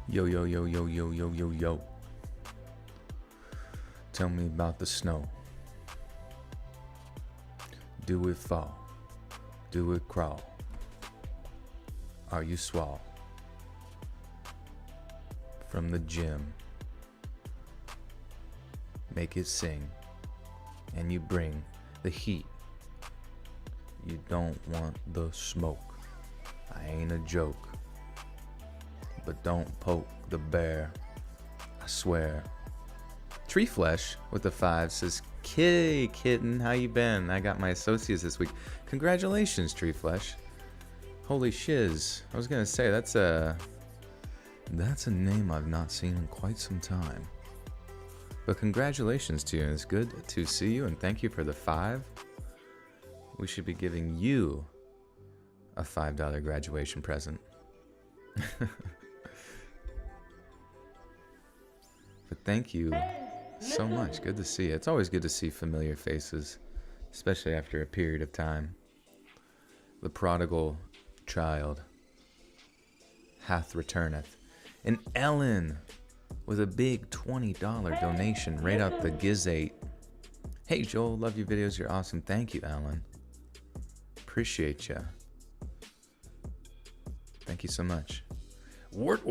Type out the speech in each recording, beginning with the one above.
Yo, yo, yo, yo, yo, yo, yo, yo. Tell me about the snow. Do it fall? Do it crawl? Are you swole? From the gym. Make it sing. And you bring the heat. You don't want the smoke. I ain't a joke. But don't poke the bear. I swear. Tree Flesh with the 5 says, Kitten, how you been? I got my associates this week. Congratulations, Tree Flesh. Holy shiz. I was gonna say, that's a name I've not seen in quite some time. But congratulations to you, and it's good to see you, and thank you for the 5. We should be giving you a $5 graduation present. But thank you so much. Good to see you. It's always good to see familiar faces, especially after a period of time. The prodigal child hath returneth. And Ellen with a big $20 donation right out the gizate. Hey Joel, love your videos. You're awesome. Thank you, Ellen. Appreciate ya. Thank you so much. Wart.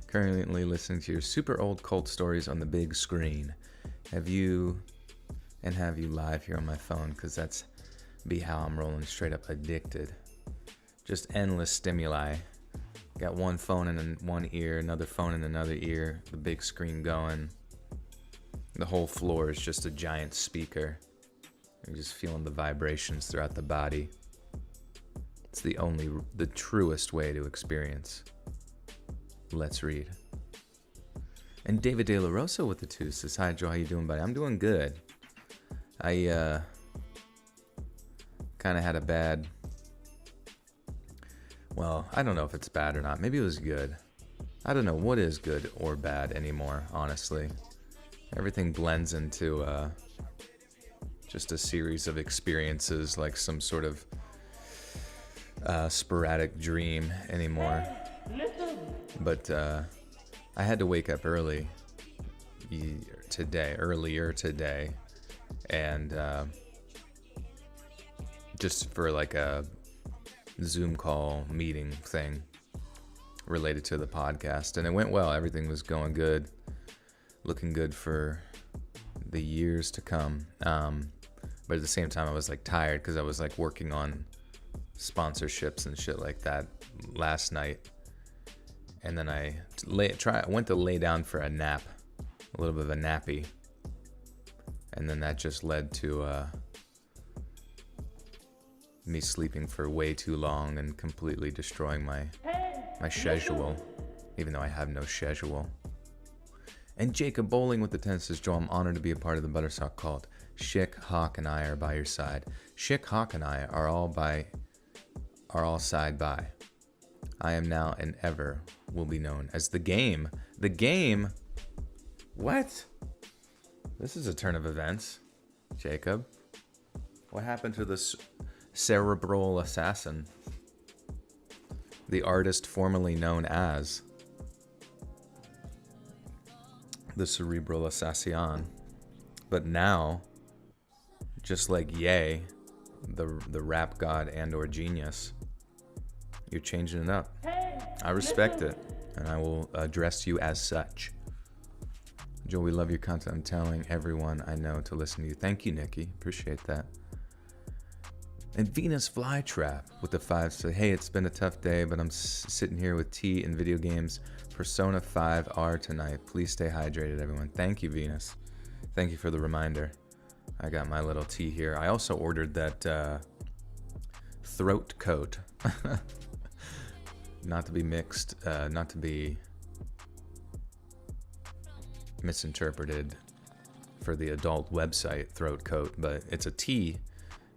Currently listening to your super old cult stories on the big screen. Have you live here on my phone, because that's be how I'm rolling, straight up addicted. Just endless stimuli. Got one phone in one ear, another phone in another ear, the big screen going. The whole floor is just a giant speaker. You're just feeling the vibrations throughout the body. It's the truest way to experience. Let's read. And David De La Rosa with the 2 says, hi Joe, how you doing, buddy? I'm doing good. I kind of had a bad, well, I don't know if it's bad or not. Maybe it was good. I don't know what is good or bad anymore, honestly. Everything blends into just a series of experiences, like some sort of sporadic dream anymore. But I had to wake up earlier today, and just for like a Zoom call meeting thing related to the podcast, and it went well. Everything was going good, looking good for the years to come. But at the same time, I was like tired because I was like working on sponsorships and shit like that last night, and then I went to lay down for a nap, a little bit of a nappy, and then that just led to me sleeping for way too long and completely destroying my schedule, even though I have no schedule. And Jacob Bowling with the 10 says, Joe, I'm honored to be a part of the Buttersock cult. Schick, Hawk, and I are by your side. Schick, Hawk, and I are all side by. I am now and ever will be known as the game. The game? What? This is a turn of events, Jacob. What happened to this cerebral assassin? The artist formerly known as the cerebral assassin. But now, just like Ye, the rap god and or genius, you're changing it up. I respect it, and I will address you as such. Joe, we love your content. I'm telling everyone I know to listen to you. Thank you, Nikki. Appreciate that. And Venus Flytrap with the 5 said, hey, it's been a tough day, but I'm sitting here with tea and video games. Persona 5R tonight. Please stay hydrated, everyone. Thank you, Venus. Thank you for the reminder. I got my little tea here. I also ordered that throat coat. Not to be mixed, not to be misinterpreted for the adult website throat coat, but it's a tea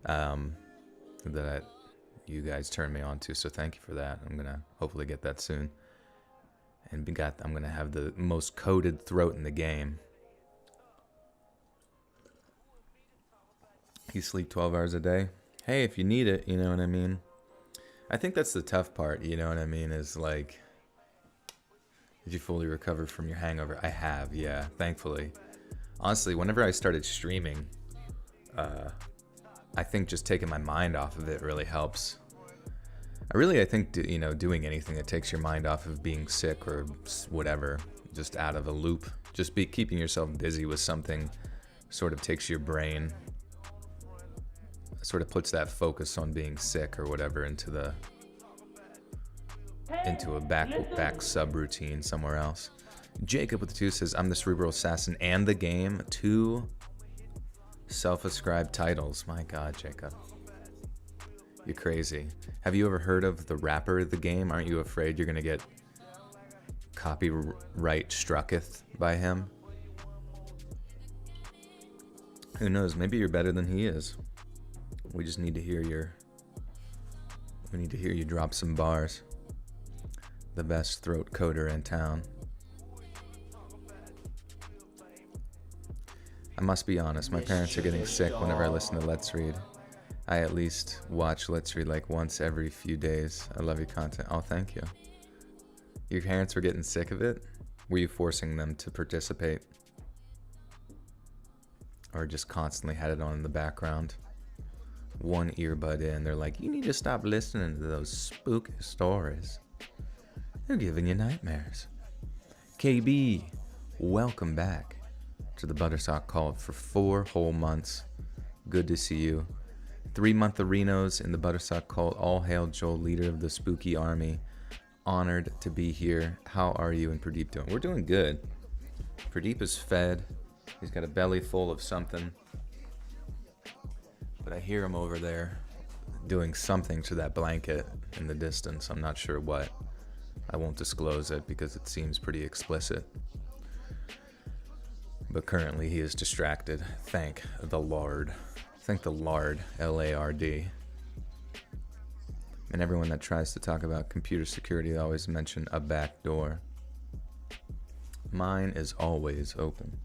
that you guys turned me on to, so thank you for that. I'm gonna hopefully get that soon, and I'm gonna have the most coated throat in the game. You sleep 12 hours a day? Hey, if you need it, you know what I mean? I think that's the tough part, you know what I mean? Is like, did you fully recover from your hangover? I have, yeah, thankfully. Honestly, whenever I started streaming, I think just taking my mind off of it really helps. I think, doing anything that takes your mind off of being sick or whatever, just out of a loop, just keeping yourself busy with something sort of takes your brain, sort of puts that focus on being sick or whatever into a back subroutine somewhere else. Jacob with the 2 says, I'm the Cerebral Assassin and the game. 2 self-ascribed titles. My God, Jacob. You're crazy. Have you ever heard of the rapper of the game? Aren't you afraid you're going to get copyright strucketh by him? Who knows? Maybe you're better than he is. We just need to hear you drop some bars. The best throat coder in town. I must be honest, my parents are getting sick whenever I listen to Let's Read. I at least watch Let's Read like once every few days. I love your content. Oh, thank you. Your parents were getting sick of it? Were you forcing them to participate? Or just constantly had it on in the background? One earbud in, they're like, you need to stop listening to those spooky stories. They're giving you nightmares. KB, welcome back to the Buttersock Cult for 4 whole months. Good to see you. 3-month arenos in the Buttersock Cult. All hail Joel, leader of the spooky army. Honored to be here. How are you and Pradeep doing? We're doing good. Pradeep is fed. He's got a belly full of something. But I hear him over there doing something to that blanket in the distance. I'm not sure what. I won't disclose it because it seems pretty explicit. But currently he is distracted. Thank the Lord. Thank the Lord, L-A-R-D. And everyone that tries to talk about computer security, they always mention a back door. Mine is always open.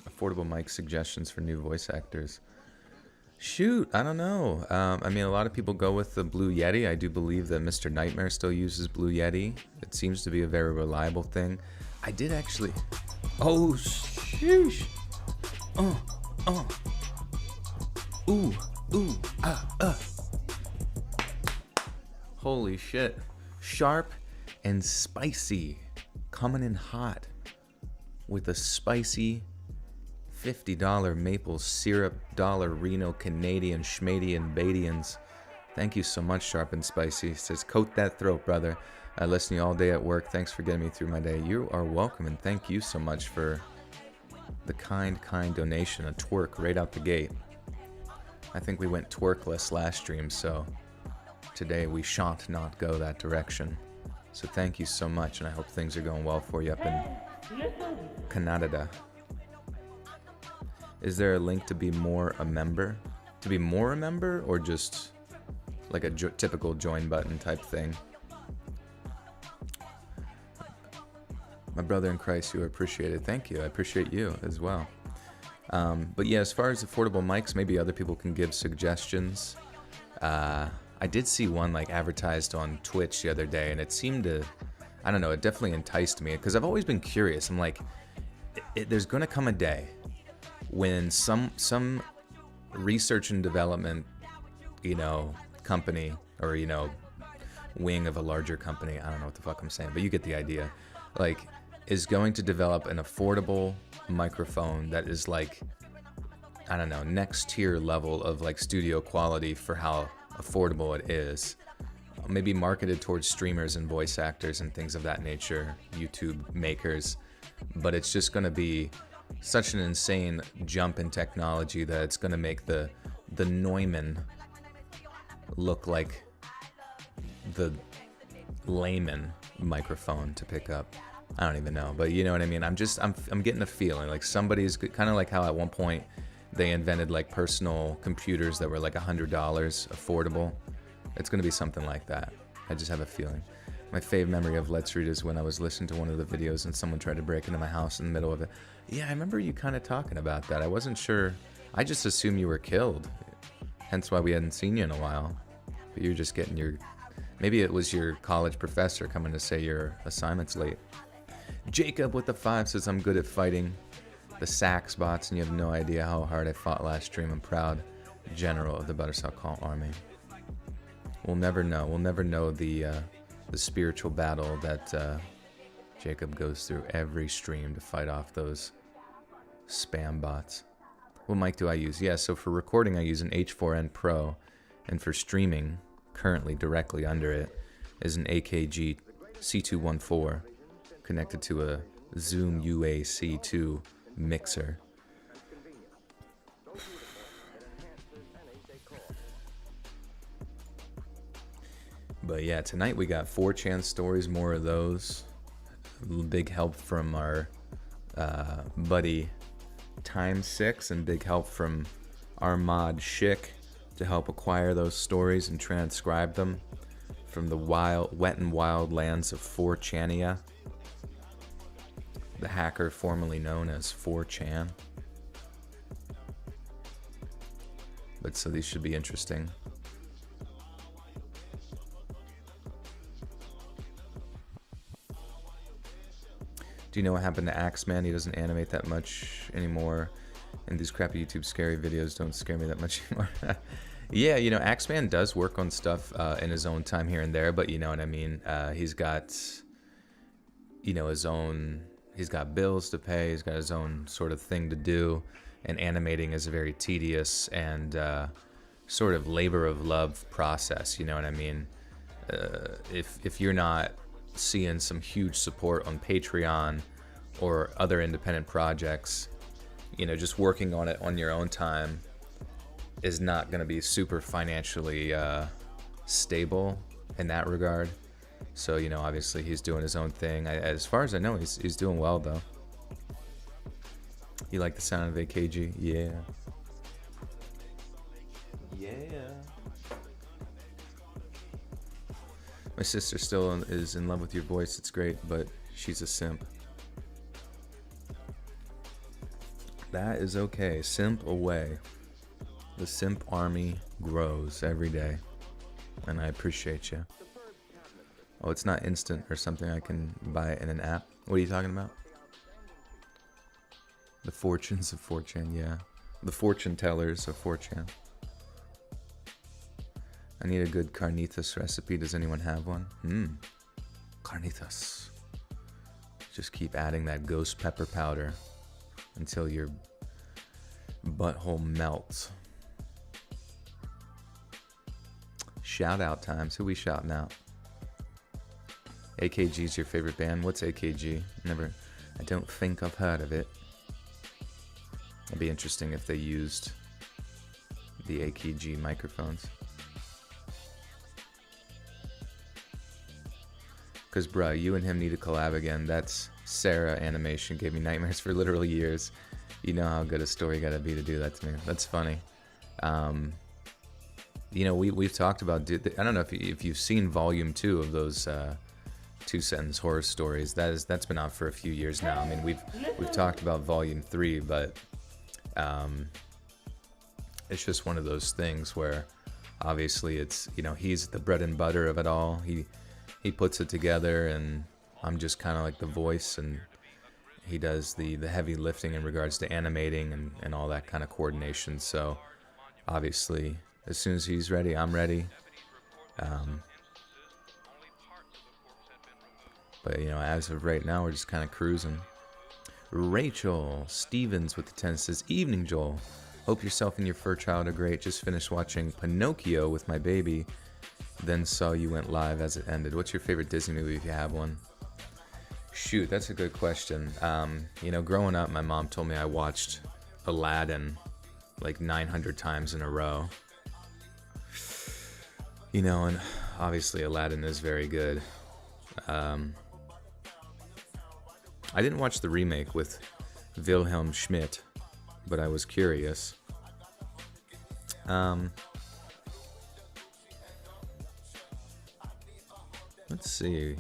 Affordable mic suggestions for new voice actors. Shoot, I don't know. I mean, a lot of people go with the Blue Yeti. I do believe that Mr. Nightmare still uses Blue Yeti. It seems to be a very reliable thing. I did actually... Oh, sheesh. Holy shit. Sharp and spicy. Coming in hot. With a spicy... $50 maple syrup Reno Canadian Schmadian Badians. Thank you so much, Sharp and Spicy. Says, coat that throat, brother. I listen to you all day at work. Thanks for getting me through my day. You are welcome, and thank you so much for the kind donation. A twerk right out the gate. I think we went twerkless last stream, so today we shan't not go that direction. So thank you so much, and I hope things are going well for you up in Canada. Is there a link to be more a member? To be more a member, or just like a typical join button type thing? My brother in Christ, you are appreciated. Thank you. I appreciate you as well. But yeah, as far as affordable mics, maybe other people can give suggestions. I did see one like advertised on Twitch the other day, and it seemed to, I don't know, it definitely enticed me because I've always been curious. I'm like, there's going to come a day when some research and development, company or, wing of a larger company, I don't know what the fuck I'm saying, but you get the idea, like, is going to develop an affordable microphone that is like, I don't know, next tier level of like studio quality for how affordable it is. Maybe marketed towards streamers and voice actors and things of that nature, YouTube makers, but it's just going to be such an insane jump in technology that it's going to make the Neumann look like the layman microphone to pick up. I don't even know, but you know what I mean? I'm getting a feeling like somebody's kind of like how at one point they invented like personal computers that were like $100 affordable. It's going to be something like that. I just have a feeling. My fave memory of Let's Read is when I was listening to one of the videos and someone tried to break into my house in the middle of it. Yeah, I remember you kind of talking about that. I wasn't sure. I just assumed you were killed. Hence why we hadn't seen you in a while. But you're just getting your... Maybe it was your college professor coming to say your assignment's late. Jacob with the 5 says, I'm good at fighting the sack spots, and you have no idea how hard I fought last stream. I'm proud general of the Butterscotch Call Army. We'll never know. We'll never know the spiritual battle that Jacob goes through every stream to fight off those spam bots. What mic do I use? Yeah, so for recording I use an H4n Pro, and for streaming, currently directly under it, is an AKG C214 connected to a Zoom UAC2 mixer. But yeah, tonight we got 4chan stories, more of those. Big help from our buddy Time6, and big help from our mod Schick to help acquire those stories and transcribe them from the wet and wild lands of 4chania. The hacker formerly known as 4chan. But so these should be interesting. Do you know what happened to Axeman? He doesn't animate that much anymore, and these crappy YouTube scary videos don't scare me that much anymore. Yeah, you know, Axeman does work on stuff in his own time here and there, but you know what I mean? He's got, you know, his own... He's got bills to pay, he's got his own sort of thing to do, and animating is a very tedious and sort of labor of love process, you know what I mean? If you're not seeing some huge support on Patreon or other independent projects, you know, just working on it on your own time is not going to be super financially stable in that regard. So, you know, obviously he's doing his own thing. As far as I know, he's doing well, though. You like the sound of AKG? Yeah. Yeah. My sister still is in love with your voice. It's great, but she's a simp. That is okay. Simp away. The simp army grows every day, and I appreciate you. Oh, it's not instant or something I can buy in an app. What are you talking about? The fortunes of 4chan, yeah. The fortune tellers of 4chan. I need a good carnitas recipe. Does anyone have one? Carnitas. Just keep adding that ghost pepper powder until your butthole melts. Shout out times. Who we shouting out? AKG's your favorite band? What's AKG? I don't think I've heard of it. It'd be interesting if they used the AKG microphones. Because, bruh, you and him need to collab again. That's Sarah animation. Gave me nightmares for literal years. You know how good a story gotta be to do that to me. That's funny. You know, we've talked about... I don't know if you've seen volume 2 of those 2-sentence horror stories. That's been out for a few years now. I mean, we've talked about volume 3, but it's just one of those things where obviously it's, you know, he's the bread and butter of it all. He puts it together, and I'm just kind of like the voice, and he does the heavy lifting in regards to animating and all that kind of coordination. So obviously, as soon as he's ready, I'm ready. But, you know, as of right now, we're just kind of cruising. Rachel Stevens with the 10 says, Evening, Joel. Hope yourself and your fur child are great. Just finished watching Pinocchio with my baby. Then saw you went live as it ended. What's your favorite Disney movie if you have one? Shoot, that's a good question. You know, growing up, my mom told me I watched Aladdin like 900 times in a row. You know, and obviously Aladdin is very good. I didn't watch the remake with Wilhelm Schmidt, but I was curious. Let's see.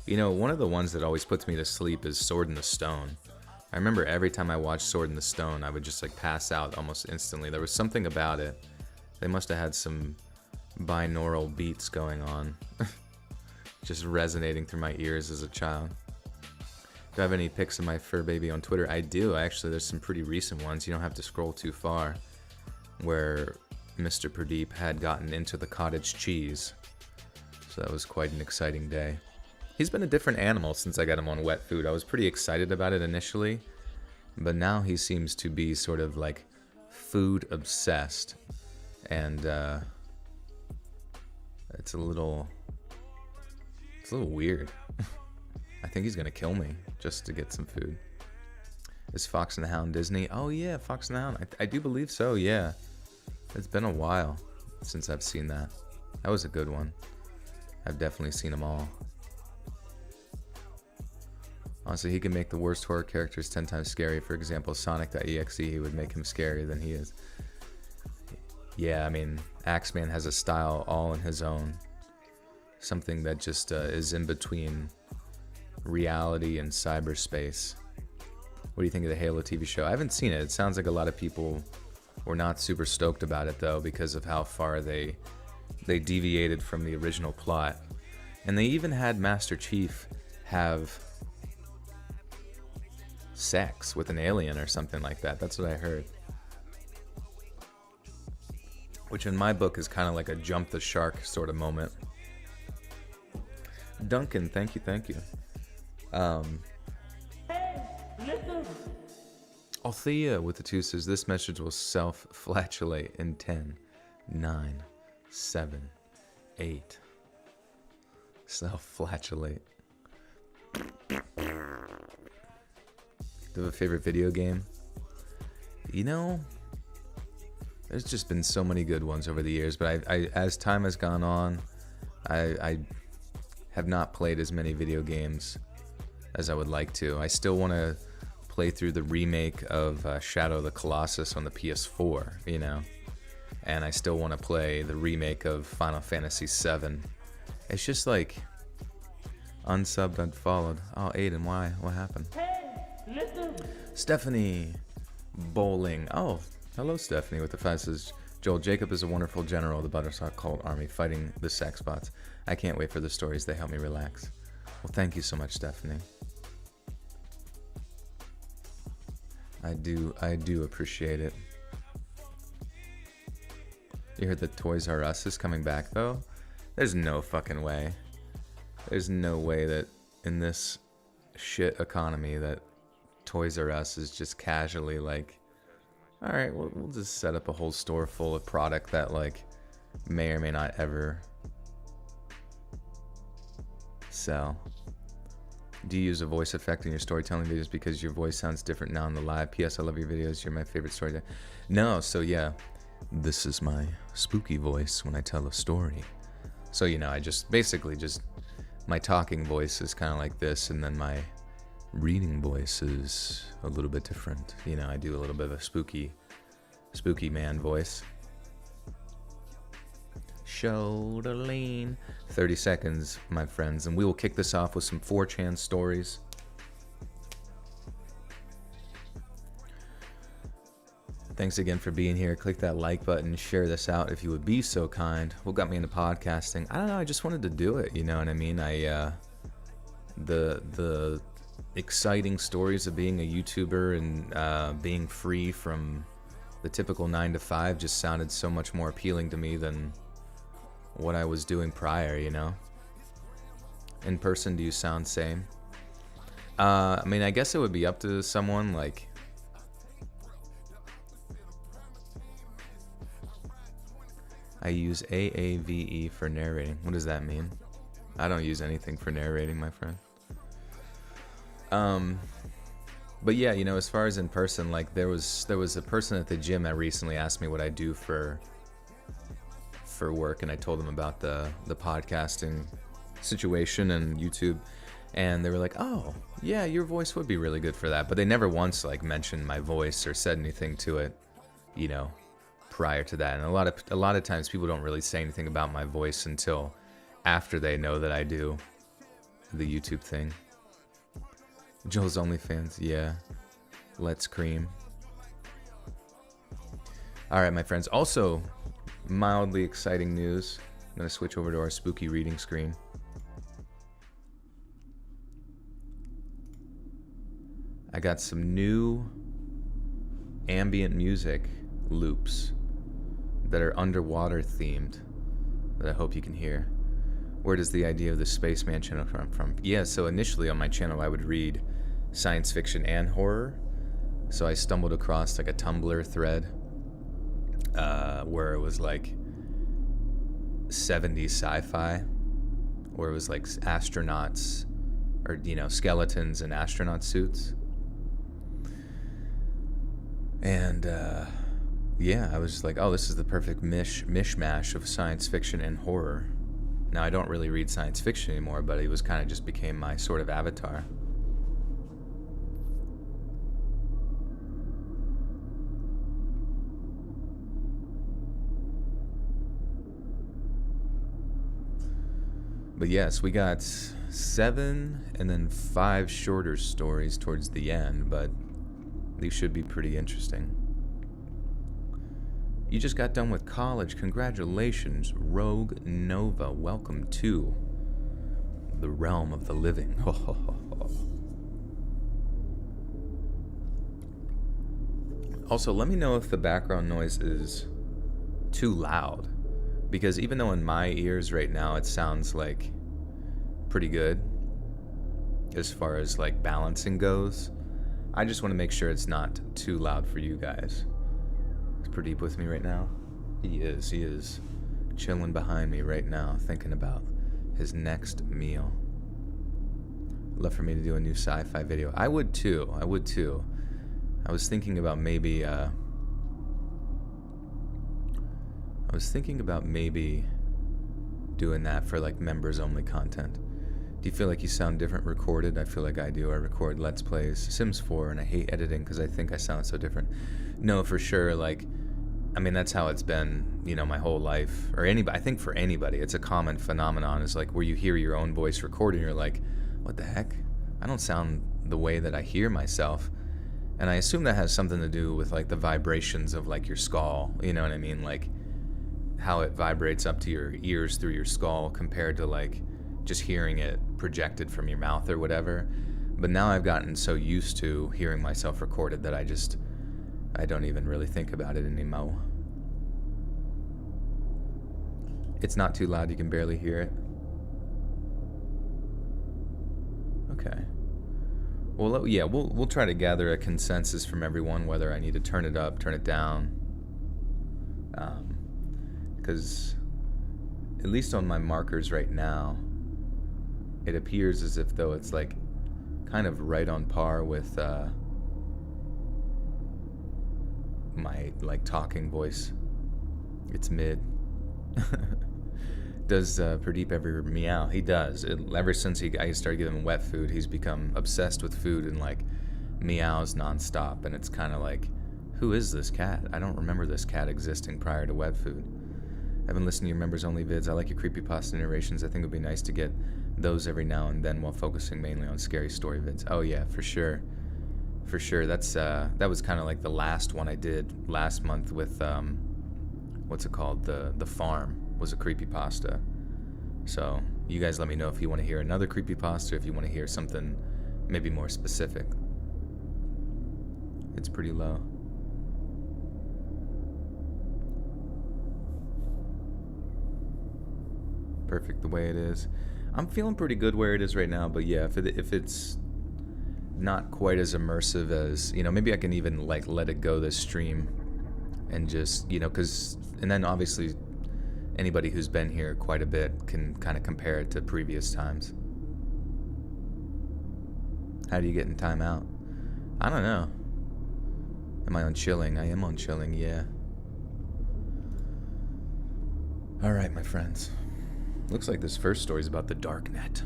You know, one of the ones that always puts me to sleep is Sword in the Stone. I remember every time I watched Sword in the Stone, I would just like pass out almost instantly. There was something about it. They must have had some binaural beats going on. Just resonating through my ears as a child. Do I have any pics of my fur baby on Twitter? I do, actually. There's some pretty recent ones. You don't have to scroll too far. Where Mr. Pradeep had gotten into the cottage cheese. So that was quite an exciting day. He's been a different animal since I got him on wet food. I was pretty excited about it initially, but now he seems to be sort of like food obsessed, and it's a little weird. I think he's gonna kill me just to get some food. Is Fox and the Hound Disney? Oh yeah, Fox and the Hound. I do believe so, yeah. It's been a while since I've seen that. That was a good one. I've definitely seen them all. Honestly, he can make the worst horror characters 10 times scary. For example, Sonic.exe, he would make him scarier than he is. Yeah, I mean, Axeman has a style all in his own. Something that just is in between reality and cyberspace. What do you think of the Halo TV show? I haven't seen it. It sounds like a lot of people were not super stoked about it, though, because of how far they deviated from the original plot. And they even had Master Chief have sex with an alien or something like that. That's what I heard. Which in my book is kind of like a jump the shark sort of moment. Duncan, thank you. Althea with the 2 says, this message will self-flatulate in 10, 9, 7, 8. Self-flatulate. Do you have a favorite video game? You know, there's just been so many good ones over the years, but I as time has gone on, I have not played as many video games as I would like to. I still want to play through the remake of Shadow of the Colossus on the PS4, you know, and I still want to play the remake of Final Fantasy VII. It's just like unsubbed, unfollowed. Oh, Aiden, why? What happened? Stephanie Bowling. Oh, hello, Stephanie with the 5 says, Joel, Jacob is a wonderful general of the Buttersock Cult Army fighting the sex bots. I can't wait for the stories. They help me relax. Well, thank you so much, Stephanie. I do appreciate it. You heard that Toys R Us is coming back, though? There's no fucking way. There's no way that in this shit economy that Toys R Us is just casually like, all right, we'll just set up a whole store full of product that like may or may not ever sell. Do you use a voice effect in your storytelling videos because your voice sounds different now in the live? P.S. I love your videos. You're my favorite storyteller. No, so yeah, this is my spooky voice when I tell a story. So, you know, I just basically just my talking voice is kind of like this, and then my reading voice is a little bit different. You know, I do a little bit of a spooky man voice. Shoulder lean. 30 seconds, my friends, and we will kick this off with some 4chan stories. Thanks again for being here. Click that like button, share this out if you would be so kind. What got me into podcasting? I don't know, I just wanted to do it, you know what I mean? The exciting stories of being a YouTuber and being free from the typical 9 to 5 just sounded so much more appealing to me than what I was doing prior, you know? In person, do you sound same? I mean, I guess it would be up to someone, like... I use AAVE for narrating. What does that mean? I don't use anything for narrating, my friend. But yeah, you know, as far as in person, like there was a person at the gym that recently asked me what I do for work, and I told them about the podcasting situation and YouTube, and they were like, "Oh, yeah, your voice would be really good for that." But they never once like mentioned my voice or said anything to it, you know, prior to that. And a lot of times people don't really say anything about my voice until after they know that I do the YouTube thing. Joel's OnlyFans, yeah. Let's cream. All right, my friends. Also, mildly exciting news. I'm going to switch over to our spooky reading screen. I got some new ambient music loops that are underwater themed that I hope you can hear. Where does the idea of the Spaceman channel come from? Yeah, so initially on my channel I would read science fiction and horror. So I stumbled across like a Tumblr thread where it was like 70s sci-fi, where it was like astronauts or, you know, skeletons in astronaut suits. And yeah, I was just like, oh, this is the perfect mishmash of science fiction and horror. Now, I don't really read science fiction anymore, but it was kind of just became my sort of avatar. But yes, we got 7 and then 5 shorter stories towards the end, but these should be pretty interesting. You just got done with college. Congratulations, Rogue Nova. Welcome to the realm of the living. Also, let me know if the background noise is too loud, because even though in my ears right now it sounds like pretty good as far as like balancing goes, I just want to make sure it's not too loud for you guys. Is Pradeep with me right now? He is chilling behind me right now, thinking about his next meal. Love for me to do a new sci-fi video. I would too. I was thinking about maybe doing that for like members only content. Do you feel like you sound different recorded? I feel like I do. I record Let's Plays Sims 4 and I hate editing because I think I sound so different. No, for sure. Like, I mean, that's how it's been, you know, my whole life. Or anybody, I think for anybody, it's a common phenomenon. Is like where you hear your own voice recorded and you're like, what the heck? I don't sound the way that I hear myself. And I assume that has something to do with like the vibrations of like your skull. You know what I mean? Like how it vibrates up to your ears through your skull compared to like just hearing it projected from your mouth or whatever. But now I've gotten so used to hearing myself recorded that I don't even really think about it anymore. It's not too loud, you can barely hear it. Okay. Well, yeah, we'll try to gather a consensus from everyone whether I need to turn it up, turn it down. Because at least on my markers right now, it appears as if though it's like kind of right on par with my like talking voice. It's mid. Does Pradeep ever meow? He does. Ever since I started giving him wet food, he's become obsessed with food and like meows nonstop. And it's kind of like, who is this cat? I don't remember this cat existing prior to wet food. I've been listening to your members only vids. I like your creepypasta narrations. I think it would be nice to get those every now and then while focusing mainly on scary story vids. Oh yeah, for sure. For sure. That's that was kind of like the last one I did last month with what's it called? The farm was a creepypasta. So you guys let me know if you want to hear another creepypasta, if you want to hear something maybe more specific. It's pretty low. Perfect the way it is. I'm feeling pretty good where it is right now, but yeah, if it's not quite as immersive as, you know, maybe I can even like let it go this stream and just, you know, and then obviously anybody who's been here quite a bit can kind of compare it to previous times. How do you get in timeout? I don't know. Am I on chilling? I am on chilling, yeah. Alright, my friends. Looks like this first story is about the darknet.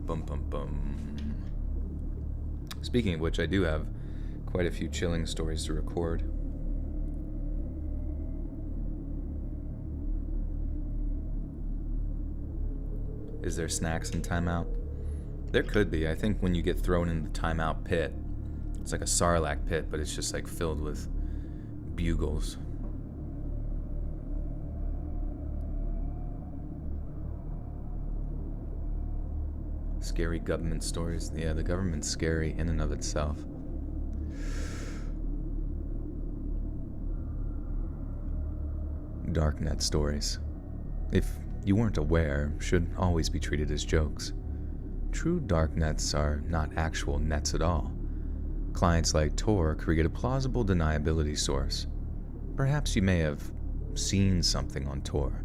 Bum bum bum. Speaking of which, I do have quite a few chilling stories to record. Is there snacks in timeout? There could be. I think when you get thrown in the timeout pit, it's like a Sarlacc pit, but it's just like filled with bugles. Scary government stories. Yeah, the government's scary in and of itself. Darknet stories, if you weren't aware, should always be treated as jokes. True darknets are not actual nets at all. Clients like Tor create a plausible deniability source. Perhaps you may have seen something on Tor,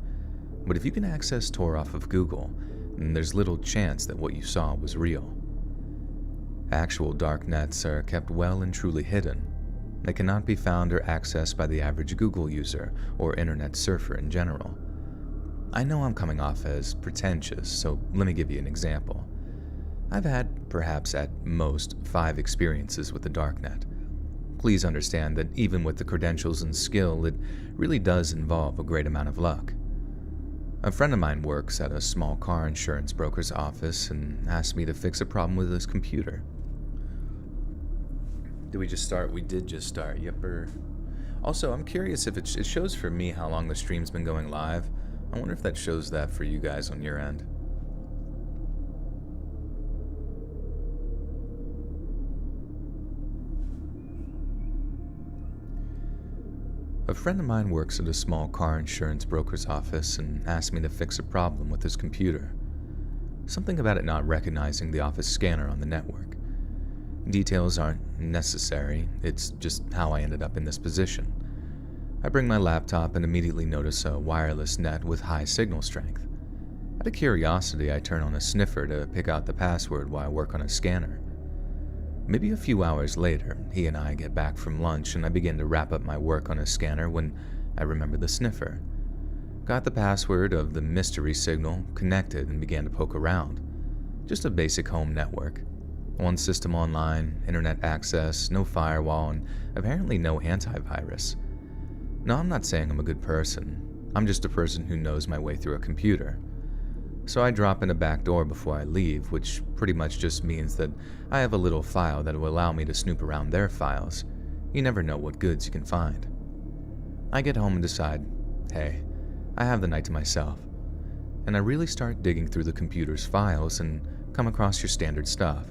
but if you can access Tor off of Google, then there's little chance that what you saw was real. Actual darknets are kept well and truly hidden. They cannot be found or accessed by the average Google user or internet surfer in general. I know I'm coming off as pretentious, so let me give you an example. I've had, perhaps at most, 5 experiences with the darknet. Please understand that even with the credentials and skill, it really does involve a great amount of luck. A friend of mine works at a small car insurance broker's office and asked me to fix a problem with his computer. Did we just start? We did just start, yepper. Also, I'm curious if it shows for me how long the stream's been going live. I wonder if that shows that for you guys on your end. A friend of mine works at a small car insurance broker's office and asked me to fix a problem with his computer. Something about it not recognizing the office scanner on the network. Details aren't necessary, it's just how I ended up in this position. I bring my laptop and immediately notice a wireless net with high signal strength. Out of curiosity, I turn on a sniffer to pick out the password while I work on a scanner. Maybe a few hours later, he and I get back from lunch and I begin to wrap up my work on a scanner when I remember the sniffer. Got the password of the mystery signal, connected, and began to poke around. Just a basic home network. One system online, internet access, no firewall, and apparently no antivirus. No, I'm not saying I'm a good person. I'm just a person who knows my way through a computer. So I drop in a back door before I leave, which pretty much just means that I have a little file that will allow me to snoop around their files. You never know what goods you can find. I get home and decide, hey, I have the night to myself. And I really start digging through the computer's files and come across your standard stuff.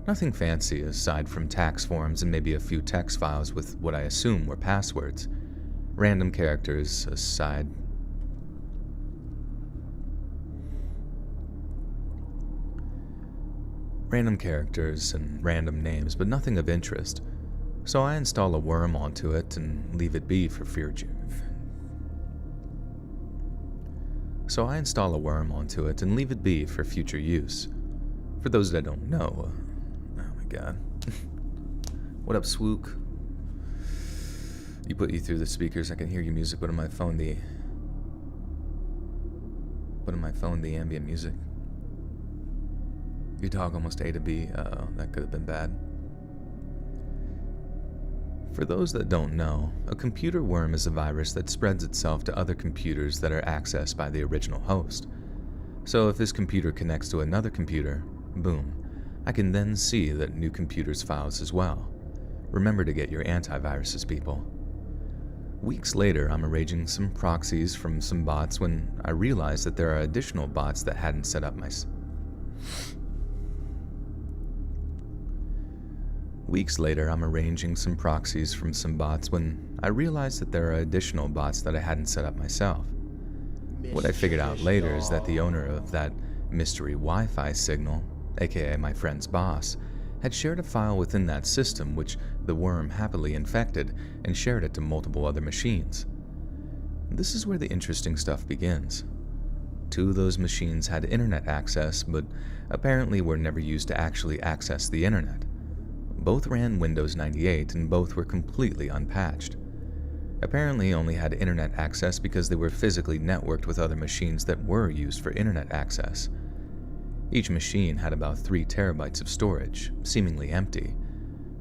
Nothing fancy aside from tax forms and maybe a few text files with what I assume were passwords. Random characters aside. Random characters and random names, but nothing of interest. So I install a worm onto it and leave it be for future. use. For those that don't know, oh my god. What up, Swook? You put you through the speakers, I can hear your music, but on my phone the ambient music. Your dog almost A to B, that could have been bad. For those that don't know, a computer worm is a virus that spreads itself to other computers that are accessed by the original host. So if this computer connects to another computer, boom, I can then see that new computer's files as well. Remember to get your antiviruses, people. Weeks later, I'm arranging some proxies from some bots when I realize that there are additional bots that hadn't set up my... Weeks later, I'm arranging some proxies from some bots when I realize that there are additional bots that I hadn't set up myself. What I figured out later is that the owner of that mystery Wi-Fi signal, aka my friend's boss, had shared a file within that system which the worm happily infected and shared it to multiple other machines. This is where the interesting stuff begins. 2 of those machines had internet access, but apparently were never used to actually access the internet. Both ran Windows 98 and both were completely unpatched. Apparently only had internet access because they were physically networked with other machines that were used for internet access. Each machine had about 3 terabytes of storage, seemingly empty,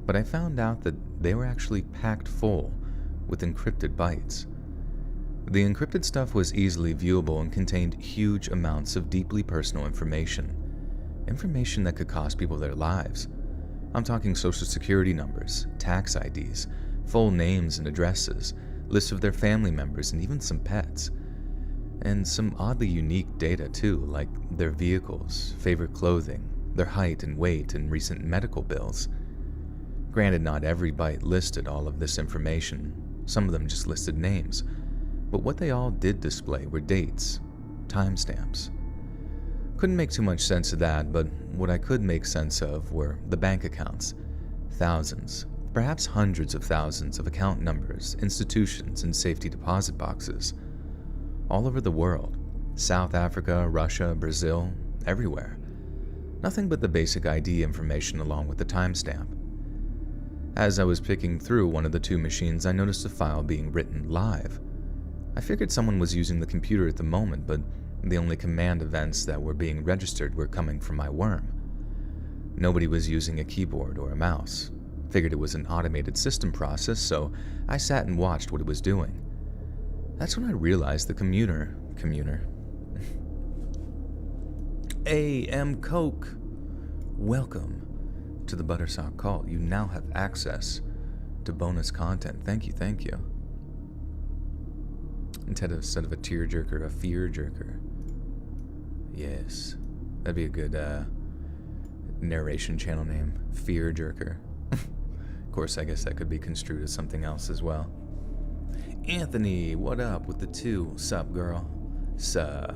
but I found out that they were actually packed full with encrypted bytes. The encrypted stuff was easily viewable and contained huge amounts of deeply personal information. Information that could cost people their lives. I'm talking social security numbers, tax IDs, full names and addresses, lists of their family members, and even some pets. And some oddly unique data too, like their vehicles, favorite clothing, their height and weight, and recent medical bills. Granted, not every byte listed all of this information. Some of them just listed names. But what they all did display were dates, timestamps. Couldn't make too much sense of that, but what I could make sense of were the bank accounts. Thousands, perhaps hundreds of thousands of account numbers, institutions, and safety deposit boxes. All over the world. South Africa, Russia, Brazil, everywhere. Nothing but the basic ID information along with the timestamp. As I was picking through one of the two machines, I noticed a file being written live. I figured someone was using the computer at the moment, but the only command events that were being registered were coming from my worm. Nobody was using a keyboard or a mouse. Figured it was an automated system process, so I sat and watched what it was doing. That's when I realized the commuter. A.M. Coke. Welcome to the Buttersock Cult. You now have access to bonus content. Thank you. Instead of a tearjerker, a fear jerker. Yes. That'd be a good narration channel name. Fear jerker. Of course, I guess that could be construed as something else as well. Anthony, what up with the 2? Sup, girl? Suh.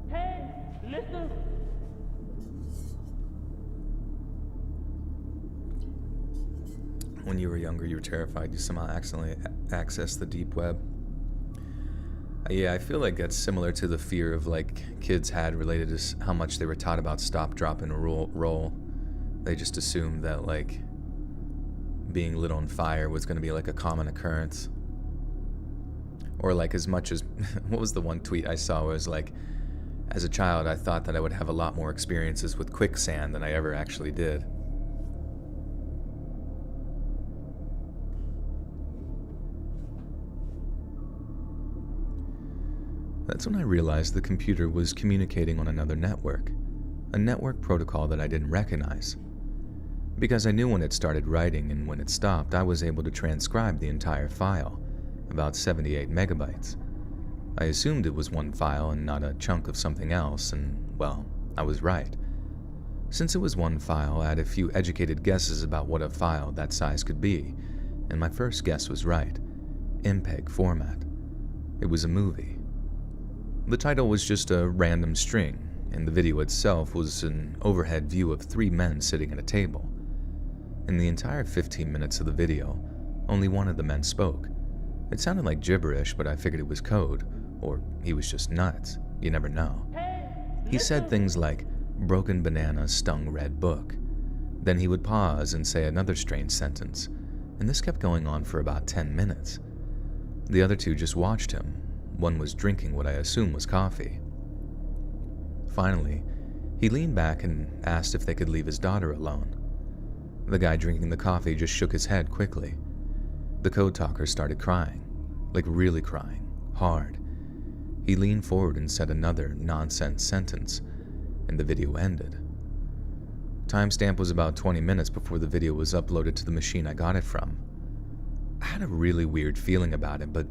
Hey, listen. When you were younger, you were terrified you somehow accidentally accessed the deep web. Yeah, I feel like that's similar to the fear of kids had related to how much they were taught about stop, drop, and roll. They just assumed that being lit on fire was going to be a common occurrence. Or as much as what was the one tweet I saw was as a child I thought that I would have a lot more experiences with quicksand than I ever actually did. That's when I realized the computer was communicating on another network, a network protocol that I didn't recognize. Because I knew when it started writing and when it stopped, I was able to transcribe the entire file, about 78 megabytes. I assumed it was one file and not a chunk of something else, and, well, I was right. Since it was one file, I had a few educated guesses about what a file that size could be, and my first guess was right. MPEG format. It was a movie. The title was just a random string, and the video itself was an overhead view of 3 men sitting at a table. In the entire 15 minutes of the video, only one of the men spoke. It sounded like gibberish, but I figured it was code, or he was just nuts. You never know. He said things like, broken banana stung red book. Then he would pause and say another strange sentence, and this kept going on for about 10 minutes. The other 2 just watched him. One was drinking what I assume was coffee. Finally, he leaned back and asked if they could leave his daughter alone. The guy drinking the coffee just shook his head quickly. The code talker started crying, really crying, hard. He leaned forward and said another nonsense sentence, and the video ended. Timestamp was about 20 minutes before the video was uploaded to the machine I got it from. I had a really weird feeling about it, but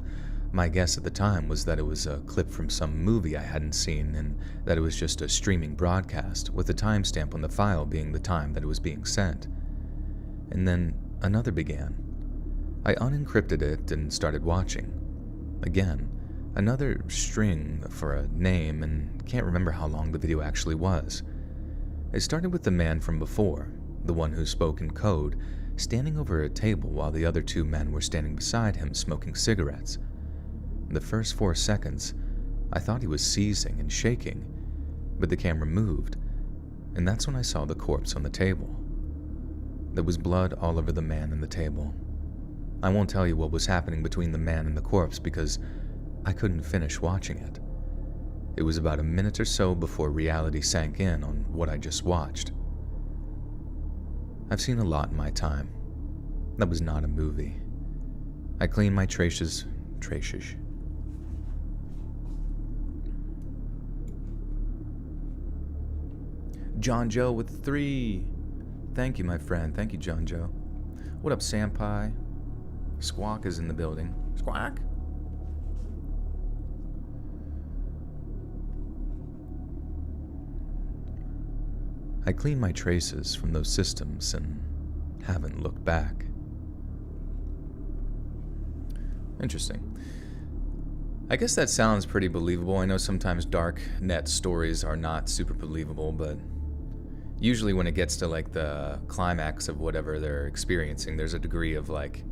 my guess at the time was that it was a clip from some movie I hadn't seen and that it was just a streaming broadcast with the timestamp on the file being the time that it was being sent. And then another began. I unencrypted it and started watching. Again, another string for a name, and can't remember how long the video actually was. It started with the man from before, the one who spoke in code, standing over a table while the other 2 men were standing beside him smoking cigarettes. The first 4 seconds, I thought he was seizing and shaking, but the camera moved, and that's when I saw the corpse on the table. There was blood all over the man and the table. I won't tell you what was happening between the man and the corpse because I couldn't finish watching it. It was about a minute or so before reality sank in on what I just watched. I've seen a lot in my time. That was not a movie. I cleaned my traces. John Joe with 3. Thank you, my friend. Thank you, John Joe. What up, Sampai? Squawk is in the building. Squawk? I cleaned my traces from those systems and haven't looked back. Interesting. I guess that sounds pretty believable. I know sometimes dark net stories are not super believable, but usually when it gets to like the climax of whatever they're experiencing, there's a degree of like,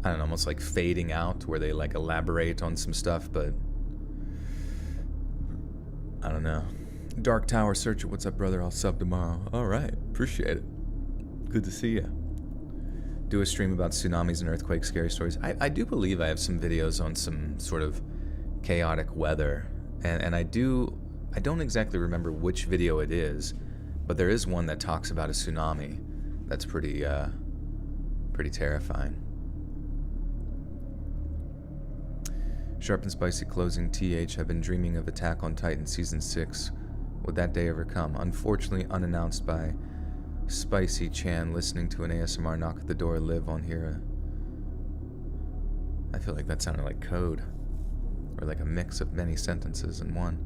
I don't know, almost like fading out where they like elaborate on some stuff, but I don't know. Dark Tower Searcher, what's up, brother? I'll sub tomorrow. All right, appreciate it. Good to see you. Do a stream about tsunamis and earthquake scary stories. I do believe I have some videos on some sort of chaotic weather, and I don't exactly remember which video it is, but there is one that talks about a tsunami. That's pretty terrifying. Sharp and Spicy closing TH. I've been dreaming of Attack on Titan Season 6. Would that day ever come? Unfortunately unannounced by Spicy Chan. Listening to an ASMR knock at the door. Live on here. I feel like that sounded like code. Or like a mix of many sentences in one.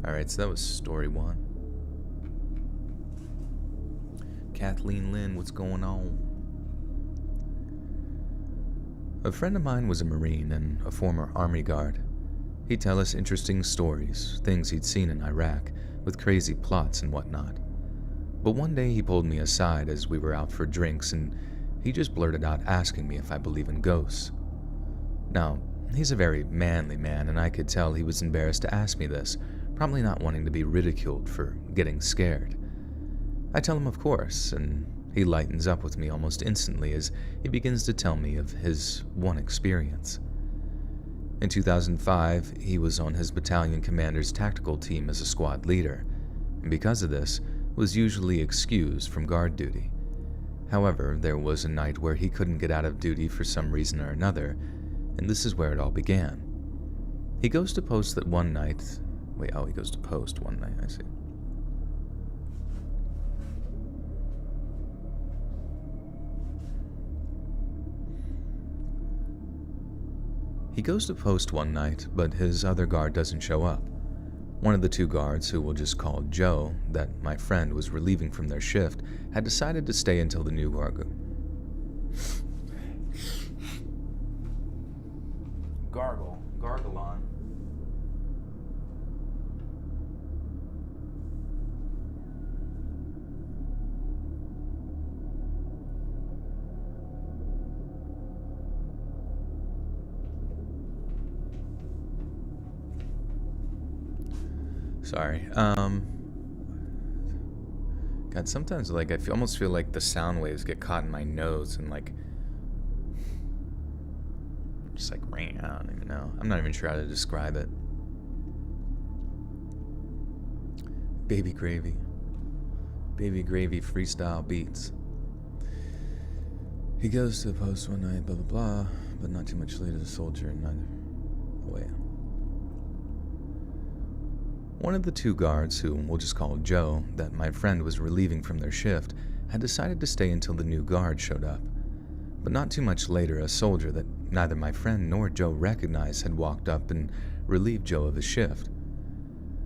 Alright, so that was story 1. Kathleen Lynn, what's going on? A friend of mine was a Marine and a former Army guard. He'd tell us interesting stories, things he'd seen in Iraq, with crazy plots and whatnot. But one day he pulled me aside as we were out for drinks and he just blurted out asking me if I believe in ghosts. Now, he's a very manly man and I could tell he was embarrassed to ask me this, probably not wanting to be ridiculed for getting scared. I tell him of course, and he lightens up with me almost instantly as he begins to tell me of his one experience. In 2005, he was on his battalion commander's tactical team as a squad leader, and because of this, was usually excused from guard duty. However, there was a night where he couldn't get out of duty for some reason or another, and this is where it all began. He goes to post that one night... he goes to post one night, I see. He goes to post one night, but his other guard doesn't show up. One of the 2 guards, who we'll just call Joe, that my friend was relieving from their shift, had decided to stay until the new guard... Gargle on. Sorry. God, sometimes like I almost feel like the sound waves get caught in my nose and like just like ring. I don't even know. I'm not even sure how to describe it. Baby gravy freestyle beats. He goes to the post one night, blah blah blah, but not too much later the soldier and neither. Oh wait. One of the 2 guards, who we'll just call Joe, that my friend was relieving from their shift, had decided to stay until the new guard showed up. But not too much later, a soldier that neither my friend nor Joe recognized had walked up and relieved Joe of his shift.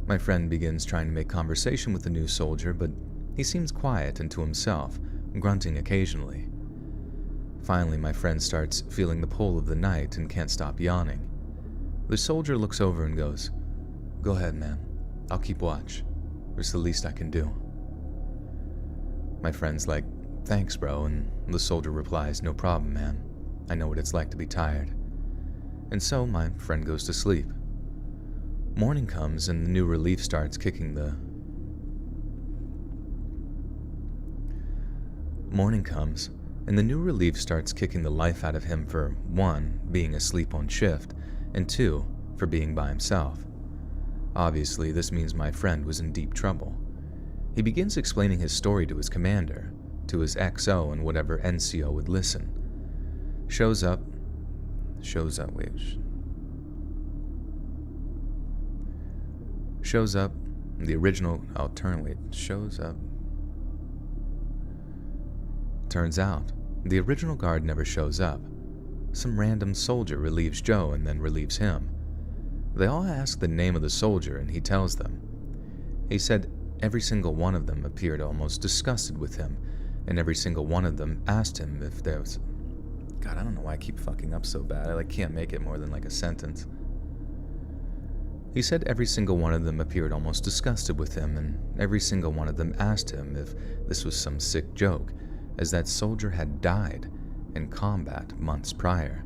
My friend begins trying to make conversation with the new soldier, but he seems quiet and to himself, grunting occasionally. Finally, my friend starts feeling the pull of the night and can't stop yawning. The soldier looks over and goes, "Go ahead, man. I'll keep watch. It's the least I can do." My friend's like, "Thanks, bro," and the soldier replies, "No problem, man. I know what it's like to be tired." And so my friend goes to sleep. Morning comes and the new relief starts kicking the... life out of him for 1, being asleep on shift, and 2, for being by himself. Obviously, this means my friend was in deep trouble. He begins explaining his story to his commander, to his XO and whatever NCO would listen. Shows up, the original, Turns out, the original guard never shows up. Some random soldier relieves Joe and then relieves him. They all ask the name of the soldier and he tells them. He said every single one of them appeared almost disgusted with him, and every single one of them asked him if there was... God, I don't know why I keep fucking up so bad. I can't make it more than a sentence. He said every single one of them appeared almost disgusted with him, and every single one of them asked him if this was some sick joke, as that soldier had died in combat months prior.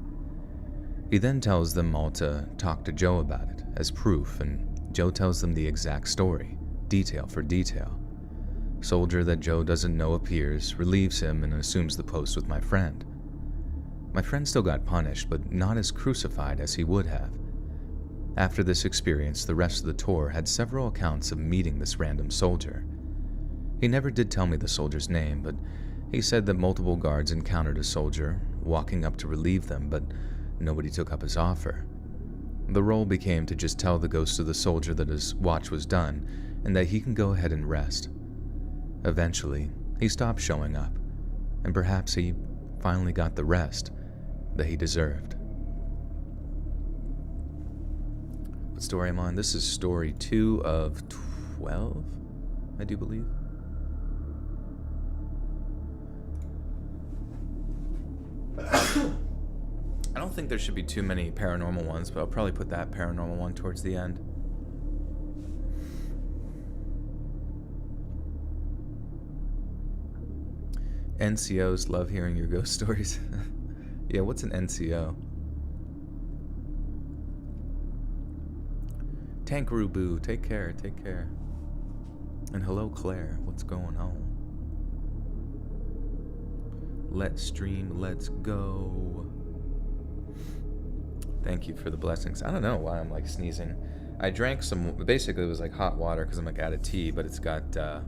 He then tells them all to talk to Joe about it as proof, and Joe tells them the exact story, detail for detail. Soldier that Joe doesn't know appears, relieves him, and assumes the post with my friend. My friend still got punished, but not as crucified as he would have. After this experience, the rest of the tour had several accounts of meeting this random soldier. He never did tell me the soldier's name, but he said that multiple guards encountered a soldier, walking up to relieve them, but nobody took up his offer. The role became to just tell the ghost of the soldier that his watch was done, and that he can go ahead and rest. Eventually, he stopped showing up, and perhaps he finally got the rest that he deserved. What story am I on? This is story 2 of 12, I do believe. I don't think there should be too many paranormal ones, but I'll probably put that paranormal one towards the end. NCOs love hearing your ghost stories. Yeah, what's an NCO? Tankaroo Boo, take care, take care. And hello, Claire, what's going on? Let's stream, let's go. Thank you for the blessings. I don't know why I'm sneezing. I drank some, basically it was hot water because I'm out of tea, but it's got, I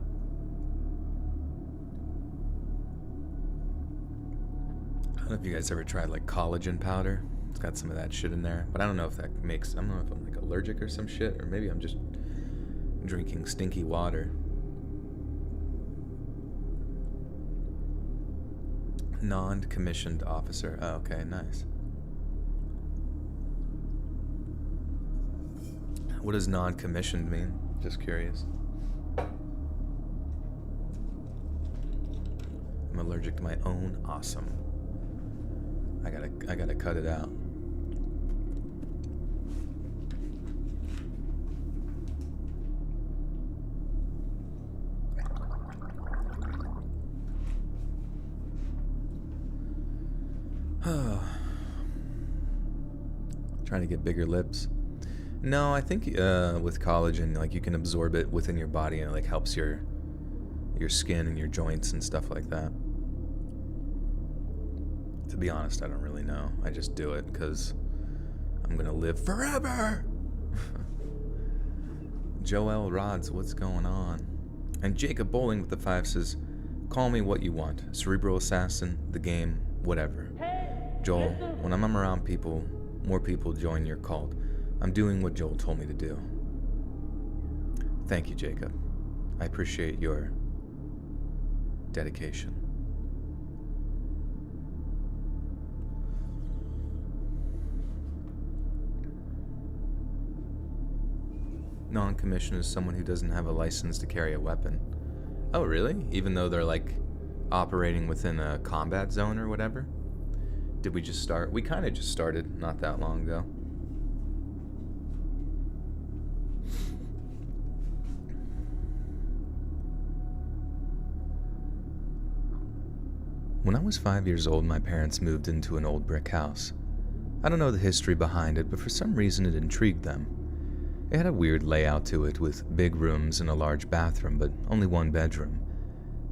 don't know if you guys ever tried collagen powder. It's got some of that shit in there, but I don't know if that makes, I don't know if I'm allergic or some shit, or maybe I'm just drinking stinky water. Non-commissioned officer. Oh, okay, nice. What does non-commissioned mean? Just curious. I'm allergic to my own awesome. I gotta cut it out. Trying to get bigger lips. No, I think with collagen, you can absorb it within your body, and it helps your skin and your joints and stuff like that. To be honest, I don't really know. I just do it because I'm gonna live forever. Joel Rods, what's going on? And Jacob Bowling with the 5 says, "Call me what you want. Cerebral Assassin, the game, whatever." Joel, when I'm around people, more people join your cult. I'm doing what Joel told me to do. Thank you, Jacob. I appreciate your dedication. Non-commissioned is someone who doesn't have a license to carry a weapon. Oh, really? Even though they're operating within a combat zone or whatever? Did we just start? We kind of just started not that long ago. When I was 5 years old, my parents moved into an old brick house. I don't know the history behind it, but for some reason it intrigued them. It had a weird layout to it, with big rooms and a large bathroom, but only one bedroom.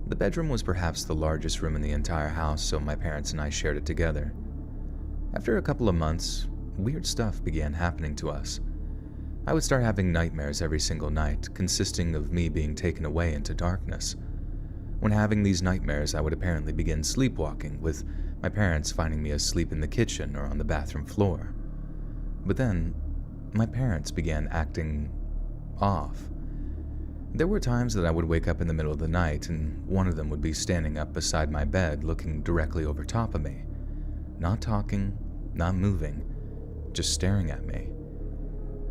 The bedroom was perhaps the largest room in the entire house, so my parents and I shared it together. After a couple of months, weird stuff began happening to us. I would start having nightmares every single night, consisting of me being taken away into darkness. When having these nightmares, I would apparently begin sleepwalking, with my parents finding me asleep in the kitchen or on the bathroom floor. But then, my parents began acting off. There were times that I would wake up in the middle of the night and one of them would be standing up beside my bed looking directly over top of me. Not talking, not moving, just staring at me.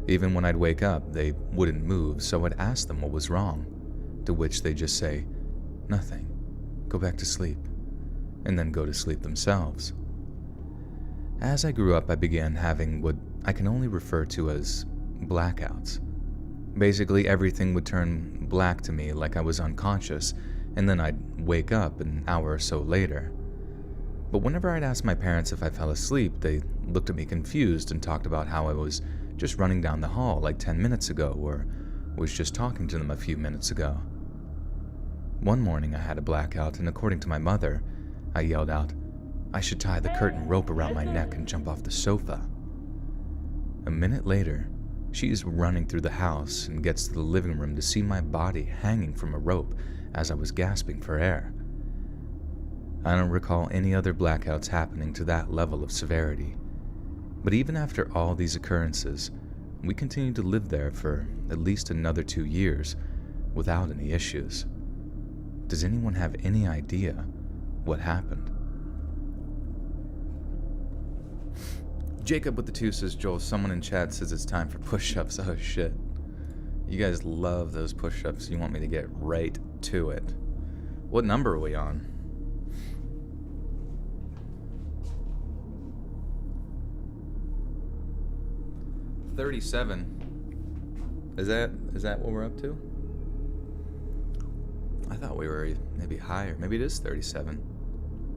Even when I'd wake up, they wouldn't move, so I'd ask them what was wrong, to which they'd just say, "Nothing. Go back to sleep," and then go to sleep themselves. As I grew up, I began having what I can only refer to as blackouts. Basically, everything would turn black to me like I was unconscious, and then I'd wake up an hour or so later. But whenever I'd ask my parents if I fell asleep, they looked at me confused and talked about how I was just running down the hall like 10 minutes ago, or was just talking to them a few minutes ago. One morning I had a blackout, and according to my mother, I yelled out, "I should tie the curtain rope around my neck and jump off the sofa." A minute later, she's running through the house and gets to the living room to see my body hanging from a rope as I was gasping for air. I don't recall any other blackouts happening to that level of severity. But even after all these occurrences, we continued to live there for at least another 2 years without any issues. Does anyone have any idea what happened? Jacob with the 2 says, "Joel, someone in chat says it's time for push-ups." Oh shit. You guys love those push-ups. You want me to get right to it. What number are we on? $37. Is that what we're up to? I thought we were maybe higher. Maybe it is 37.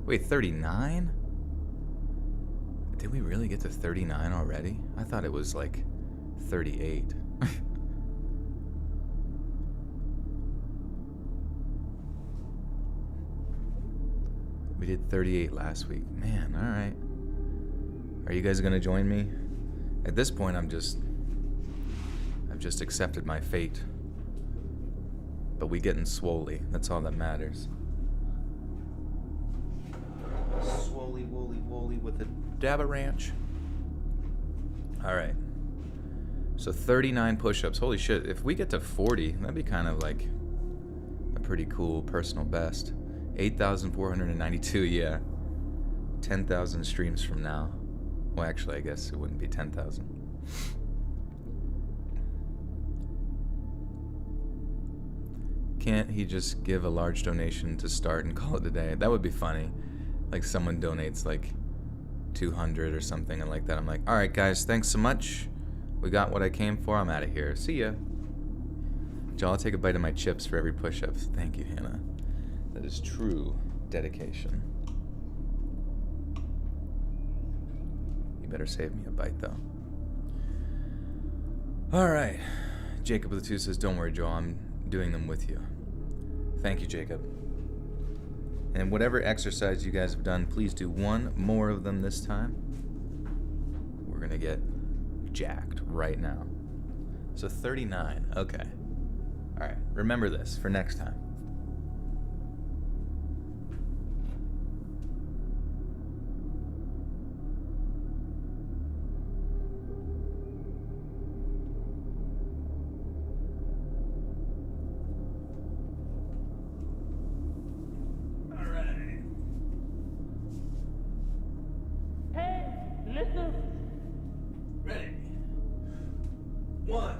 Wait, 39? Did we really get to 39 already? I thought it was like 38. We did 38 last week. Man, alright. Are you guys gonna join me? At this point, I've just accepted my fate. But we getting swoley. That's all that matters. Swoley, woolly with a dab of ranch. Alright. So 39 push-ups. Holy shit. If we get to 40, that'd be kind of like a pretty cool personal best. 8,492, yeah. 10,000 streams from now. Well, actually, I guess it wouldn't be 10,000. Can't he just give a large donation to start and call it a day? That would be funny. Like someone donates like 200 or something and like that. I'm like, all right, guys, thanks so much. We got what I came for. I'm out of here. See ya. Joel, I'll take a bite of my chips for every push-up. Thank you, Hannah. That is true dedication. You better save me a bite, though. All right. Jacob with the 2 says, "Don't worry, Joel. I'm doing them with you." Thank you, Jacob. And whatever exercise you guys have done, please do one more of them this time. We're going to get jacked right now. So 39. Okay. All right. Remember this for next time. Listen. Ready. 1,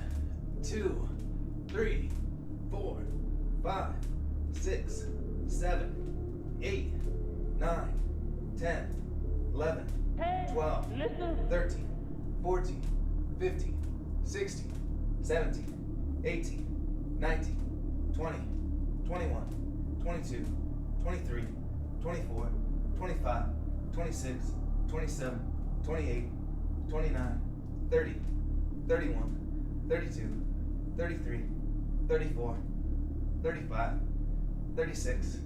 2, 3, 4, 5, 6, 7, 8, 9, 10, 11, 12, 13, 14, 15, 16, 17, 18, 19, 20, 21, 22, 23, 24, 25, 26, 27, 28, 29, 30, 31, 32, 33, 34, 35, 36,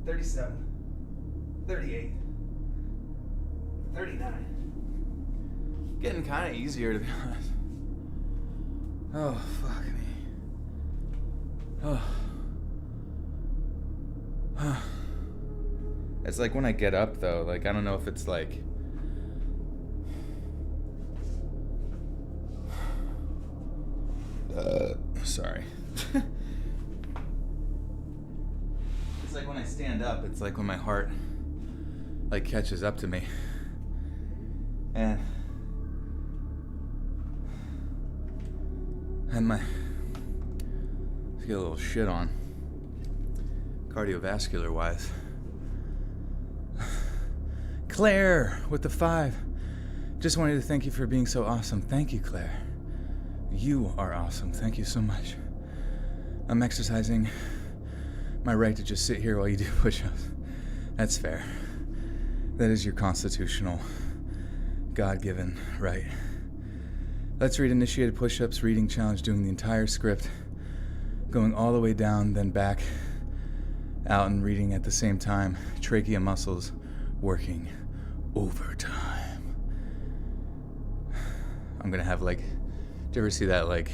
37, 38, 39. Getting kind of easier, to be honest. Oh, fuck me. Oh. It's like when I get up, though, like, I don't know if it's like... sorry. It's like when I stand up, it's like when my heart, like, catches up to me. And my... Let's get a little shit on. Cardiovascular-wise. Claire with the 5. Just wanted to thank you for being so awesome. Thank you, Claire. You are awesome. Thank you so much. I'm exercising my right to just sit here while you do push-ups. That's fair. That is your constitutional, God-given right. Let's read initiated push-ups, reading challenge, doing the entire script, going all the way down, then back out and reading at the same time. Trachea muscles working overtime. I'm gonna have like, do you ever see that like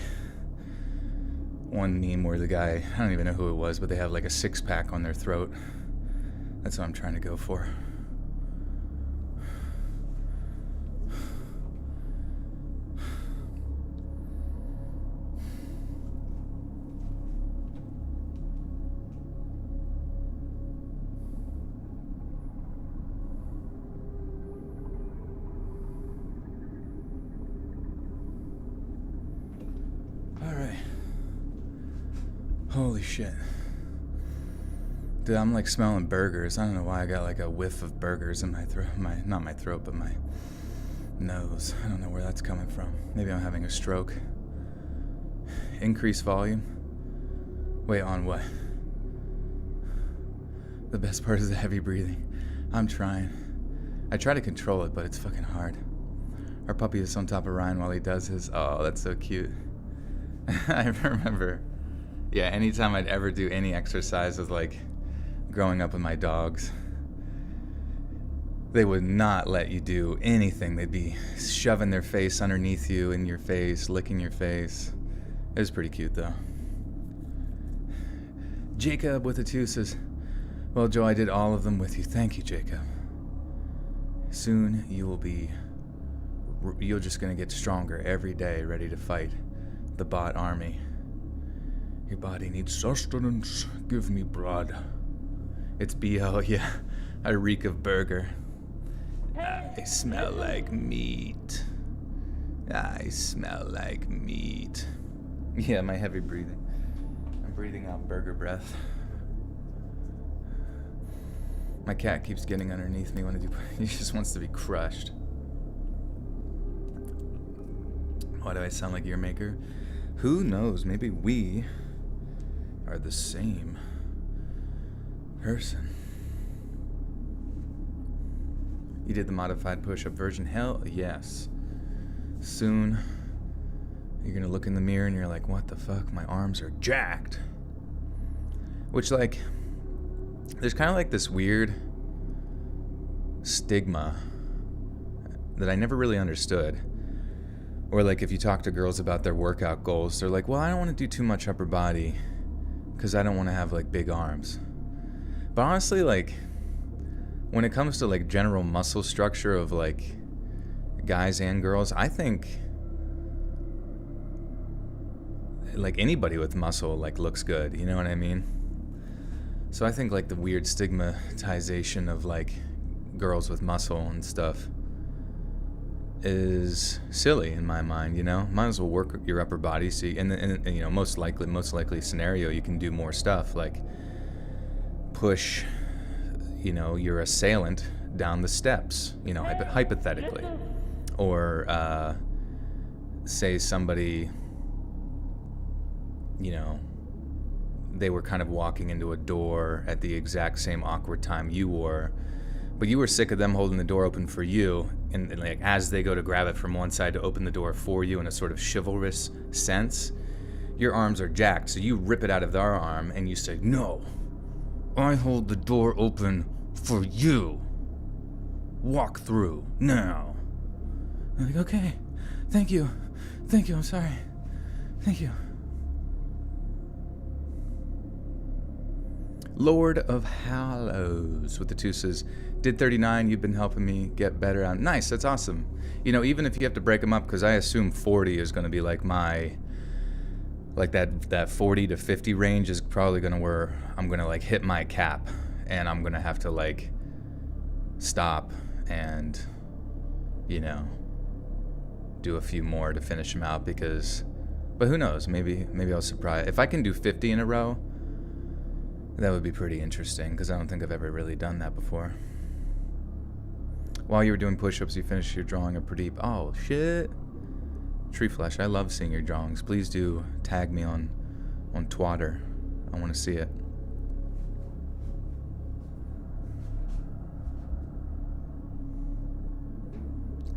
one meme where the guy, I don't even know who it was, but they have like a 6-pack on their throat? That's what I'm trying to go for. Holy shit. Dude, I'm like smelling burgers. I don't know why I got like a whiff of burgers in my throat. Not my throat, but my nose. I don't know where that's coming from. Maybe I'm having a stroke. Increase volume. Wait, on what? The best part is the heavy breathing. I'm trying. I try to control it, but it's fucking hard. Our puppy is on top of Ryan while he does his... Oh, that's so cute. I remember... Yeah, anytime I'd ever do any exercise with, like, growing up with my dogs, they would not let you do anything. They'd be shoving their face underneath you, in your face, licking your face. It was pretty cute, though. Jacob with a 2 says, well, Joe, I did all of them with you. Thank you, Jacob. Soon you're just going to get stronger every day, ready to fight the bot army. Your body needs sustenance. Give me blood. It's BL, yeah. I reek of burger. I smell like meat. I smell like meat. Yeah, my heavy breathing. I'm breathing out burger breath. My cat keeps getting underneath me when I do. He just wants to be crushed. Why do I sound like Ear Maker? Who knows? Maybe we are the same person. You did the modified push-up version? Hell yes. Soon, you're gonna look in the mirror and you're like, what the fuck? My arms are jacked. Which, like, there's kind of like this weird stigma that I never really understood. Or like if you talk to girls about their workout goals, they're like, well, I don't want to do too much upper body because I don't want to have like big arms. But honestly, like when it comes to like general muscle structure of like guys and girls, I think like anybody with muscle like looks good, you know what I mean? So I think like the weird stigmatization of like girls with muscle and stuff is silly in my mind, you know? Might as well work your upper body so you, and you know, most likely scenario, you can do more stuff like push, you know, your assailant down the steps, you know, hypothetically. Or say somebody, you know, they were kind of walking into a door at the exact same awkward time you were, but you were sick of them holding the door open for you, and like as they go to grab it from one side to open the door for you in a sort of chivalrous sense, your arms are jacked, so you rip it out of their arm and you say, no, I hold the door open for you. Walk through now. I'm like, okay, thank you, I'm sorry. Thank you. Lord of Hallows with the 2 says, did 39, you've been helping me get better on. Nice, that's awesome. You know, even if you have to break them up, because I assume 40 is going to be like my, like that 40 to 50 range is probably going to where I'm going to like hit my cap and I'm going to have to like stop and, you know, do a few more to finish them out because, but who knows, maybe I'll surprise. If I can do 50 in a row, that would be pretty interesting, because I don't think I've ever really done that before. While you were doing push-ups, you finished your drawing of Pradeep. Oh, shit. Tree Flesh, I love seeing your drawings. Please do tag me on Twitter. I want to see it.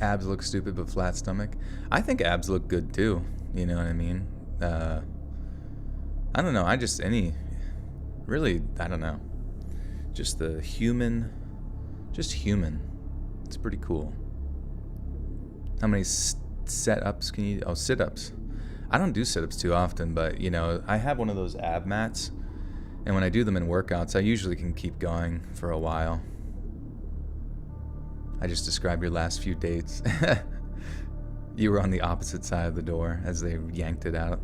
Abs look stupid, but flat stomach. I think abs look good, too. You know what I mean? I don't know. Really, I don't know. Just human. It's pretty cool. How many sit-ups can you... Oh, sit-ups. I don't do sit-ups too often, but, you know, I have one of those ab mats, and when I do them in workouts, I usually can keep going for a while. I just described your last few dates. You were on the opposite side of the door as they yanked it out.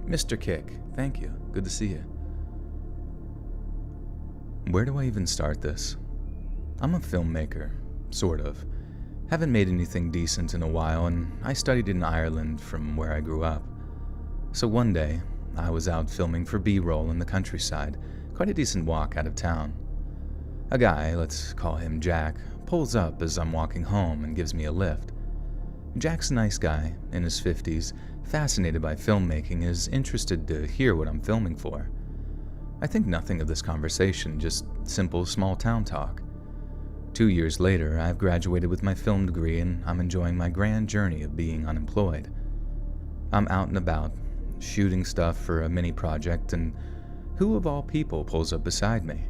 Mr. Kick, thank you. Good to see you. Where do I even start this? I'm a filmmaker, sort of. Haven't made anything decent in a while, and I studied in Ireland from where I grew up. So one day, I was out filming for B-roll in the countryside, quite a decent walk out of town. A guy, let's call him Jack, pulls up as I'm walking home and gives me a lift. Jack's a nice guy, in his 50s, fascinated by filmmaking, is interested to hear what I'm filming for. I think nothing of this conversation, just simple small-town talk. 2 years later, I've graduated with my film degree and I'm enjoying my grand journey of being unemployed. I'm out and about, shooting stuff for a mini project, and who of all people pulls up beside me?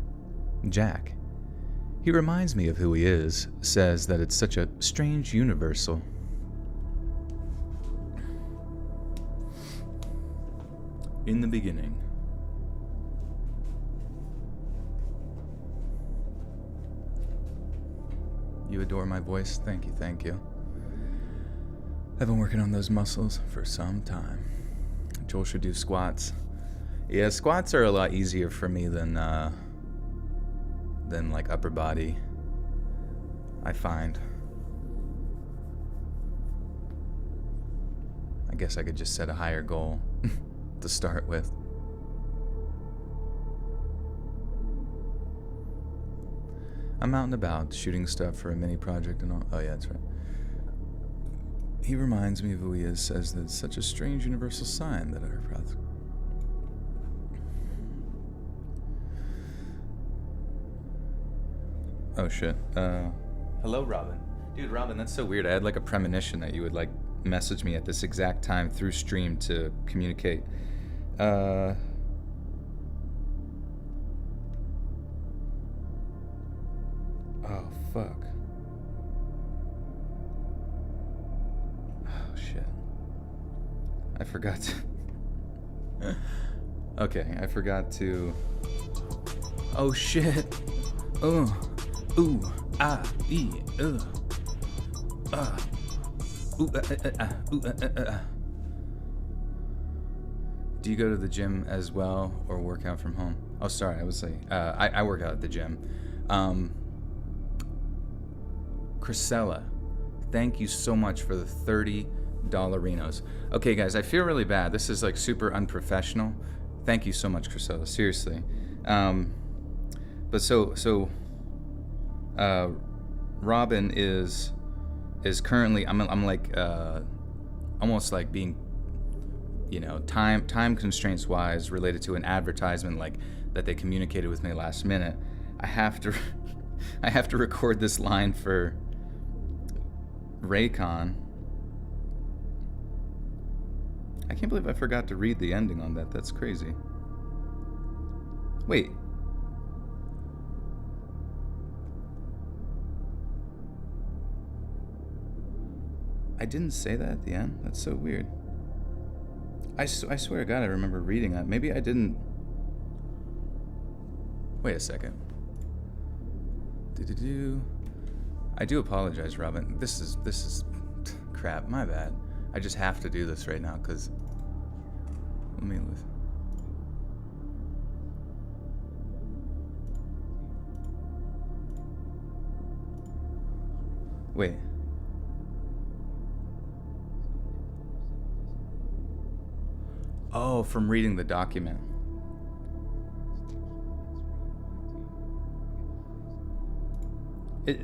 Jack. He reminds me of who he is, says that it's such a strange universal. In the beginning. You adore my voice? Thank you. I've been working on those muscles for some time. Joel should do squats. Yeah, squats are a lot easier for me than like upper body, I find. I guess I could just set a higher goal to start with. I'm out and about shooting stuff for a mini project and all. Oh yeah, that's right. He reminds me of who he is, says that it's such a strange universal sign that our paths. Oh shit. Hello, Robin. Dude, Robin, that's so weird. I had like a premonition that you would like message me at this exact time through stream to communicate. Oh, fuck. Oh, shit. I forgot to... Okay, I forgot to... Oh, shit. Ooh, ah, ee, ooh. Ooh, Do you go to the gym as well or work out from home? Oh, sorry, I was saying, I work out at the gym. Chrisella, thank you so much for the $30 Renos. Okay, guys, I feel really bad. This is like super unprofessional. Thank you so much, Chrisella. Seriously. But so Robin is currently. I'm like almost like being, you know, time constraints wise related to an advertisement like that they communicated with me last minute. I have to record this line for Raycon. I can't believe I forgot to read the ending on that. That's crazy. Wait. I didn't say that at the end? That's so weird. I swear to God, I remember reading that. Maybe I didn't. Wait a second. I do apologize, Robin. This is crap. My bad. I just have to do this right now because. Let me listen. Wait. Oh, from reading the document.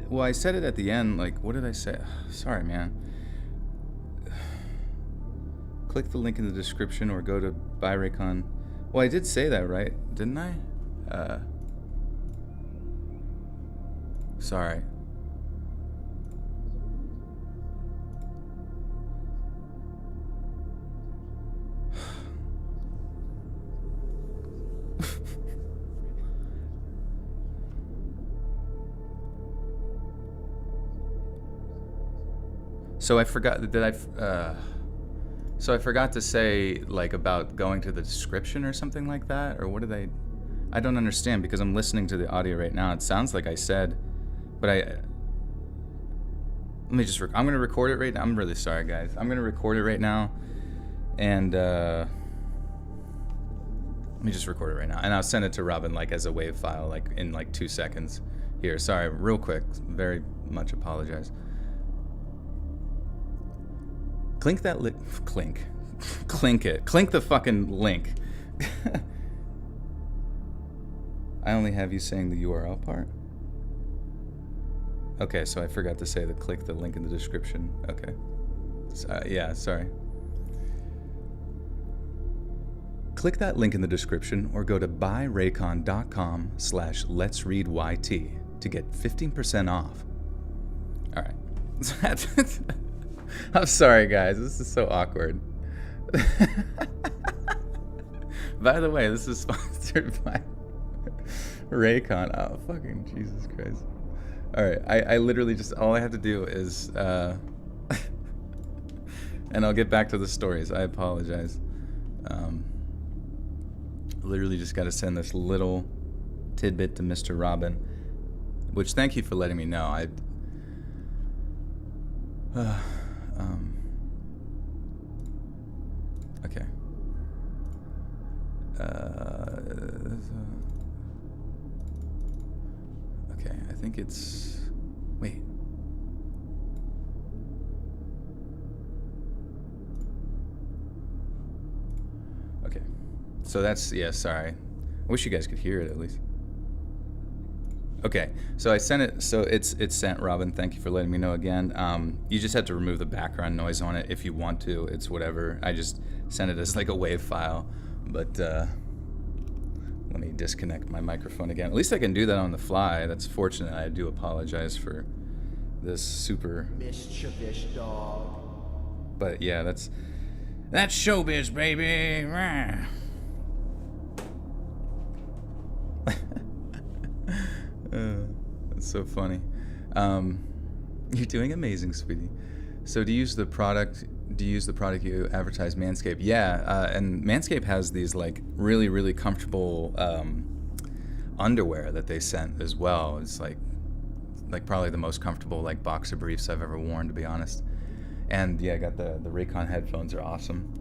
Well, I said it at the end. Like, what did I say? Sorry, man. Click the link in the description or go to Buy Raycon. Well, I did say that, right? Didn't I? Sorry. So I forgot that so I forgot to say like about going to the description or something like that, or what did I don't understand because I'm listening to the audio right now. It sounds like I said, but let me just I'm gonna record it right now. I'm really sorry, guys. I'm gonna record it right now, and let me just record it right now, and I'll send it to Robin like as a WAV file, like in like 2 seconds. Here, sorry, real quick. Very much apologize. Clink that clink it. Clink the fucking link. I only have you saying the URL part. Okay, so I forgot to say that click the link in the description. Okay. Yeah, sorry. Click that link in the description or go to buyraycon.com/letsreadyt to get 15% off. All right. I'm sorry, guys. This is so awkward. By the way, this is sponsored by Raycon. Oh, fucking Jesus Christ. All right. I literally just, all I have to do is, and I'll get back to the stories. I apologize. Literally just got to send this little tidbit to Mr. Robin, which thank you for letting me know. Okay. Okay, I think it's... Wait. Okay. So that's... Yeah, sorry. I wish you guys could hear it at least. Okay, so I sent it, so it's sent, Robin. Thank you for letting me know again. You just have to remove the background noise on it if you want to. It's whatever. I just sent it as like a WAV file, but let me disconnect my microphone again. At least I can do that on the fly. That's fortunate. I do apologize for this super mischievous dog. But yeah, that's showbiz, baby. That's so funny. You're doing amazing, sweetie. So do you use the product you advertise, Manscaped? Yeah, and Manscaped has these like really, really comfortable underwear that they sent as well. It's like probably the most comfortable like boxer briefs I've ever worn, to be honest. And yeah, I got the Raycon headphones are awesome.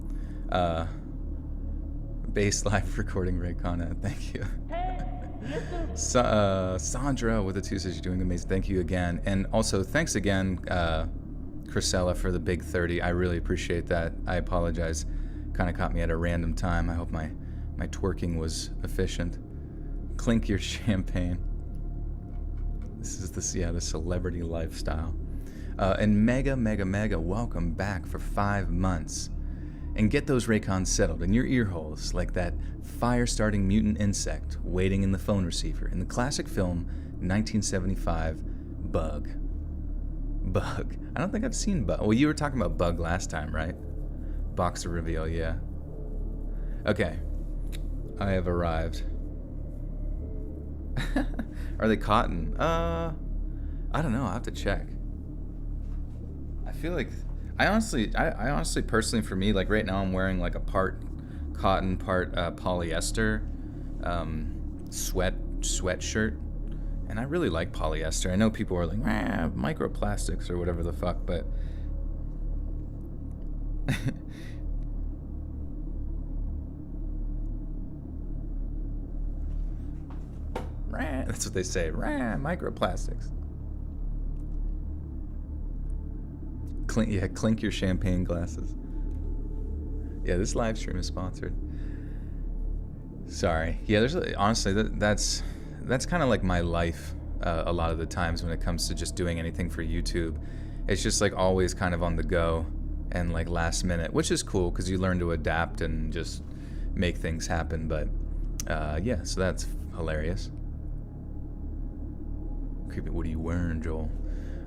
Bass live recording Raycon, thank you. Sandra with the 2 says you're doing amazing. Thank you again. And also thanks again, Chrisella, for the big 30. I really appreciate that. I apologize. Kind of caught me at a random time. I hope my twerking was efficient. Clink your champagne. This is the celebrity lifestyle. And mega welcome back for 5 months. And get those Raycons settled in your ear holes like that fire-starting mutant insect waiting in the phone receiver in the classic film 1975, Bug. Bug. I don't think I've seen Bug. Well, you were talking about Bug last time, right? Boxer reveal, yeah. Okay. I have arrived. Are they cotton? I don't know. I'll have to check. I feel like I honestly, personally, for me, like right now, I'm wearing like a part cotton, part polyester sweatshirt, and I really like polyester. I know people are like, microplastics or whatever the fuck, but that's what they say, microplastics. Clink your champagne glasses. Yeah, this live stream is sponsored. Sorry. Yeah, honestly, that's kind of like my life a lot of the times when it comes to just doing anything for YouTube. It's just like always kind of on the go and like last minute, which is cool because you learn to adapt and just make things happen. But yeah, so that's hilarious. Creepy. What are you wearing, Joel?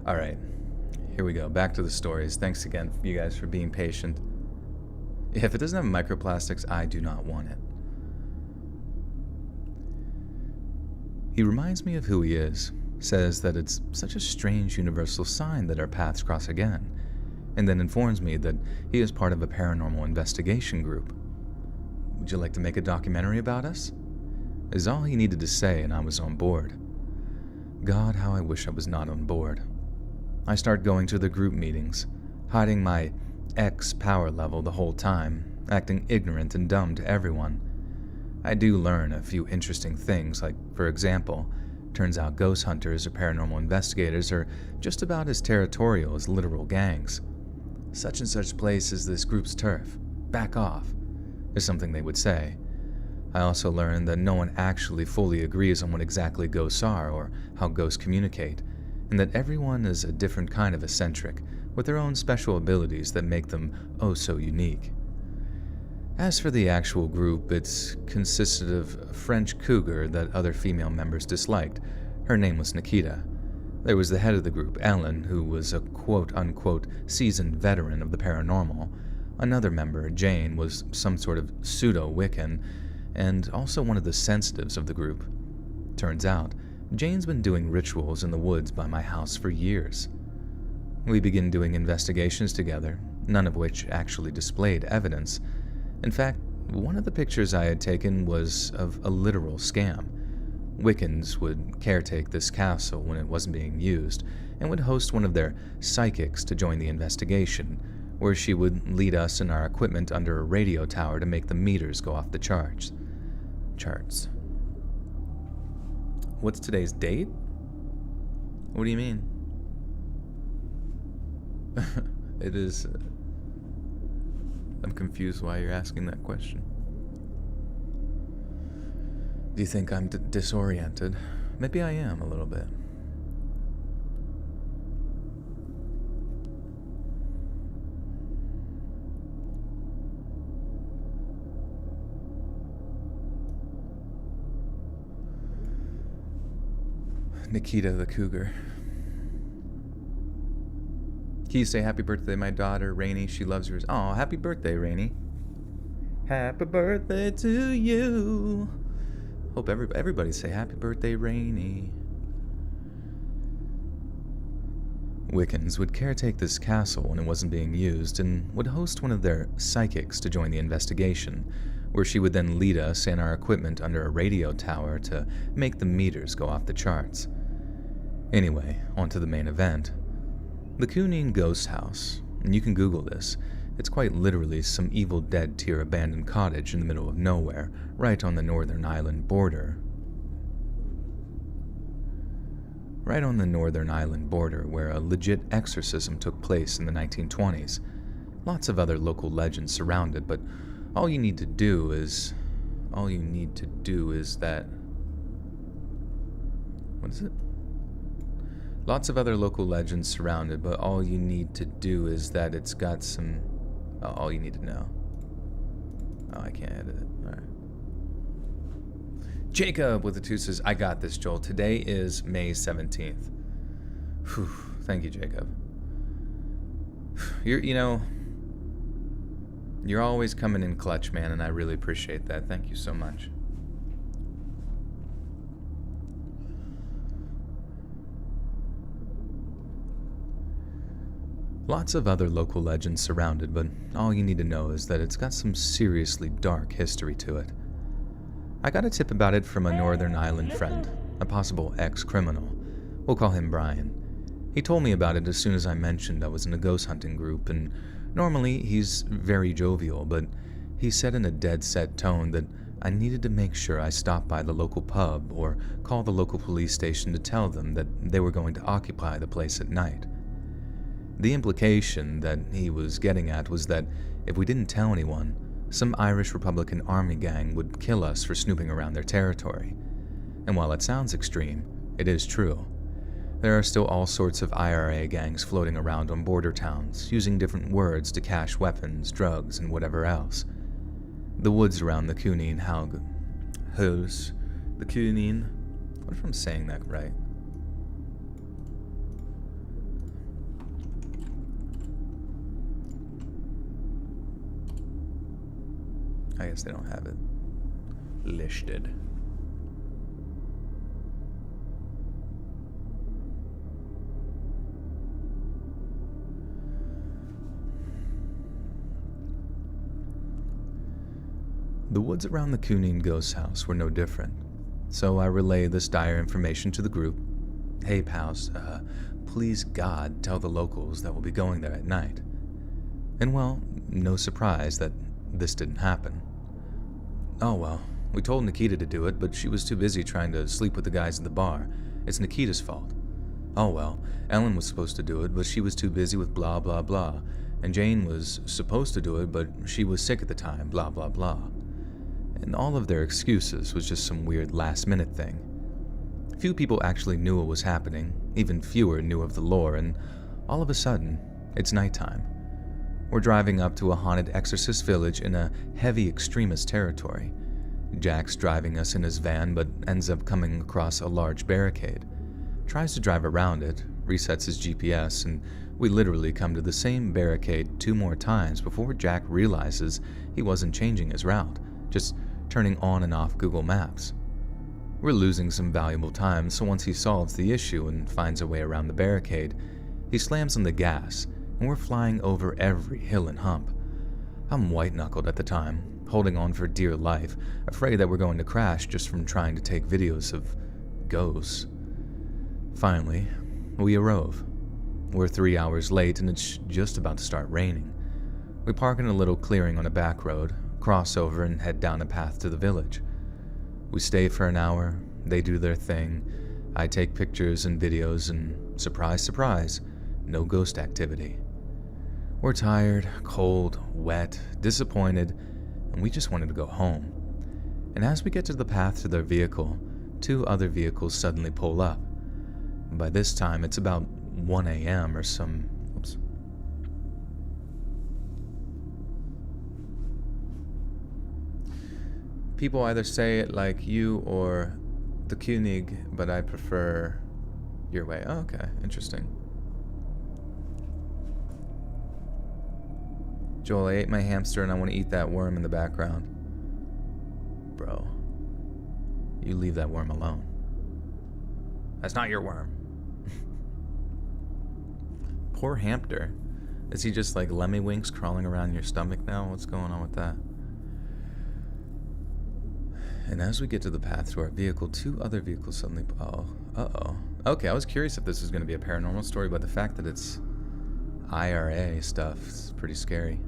All right, here we go. Back to the stories. Thanks again, you guys, for being patient. If it doesn't have microplastics, I do not want it. He reminds me of who he is, says that it's such a strange universal sign that our paths cross again, and then informs me that he is part of a paranormal investigation group. Would you like to make a documentary about us? Is all he needed to say, and I was on board. God, how I wish I was not on board. I start going to the group meetings, hiding my X power level the whole time, acting ignorant and dumb to everyone. I do learn a few interesting things, like, for example, turns out ghost hunters or paranormal investigators are just about as territorial as literal gangs. Such and such place is this group's turf. Back off, is something they would say. I also learned that no one actually fully agrees on what exactly ghosts are or how ghosts communicate, and that everyone is a different kind of eccentric, with their own special abilities that make them oh so unique. As for the actual group, it consisted of a French cougar that other female members disliked. Her name was Nikita. There was the head of the group, Ellen, who was a quote-unquote seasoned veteran of the paranormal. Another member, Jane, was some sort of pseudo-Wiccan, and also one of the sensitives of the group. Turns out, Jane's been doing rituals in the woods by my house for years. We began doing investigations together, none of which actually displayed evidence. In fact, one of the pictures I had taken was of a literal scam. Wiccans would caretake this castle when it wasn't being used, and would host one of their psychics to join the investigation, where she would lead us and our equipment under a radio tower to make the meters go off the charts. What's today's date? What do you mean? It is... I'm confused why you're asking that question. Do you think I'm disoriented? Maybe I am a little bit. Nikita the cougar. Can you say happy birthday, my daughter, Rainy? She loves yours. Oh, happy birthday, Rainy. Happy birthday to you. Hope everybody say happy birthday, Rainy. Wiccans would caretake this castle when it wasn't being used and would host one of their psychics to join the investigation, where she would then lead us and our equipment under a radio tower to make the meters go off the charts. Anyway, on to the main event. The Kunene Ghost House, and you can Google this. It's quite literally some Evil Dead tier abandoned cottage in the middle of nowhere, right on the Northern Ireland border. Right on the Northern Ireland border, where a legit exorcism took place in the 1920s. Lots of other local legends surround it, but all you need to do is that... What is it? Lots of other local legends surround it, but all you need to do is that it's got some... Oh, all you need to know. Oh, I can't edit it. Alright. Jacob with the 2 says, I got this, Joel. Today is May 17th. Whew. Thank you, Jacob. You're always coming in clutch, man, and I really appreciate that. Thank you so much. Lots of other local legends surround it, but all you need to know is that it's got some seriously dark history to it. I got a tip about it from a Northern Ireland friend, a possible ex-criminal. We'll call him Brian. He told me about it as soon as I mentioned I was in a ghost hunting group, and normally he's very jovial, but he said in a dead-set tone that I needed to make sure I stopped by the local pub or call the local police station to tell them that they were going to occupy the place at night. The implication that he was getting at was that if we didn't tell anyone, some Irish Republican Army gang would kill us for snooping around their territory. And while it sounds extreme, it is true. There are still all sorts of IRA gangs floating around on border towns, using different words to cache weapons, drugs, and whatever else. The woods around the Cúnaín House. The Cúnaín. What if I'm saying that right? I guess they don't have it listed. The woods around the Cúnaín ghost house were no different, so I relayed this dire information to the group. Hey pals, please God tell the locals that we'll be going there at night. And well, no surprise that this didn't happen. Oh well, we told Nikita to do it, but she was too busy trying to sleep with the guys at the bar. It's Nikita's fault. Oh well, Ellen was supposed to do it, but she was too busy with blah blah blah. And Jane was supposed to do it, but she was sick at the time, blah blah blah. And all of their excuses was just some weird last-minute thing. Few people actually knew what was happening, even fewer knew of the lore, and all of a sudden, it's nighttime. We're driving up to a haunted exorcist village in a heavy extremist territory. Jack's driving us in his van, but ends up coming across a large barricade. Tries to drive around it, resets his GPS, and we literally come to the same barricade 2 more times before Jack realizes he wasn't changing his route, just turning on and off Google Maps. We're losing some valuable time, so once he solves the issue and finds a way around the barricade, he slams on the gas, and we're flying over every hill and hump. I'm white-knuckled at the time, holding on for dear life, afraid that we're going to crash just from trying to take videos of ghosts. Finally, we arrive. We're 3 hours late and it's just about to start raining. We park in a little clearing on a back road, cross over and head down a path to the village. We stay for an hour, they do their thing, I take pictures and videos, and surprise, surprise, no ghost activity. We're tired, cold, wet, disappointed, and we just wanted to go home. And as we get to the path to their vehicle, 2 other vehicles suddenly pull up. By this time, it's about 1 a.m. or some... Oops. People either say it like you or the König, but I prefer your way. Oh, okay, interesting. Joel, I ate my hamster and I want to eat that worm in the background. Bro, you leave that worm alone. That's not your worm. Poor hamster. Is he just like Lemmy Winks crawling around your stomach now? What's going on with that? And as we get to the path to our vehicle, 2 other vehicles suddenly... Uh-oh. Okay, I was curious if this was going to be a paranormal story, but the fact that it's IRA stuff is pretty scary.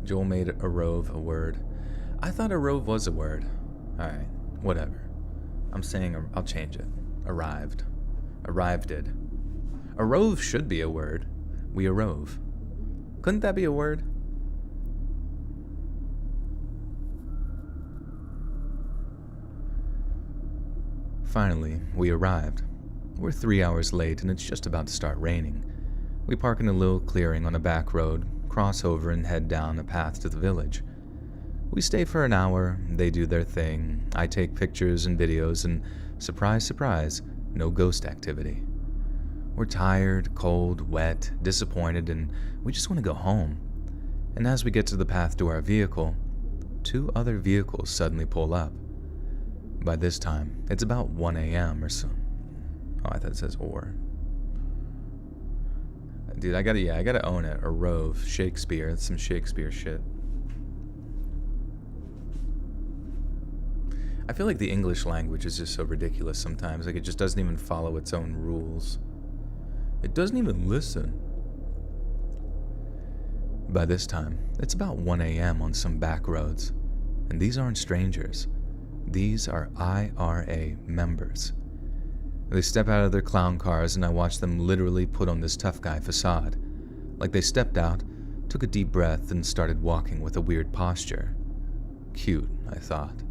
Joel made a rove a word. I thought a rove was a word. Alright, whatever. I'm saying I'll change it. Arrived. Arriveded. A rove should be a word. We arove. Couldn't that be a word? Finally, we arrived. We're 3 hours late and it's just about to start raining. We park in a little clearing on a back road, cross over and head down a path to the village. We stay for an hour, they do their thing, I take pictures and videos, and surprise, surprise, no ghost activity. We're tired, cold, wet, disappointed, and we just want to go home. And as we get to the path to our vehicle, two other vehicles suddenly pull up. By this time, it's about 1 a.m. or so. Oh, I thought it says or. Dude, I gotta own it. A Rove, Shakespeare. It's some Shakespeare shit. I feel like the English language is just so ridiculous sometimes. Like, it just doesn't even follow its own rules. It doesn't even listen. By this time, it's about 1 a.m. on some back roads. And these aren't strangers. These are IRA members. They step out of their clown cars and I watch them literally put on this tough guy facade. Like they stepped out, took a deep breath, and started walking with a weird posture. Cute, I thought.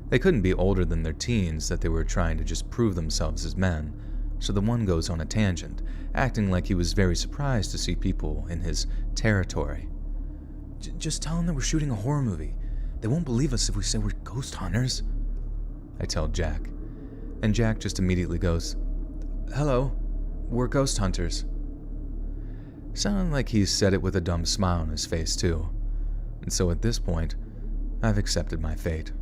They couldn't be older than their teens that they were trying to just prove themselves as men, so the one goes on a tangent, acting like he was very surprised to see people in his territory. Just tell them that we're shooting a horror movie. They won't believe us if we say we're ghost hunters. I tell Jack, and Jack just immediately goes, "Hello, we're ghost hunters." Sounding like he said it with a dumb smile on his face too. And so at this point, I've accepted my fate.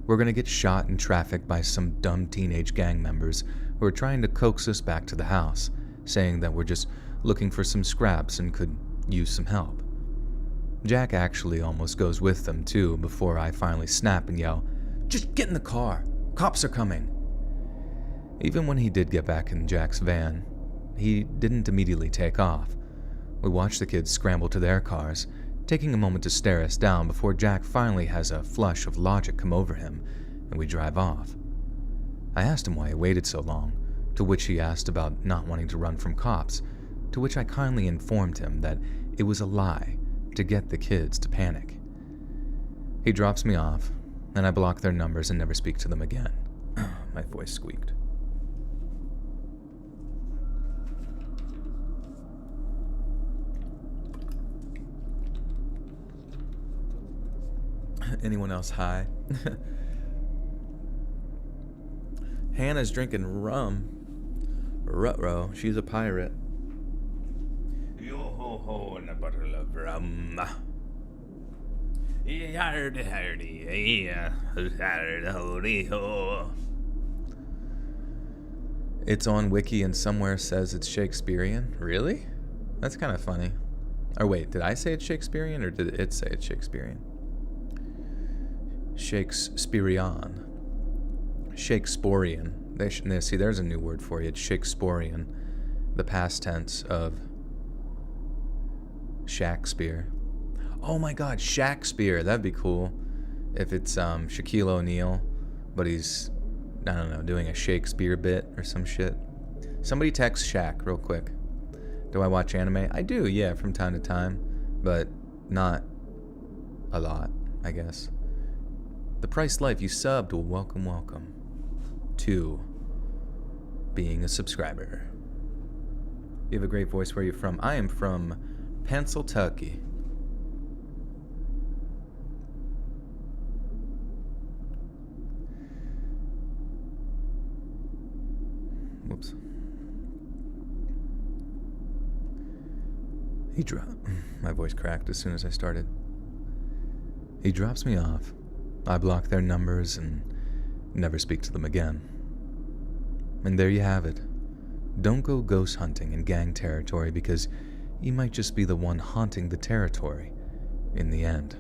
We're gonna get shot in traffic by some dumb teenage gang members who are trying to coax us back to the house, saying that we're just looking for some scraps and could use some help. Jack actually almost goes with them too before I finally snap and yell, "Just get in the car! Cops are coming!" Even when he did get back in Jack's van, he didn't immediately take off. We watched the kids scramble to their cars, taking a moment to stare us down before Jack finally has a flush of logic come over him, and we drive off. I asked him why he waited so long, to which he asked about not wanting to run from cops, to which I kindly informed him that it was a lie to get the kids to panic. He drops me off, and I block their numbers and never speak to them again. My voice squeaked. Anyone else high? Hannah's drinking rum. Ruh-roh, she's a pirate. Yo-ho-ho, and a bottle of rum. It's on Wiki and somewhere says it's Shakespearean. Really? That's kind of funny. Or wait, did I say it's Shakespearean or did it say it's Shakespearean? Shakespearean. Shakespearean. See, there's a new word for you. It's Shakespearean. The past tense of Shakespeare. Oh my god, Shakespeare. That'd be cool. If it's Shaquille O'Neal, but he's, I don't know, doing a Shakespeare bit or some shit. Somebody text Shaq real quick. Do I watch anime? I do, yeah, from time to time. But not a lot, I guess. The Price Life, you subbed. Well, welcome to being a subscriber. You have a great voice. Where are you from? I am from Pennsylvania. Whoops. My voice cracked as soon as I started. He drops me off. I block their numbers and never speak to them again. And there you have it. Don't go ghost hunting in gang territory because you might just be the one haunting the territory in the end.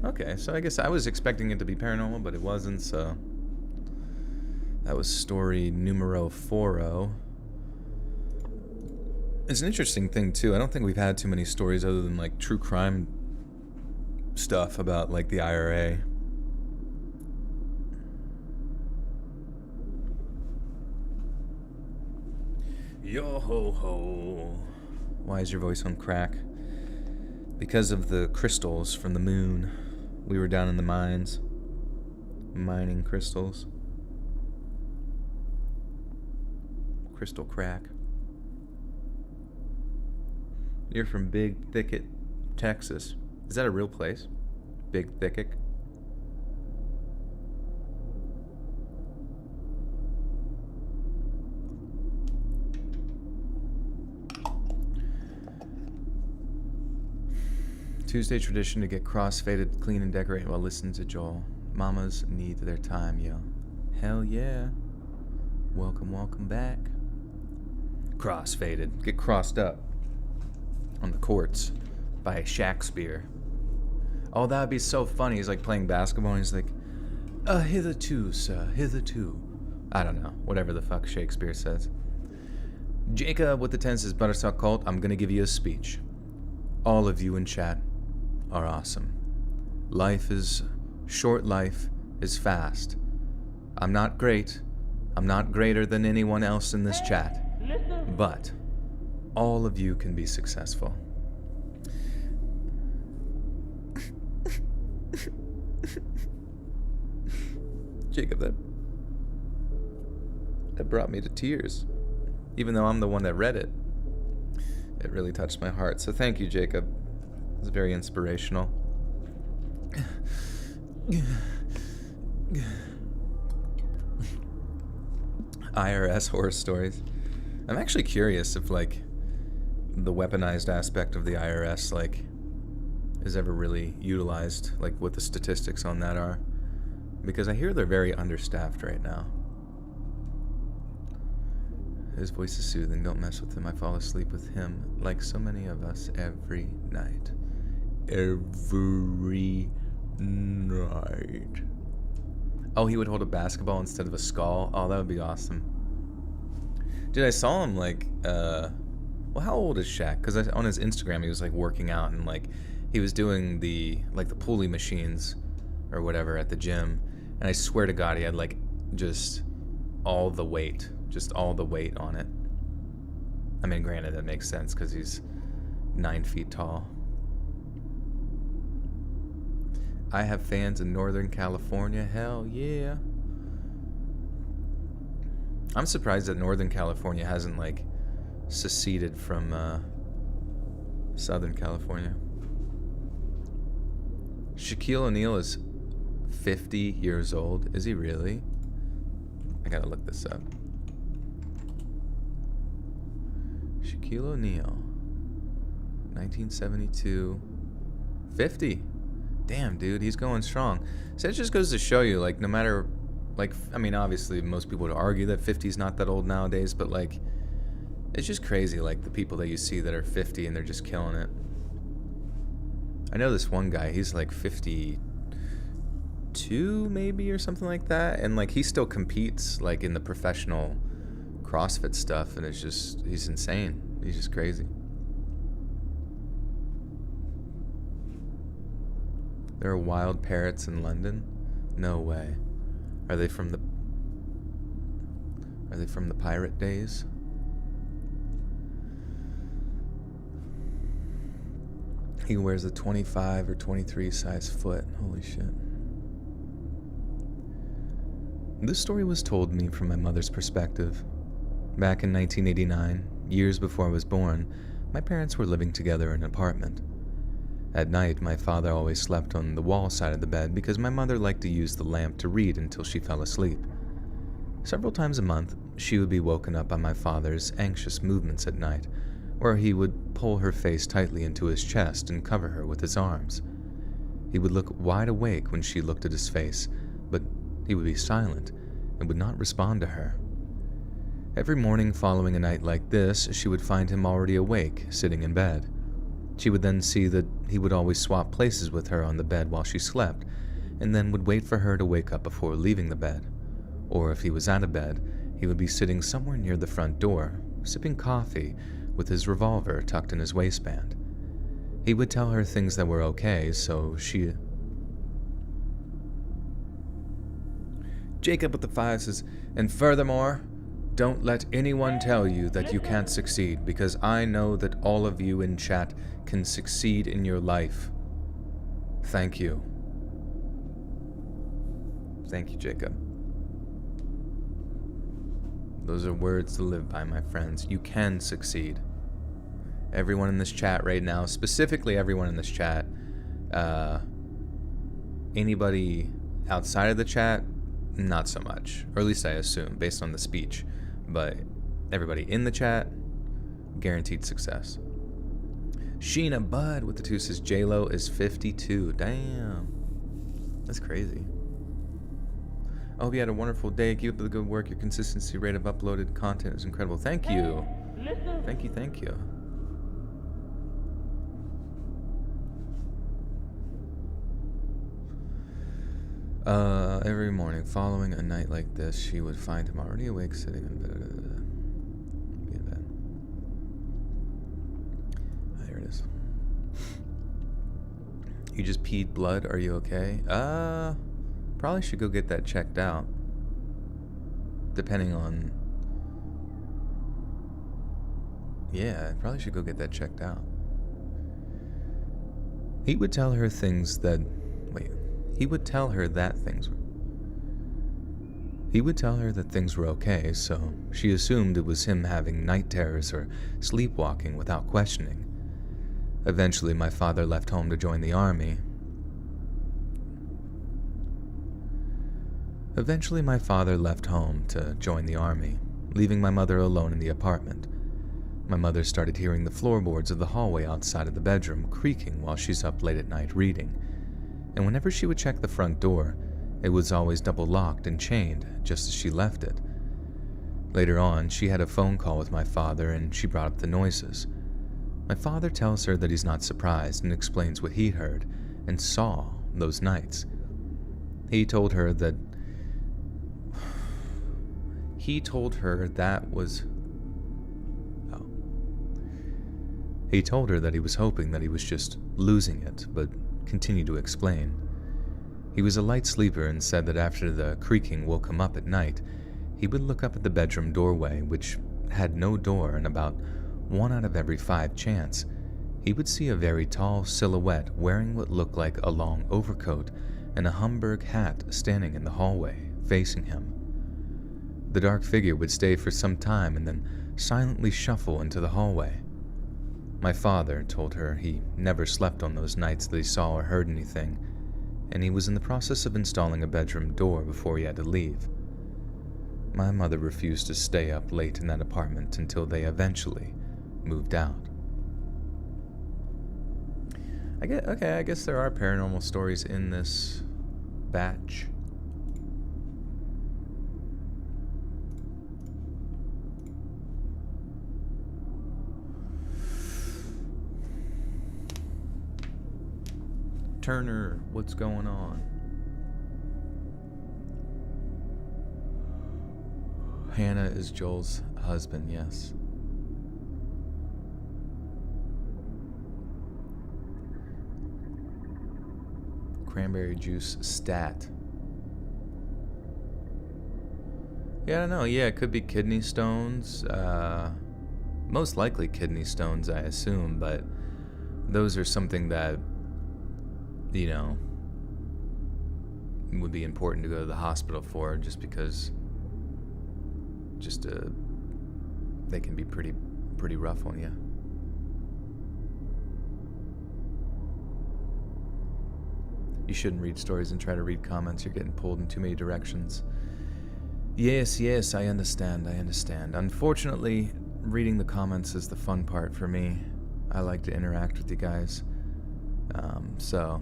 Okay, so I guess I was expecting it to be paranormal, but it wasn't, so that was story numero 40. It's an interesting thing, too. I don't think we've had too many stories other than, like, true crime stuff about, like, the IRA. Yo ho ho. Why is your voice on crack? Because of the crystals from the moon. We were down in the mines, mining crystals. Crystal crack. You're from Big Thicket, Texas. Is that a real place? Big Thicket? Tuesday tradition to get cross-faded, clean, and decorate while listening to Joel. Mamas need their time, yo. Hell yeah. Welcome back. Cross-faded. Get crossed up on the courts by Shakespeare. Oh, that would be so funny. He's like playing basketball and he's like, hitherto, sir, hitherto. I don't know. Whatever the fuck Shakespeare says. Jacob with the 10 says, Butterstock Cult, I'm gonna give you a speech. All of you in chat are awesome. Life is short, life is fast. I'm not great. I'm not greater than anyone else in this chat. But all of you can be successful. Jacob, that brought me to tears. Even though I'm the one that read it. It really touched my heart. So thank you, Jacob. It was very inspirational. IRS horror stories. I'm actually curious if, like, the weaponized aspect of the IRS, like, is ever really utilized, like, what the statistics on that are. Because I hear they're very understaffed right now. His voice is soothing. Don't mess with him. I fall asleep with him, like so many of us, every night. Every night. Oh, he would hold a basketball instead of a skull? Oh, that would be awesome. Dude, I saw him, like, well, how old is Shaq? Because on his Instagram, he was, like, working out, and, like, he was doing the pulley machines or whatever at the gym, and I swear to God, he had, like, just all the weight on it. I mean, granted, that makes sense, because he's 9 feet tall. I have fans in Northern California. Hell yeah. I'm surprised that Northern California hasn't, like, seceded from Southern California. Shaquille O'Neal is 50 years old. Is he really? I gotta look this up. Shaquille O'Neal, 1972, 50. Damn, dude, he's going strong. So it just goes to show you, like, no matter, like, I mean, obviously, most people would argue that 50 is not that old nowadays, but, like, it's just crazy, like, the people that you see that are 50 and they're just killing it. I know this one guy, he's, like, 52, maybe, or something like that, and, like, he still competes, like, in the professional CrossFit stuff, and it's just, he's insane. He's just crazy. There are wild parrots in London? No way. Are they from the pirate days? He wears a 25 or 23 size foot. Holy shit. This story was told me from my mother's perspective. Back in 1989, years before I was born, my parents were living together in an apartment. At night, my father always slept on the wall side of the bed because my mother liked to use the lamp to read until she fell asleep. Several times a month, she would be woken up by my father's anxious movements at night, where he would pull her face tightly into his chest and cover her with his arms. He would look wide awake when she looked at his face, but he would be silent and would not respond to her. Every morning following a night like this, she would find him already awake, sitting in bed. She would then see that he would always swap places with her on the bed while she slept, and then would wait for her to wake up before leaving the bed. Or if he was out of bed, he would be sitting somewhere near the front door, sipping coffee, with his revolver tucked in his waistband. He would tell her things that were okay, so she... Jacob with the 5 says, and furthermore, don't let anyone tell you that you can't succeed, because I know that all of you in chat can succeed in your life. Thank you. Thank you, Jacob. Those are words to live by, my friends. You can succeed. Everyone in this chat right now, specifically everyone in this chat, anybody outside of the chat, not so much, or at least I assume, based on the speech. But everybody in the chat, guaranteed success. Sheena Bud with the 2 says J-Lo is 52. Damn. That's crazy. I hope you had a wonderful day. Keep up the good work. Your consistency rate of uploaded content is incredible. Thank you. Listen. Thank you, thank you. Every morning following a night like this, she would find him already awake, sitting in bed. Be in bed. There it is. You just peed blood. Are you okay? Probably should go get that checked out. Depending on... Yeah, I probably should go get that checked out. He would tell her things that... Wait. He would tell her that things were okay, so she assumed it was him having night terrors or sleepwalking without questioning. Eventually, my father left home to join the army. Leaving my mother alone in the apartment. My mother started hearing the floorboards of the hallway outside of the bedroom creaking while she's up late at night reading. And whenever she would check the front door, it was always double locked and chained, just as she left it. Later on, she had a phone call with my father and she brought up the noises. My father tells her that he's not surprised and explains what he heard and saw those nights. He told her that he told her that he was hoping that he was just losing it, but continued to explain. He was a light sleeper and said that after the creaking woke him up at night, he would look up at the bedroom doorway, which had no door, and about 1 out of every 5 chance, he would see a very tall silhouette wearing what looked like a long overcoat and a Homburg hat standing in the hallway, facing him. The dark figure would stay for some time and then silently shuffle into the hallway. My father told her he never slept on those nights that he saw or heard anything, and he was in the process of installing a bedroom door before he had to leave. My mother refused to stay up late in that apartment until they eventually moved out. I guess there are paranormal stories in this batch. Turner, what's going on? Hannah is Joel's husband, yes. Cranberry juice stat. Yeah, I don't know. Yeah, it could be kidney stones. Most likely kidney stones, I assume, but those are something that, you know, would be important to go to the hospital for, just because they can be pretty rough on you. You shouldn't read stories and try to read comments. You're getting pulled in too many directions. Yes, I understand. Unfortunately, reading the comments is the fun part for me. I like to interact with you guys. So,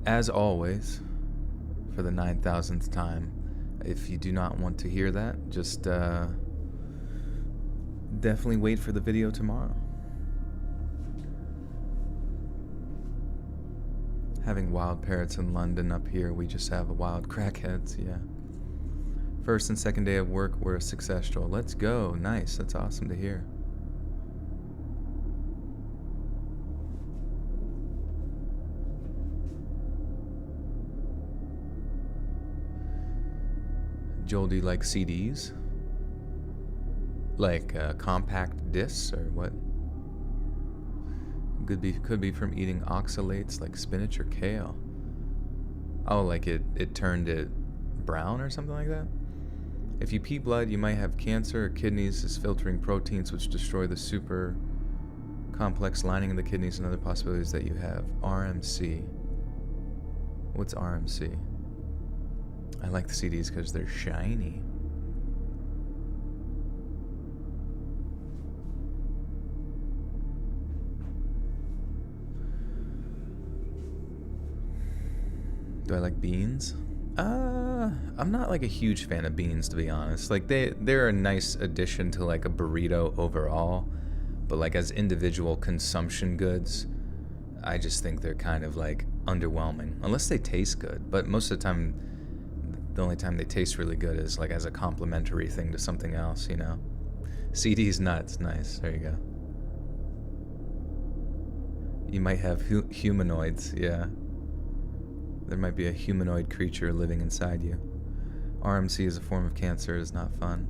as always, for the 9,000th time, if you do not want to hear that, just definitely wait for the video tomorrow. Having wild parrots in London. Up here, we just have wild crackheads, yeah. First and second day of work were a success, Joel. Let's go. Nice. That's awesome to hear. Joel, do you like CDs? Like compact discs or what? Could be from eating oxalates like spinach or kale. Oh, like it turned it brown or something like that? If you pee blood, you might have cancer. Kidneys is filtering proteins which destroy the super complex lining of the kidneys, and other possibilities that you have. RMC. What's RMC? I like the CDs because they're shiny. Do I like beans? I'm not like a huge fan of beans, to be honest. Like they're a nice addition to like a burrito overall, but like as individual consumption goods, I just think they're kind of like underwhelming unless they taste good. But most of the time, the only time they taste really good is like as a complementary thing to something else, you know. CD's nuts, nice. There you go. You might have humanoids, yeah. There might be a humanoid creature living inside you. RMC is a form of cancer is not fun.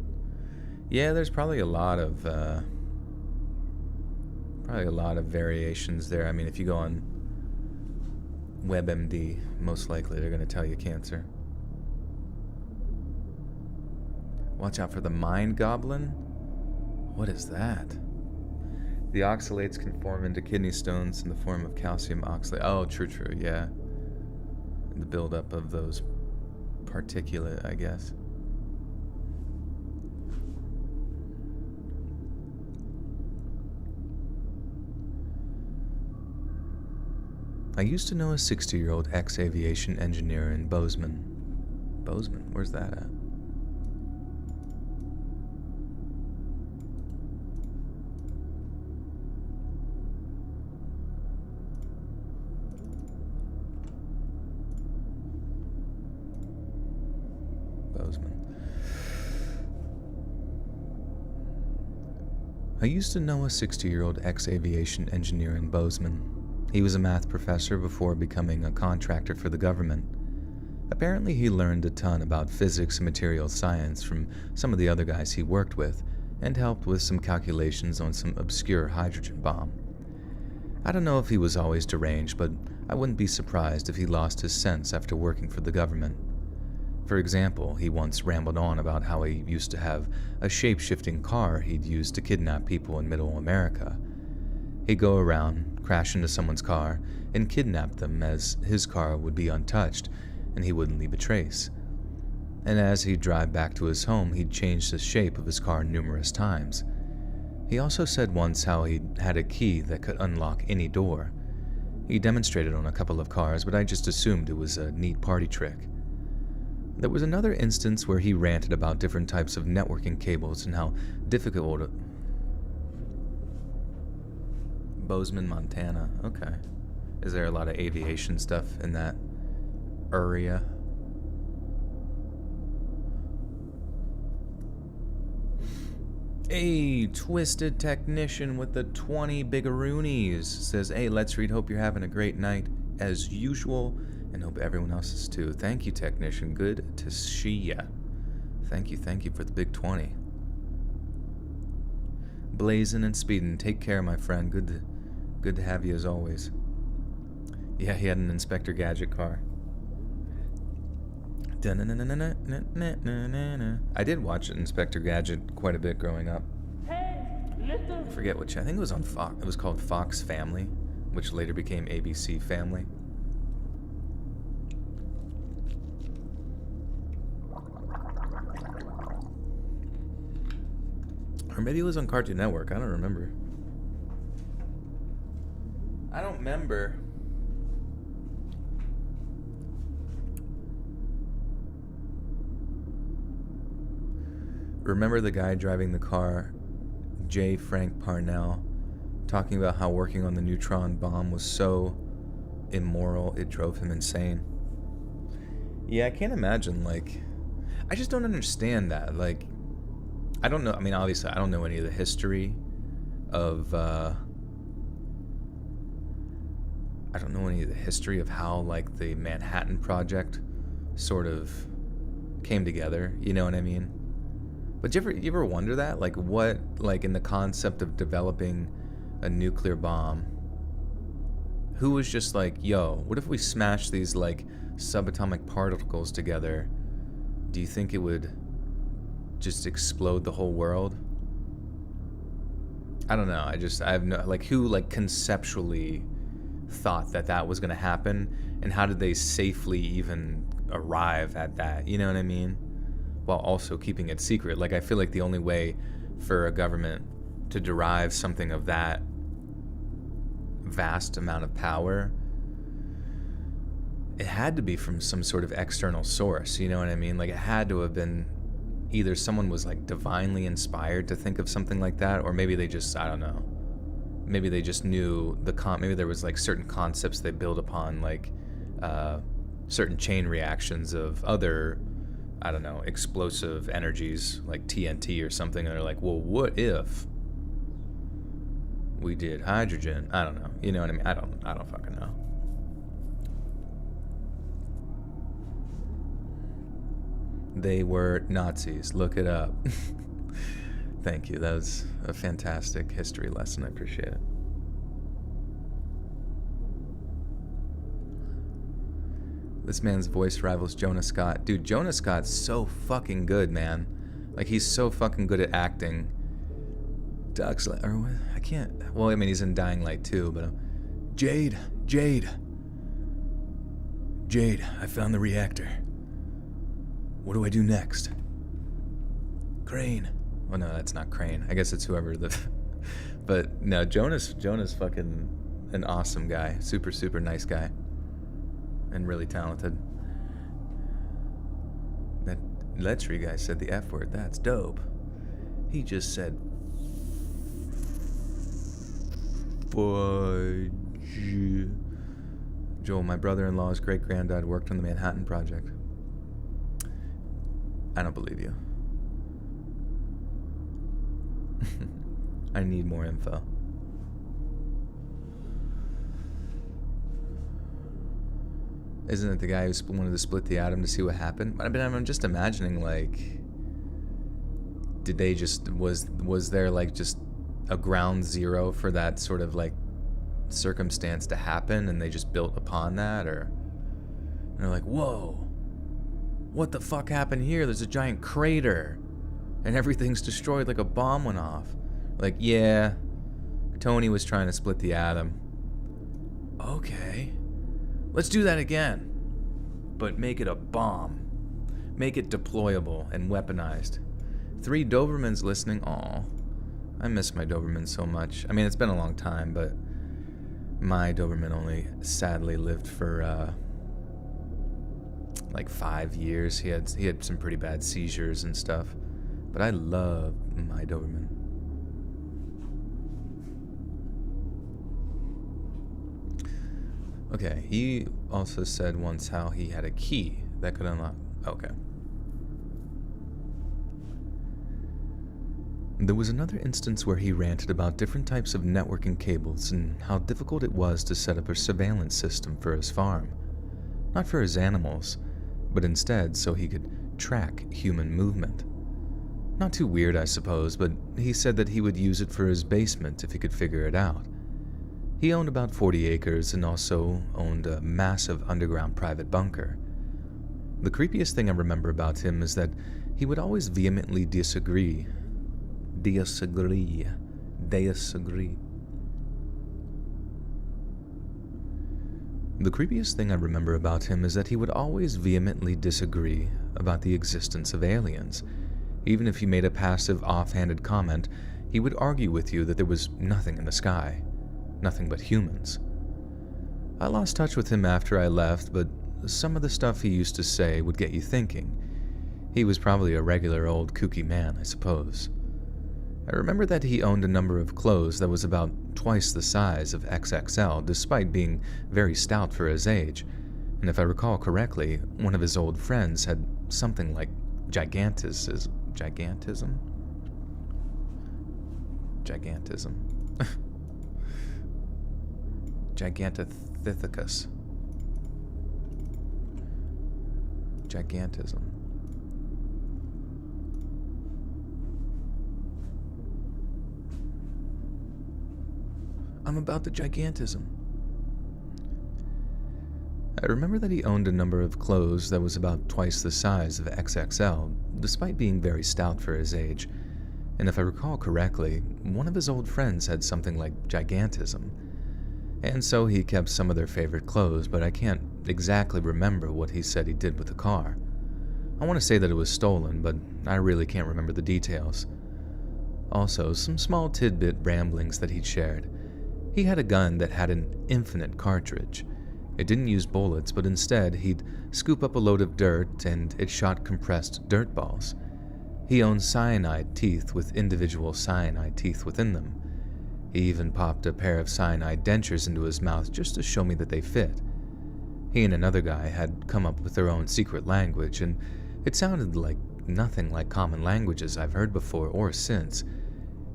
Yeah, there's probably a lot of variations there. I mean, if you go on WebMD, most likely they're going to tell you cancer. Watch out for the mind goblin. What is that? The oxalates can form into kidney stones in the form of calcium oxalate. Oh, true, yeah. The buildup of those particulate, I guess. I used to know a 60-year-old ex-aviation engineer in Bozeman. Bozeman? Where's that at? I used to know a 60-year-old ex-aviation engineer in Bozeman. He was a math professor before becoming a contractor for the government. Apparently he learned a ton about physics and material science from some of the other guys he worked with, and helped with some calculations on some obscure hydrogen bomb. I don't know if he was always deranged, but I wouldn't be surprised if he lost his sense after working for the government. For example, he once rambled on about how he used to have a shape-shifting car he'd use to kidnap people in Middle America. He'd go around, crash into someone's car, and kidnap them as his car would be untouched and he wouldn't leave a trace. And as he'd drive back to his home, he'd change the shape of his car numerous times. He also said once how he had a key that could unlock any door. He demonstrated on a couple of cars, but I just assumed it was a neat party trick. There was another instance where he ranted about different types of networking cables and how difficult... Bozeman, Montana. Okay. Is there a lot of aviation stuff in that area? Hey, Twisted Technician with the 20 bigaroonies says, hey, let's read. Hope you're having a great night as usual, and hope everyone else is too. Thank you, Technician. Good to see ya. Thank you for the big 20. Blazing and speeding. Take care, my friend. Good to have you as always. Yeah, he had an Inspector Gadget car. I did watch Inspector Gadget quite a bit growing up. Hey, listen. I forget which. I think it was on Fox. It was called Fox Family, which later became ABC Family. Or maybe it was on Cartoon Network. I don't remember. Remember the guy driving the car, J. Frank Parnell, talking about how working on the neutron bomb was so immoral it drove him insane? Yeah, I can't imagine, like... I just don't understand that, like... I don't know, I mean, obviously, I don't know any of the history of, I don't know any of the history of how, like, the Manhattan Project sort of came together, you know what I mean? But you ever wonder that? Like, what, like, in the concept of developing a nuclear bomb, who was just like, yo, what if we smash these, like, subatomic particles together? Do you think it would just explode the whole world? I don't know. I have no, like, who, like, conceptually thought that that was going to happen, and how did they safely even arrive at that? You know what I mean? While also keeping it secret. Like, I feel like the only way for a government to derive something of that vast amount of power it had to be from some sort of external source, you know what I mean? Like, it had to have been either someone was like divinely inspired to think of something like that, or maybe they just, I don't know, maybe they just knew maybe there was like certain concepts they build upon, like certain chain reactions of other, I don't know, explosive energies like TNT or something, and they're like, well, what if we did hydrogen? I don't know, you know what I mean? I don't fucking know. They were Nazis. Look it up. Thank you. That was a fantastic history lesson. I appreciate it. This man's voice rivals Jonah Scott. Dude, Jonah Scott's so fucking good, man. Like, he's so fucking good at acting. Or what? I can't. Well, I mean, he's in Dying Light too, but Jade, I found the reactor. What do I do next? Crane. Oh no, that's not Crane. I guess it's whoever the. But no, Jonah's fucking an awesome guy. Super, super nice guy. And really talented. That Letry guy said the F word. That's dope. He just said fudge. Joel, my brother-in-law's great-granddad worked on the Manhattan Project. I don't believe you. I need more info. Isn't it the guy who wanted to split the atom to see what happened? I mean, I'm just imagining, like, did they just, was there, like, just a ground zero for that sort of, like, circumstance to happen, and they just built upon that, or and they're like, whoa, what the fuck happened here? There's a giant crater, and everything's destroyed like a bomb went off. Like, yeah, Tony was trying to split the atom. Okay, let's do that again, but make it a bomb. Make it deployable and weaponized. 3 Dobermans listening. Aw, I miss my Doberman so much. I mean, it's been a long time, but my Doberman only sadly lived for like 5 years. He had some pretty bad seizures and stuff, but I love my Doberman. Okay, he also said once how he had a key that could unlock. Okay. There was another instance where he ranted about different types of networking cables and how difficult it was to set up a surveillance system for his farm. Not for his animals, but instead so he could track human movement. Not too weird, I suppose, but he said that he would use it for his basement if he could figure it out. He owned about 40 acres and also owned a massive underground private bunker. The creepiest thing I remember about him is that he would always vehemently disagree. The creepiest thing I remember about him is that he would always vehemently disagree about the existence of aliens. Even if you made a passive, offhanded comment, he would argue with you that there was nothing in the sky, nothing but humans. I lost touch with him after I left, but some of the stuff he used to say would get you thinking. He was probably a regular old kooky man, I suppose. I remember that he owned a number of clothes that was about twice the size of XXL, despite being very stout for his age, and if I recall correctly, one of his old friends had something like gigantism? Gigantopithecus. Gigantism. I'm about the gigantism. I remember that he owned a number of clothes that was about twice the size of XXL, despite being very stout for his age, and if I recall correctly, one of his old friends had something like gigantism, and so he kept some of their favorite clothes, but I can't exactly remember what he said he did with the car. I want to say that it was stolen, but I really can't remember the details. Also, some small tidbit ramblings that he'd shared. He had a gun that had an infinite cartridge. It didn't use bullets, but instead he'd scoop up a load of dirt and it shot compressed dirt balls. He owned cyanide teeth with individual cyanide teeth within them. He even popped a pair of cyanide dentures into his mouth just to show me that they fit. He and another guy had come up with their own secret language, and it sounded like nothing like common languages I've heard before or since.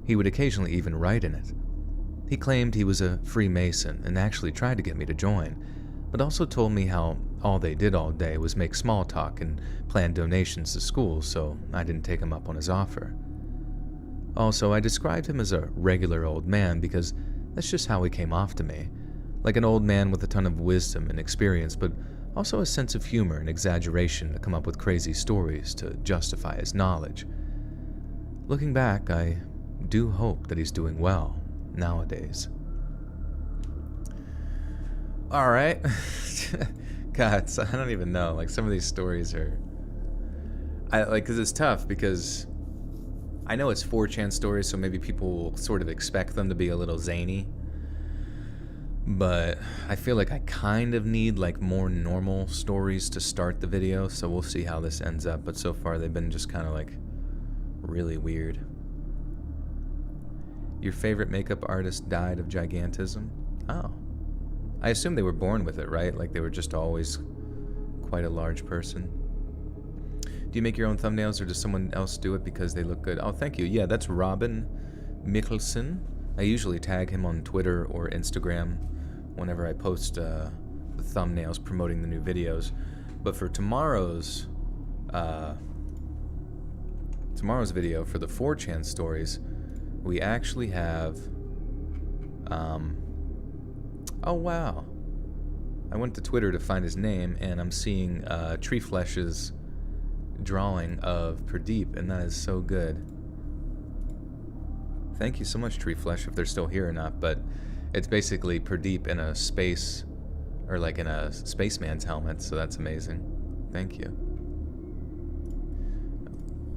He would occasionally even write in it. He claimed he was a Freemason and actually tried to get me to join, but also told me how all they did all day was make small talk and plan donations to schools, so I didn't take him up on his offer. Also, I described him as a regular old man because that's just how he came off to me, like an old man with a ton of wisdom and experience, but also a sense of humor and exaggeration to come up with crazy stories to justify his knowledge. Looking back, I do hope that he's doing well nowadays. All right. God, I don't even know. Like, some of these stories are... because it's tough because I know it's 4chan stories, so maybe people will sort of expect them to be a little zany. But I feel like I kind of need, like, more normal stories to start the video, so we'll see how this ends up. But so far, they've been just kind of, like, really weird. Your favorite makeup artist died of gigantism? Oh. I assume they were born with it, right? Like, they were just always quite a large person. Do you make your own thumbnails, or does someone else do it because they look good? Oh, thank you. Yeah, that's Robin Mikalsen. I usually tag him on Twitter or Instagram whenever I post the thumbnails promoting the new videos. But for tomorrow's video for the 4chan stories, we actually have... oh, wow. I went to Twitter to find his name, and I'm seeing Tree Flesh's drawing of Pradeep, and that is so good. Thank you so much, Tree Flesh, if they're still here or not, but it's basically Pradeep in a space, or like in a spaceman's helmet, so that's amazing. Thank you.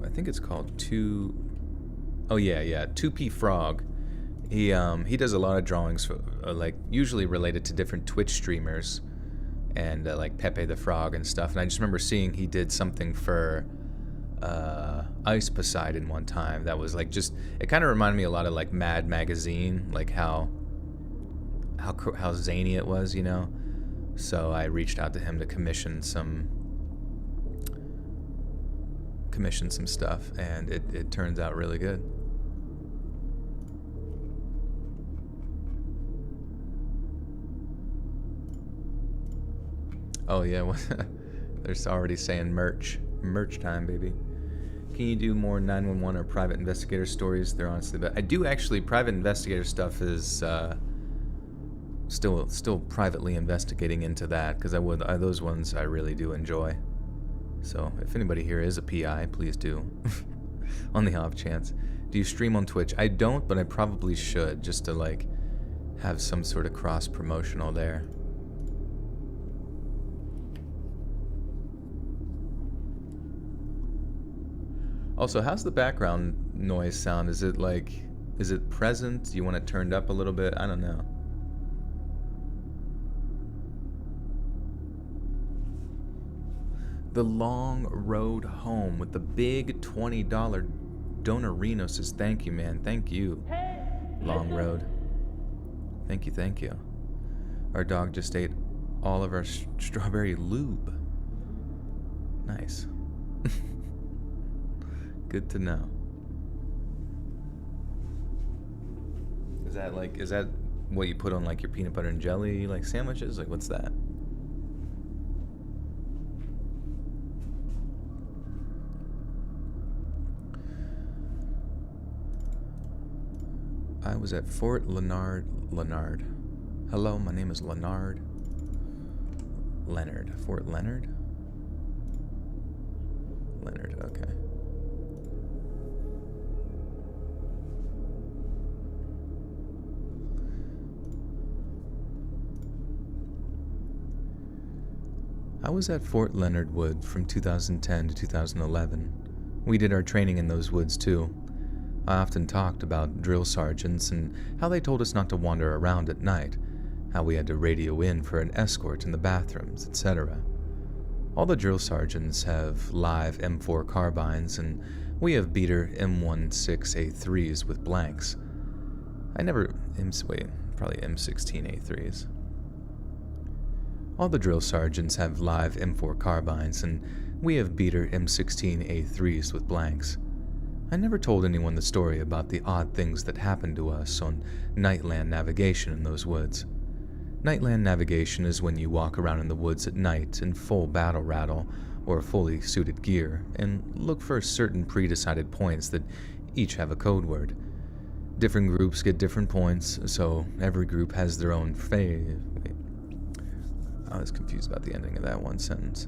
I think it's called 2P Frog. He does a lot of drawings for, like, usually related to different Twitch streamers and like Pepe the Frog and stuff. And I just remember seeing he did something for Ice Poseidon one time that was like, just, it kind of reminded me a lot of like Mad Magazine, like how zany it was, you know. So I reached out to him to commission some stuff, and it turns out really good. Oh yeah, they're already saying merch time, baby. Can you do more 911 or private investigator stories? They're honestly, but I do actually. Private investigator stuff is still privately investigating into that, because those ones I really do enjoy. So if anybody here is a PI, please do. On the off chance. Do you stream on Twitch? I don't, but I probably should, just to like have some sort of cross promotional there. Also, how's the background noise sound? Is it present? Do you want it turned up a little bit? I don't know. The long road home with the big $20 Donorino says, thank you, man. Thank you. Long road. Thank you. Our dog just ate all of our strawberry lube. Nice. Good to know. Is that what you put on like your peanut butter and jelly like sandwiches? Like, what's that? I was at Fort Leonard. Hello, my name is Leonard. Fort Leonard? Leonard, okay. I was at Fort Leonard Wood from 2010 to 2011. We did our training in those woods too. I often talked about drill sergeants and how they told us not to wander around at night, how we had to radio in for an escort in the bathrooms, etc. All the drill sergeants have live M4 carbines, and we have beater M16A3s with blanks. Probably M16A3s. All the drill sergeants have live M4 carbines, and we have beater M16A3s with blanks. I never told anyone the story about the odd things that happened to us on nightland navigation in those woods. Nightland navigation is when you walk around in the woods at night in full battle rattle or fully suited gear and look for certain pre-decided points that each have a code word. Different groups get different points, so every group has their own I was confused about the ending of that one sentence.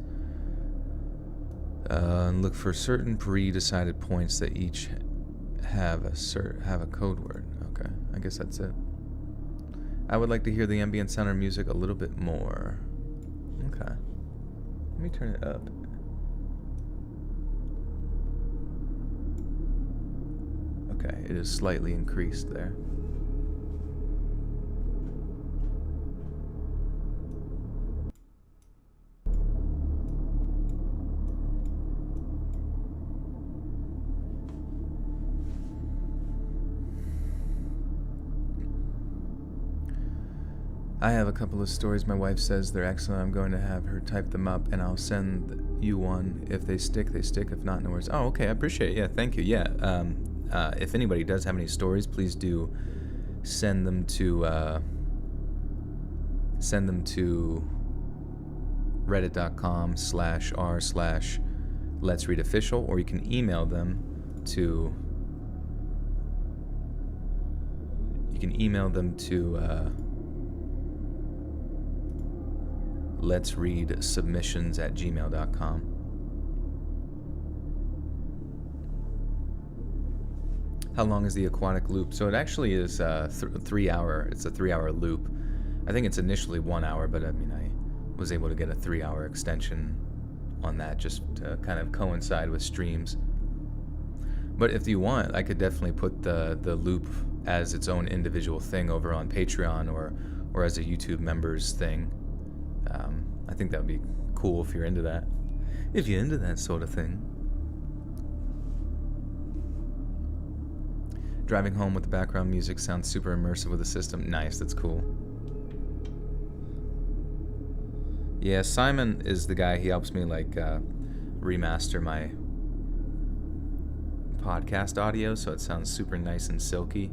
Look for certain pre-decided points that each have a code word. Okay, I guess that's it. I would like to hear the ambient sound or music a little bit more. Okay. Let me turn it up. Okay, it is slightly increased there. I have a couple of stories. My wife says they're excellent. I'm going to have her type them up, and I'll send you one. If they stick, they stick. If not, no worries. Oh, okay. I appreciate it. Yeah, thank you. Yeah. If anybody does have any stories, please do send them to reddit.com/r/letsreadofficial, or you can email them to letsreadsubmissions@gmail.com. How long is the aquatic loop? So it actually is 3 hour. It's a 3-hour loop. I think it's initially 1 hour, but I mean, I was able to get a 3-hour extension on that just to kind of coincide with streams. But if you want, I could definitely put the loop as its own individual thing over on Patreon or as a YouTube members thing. I think that would be cool if you're into that. If you're into that sort of thing. Driving home with the background music sounds super immersive with the system. Nice, that's cool. Yeah, Simon is the guy. He helps me remaster my podcast audio so it sounds super nice and silky.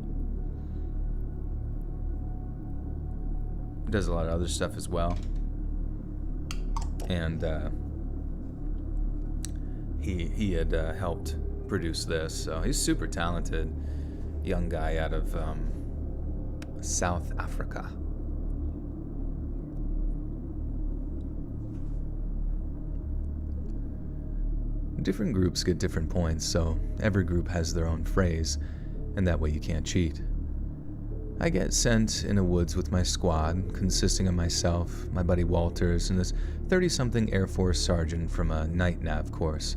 Does a lot of other stuff as well. And he had helped produce this, so he's super talented. Young guy out of South Africa. Different groups get different points, so every group has their own phrase, and that way you can't cheat. I get sent in a woods with my squad, consisting of myself, my buddy Walters, and this 30-something Air Force sergeant from a night nav course.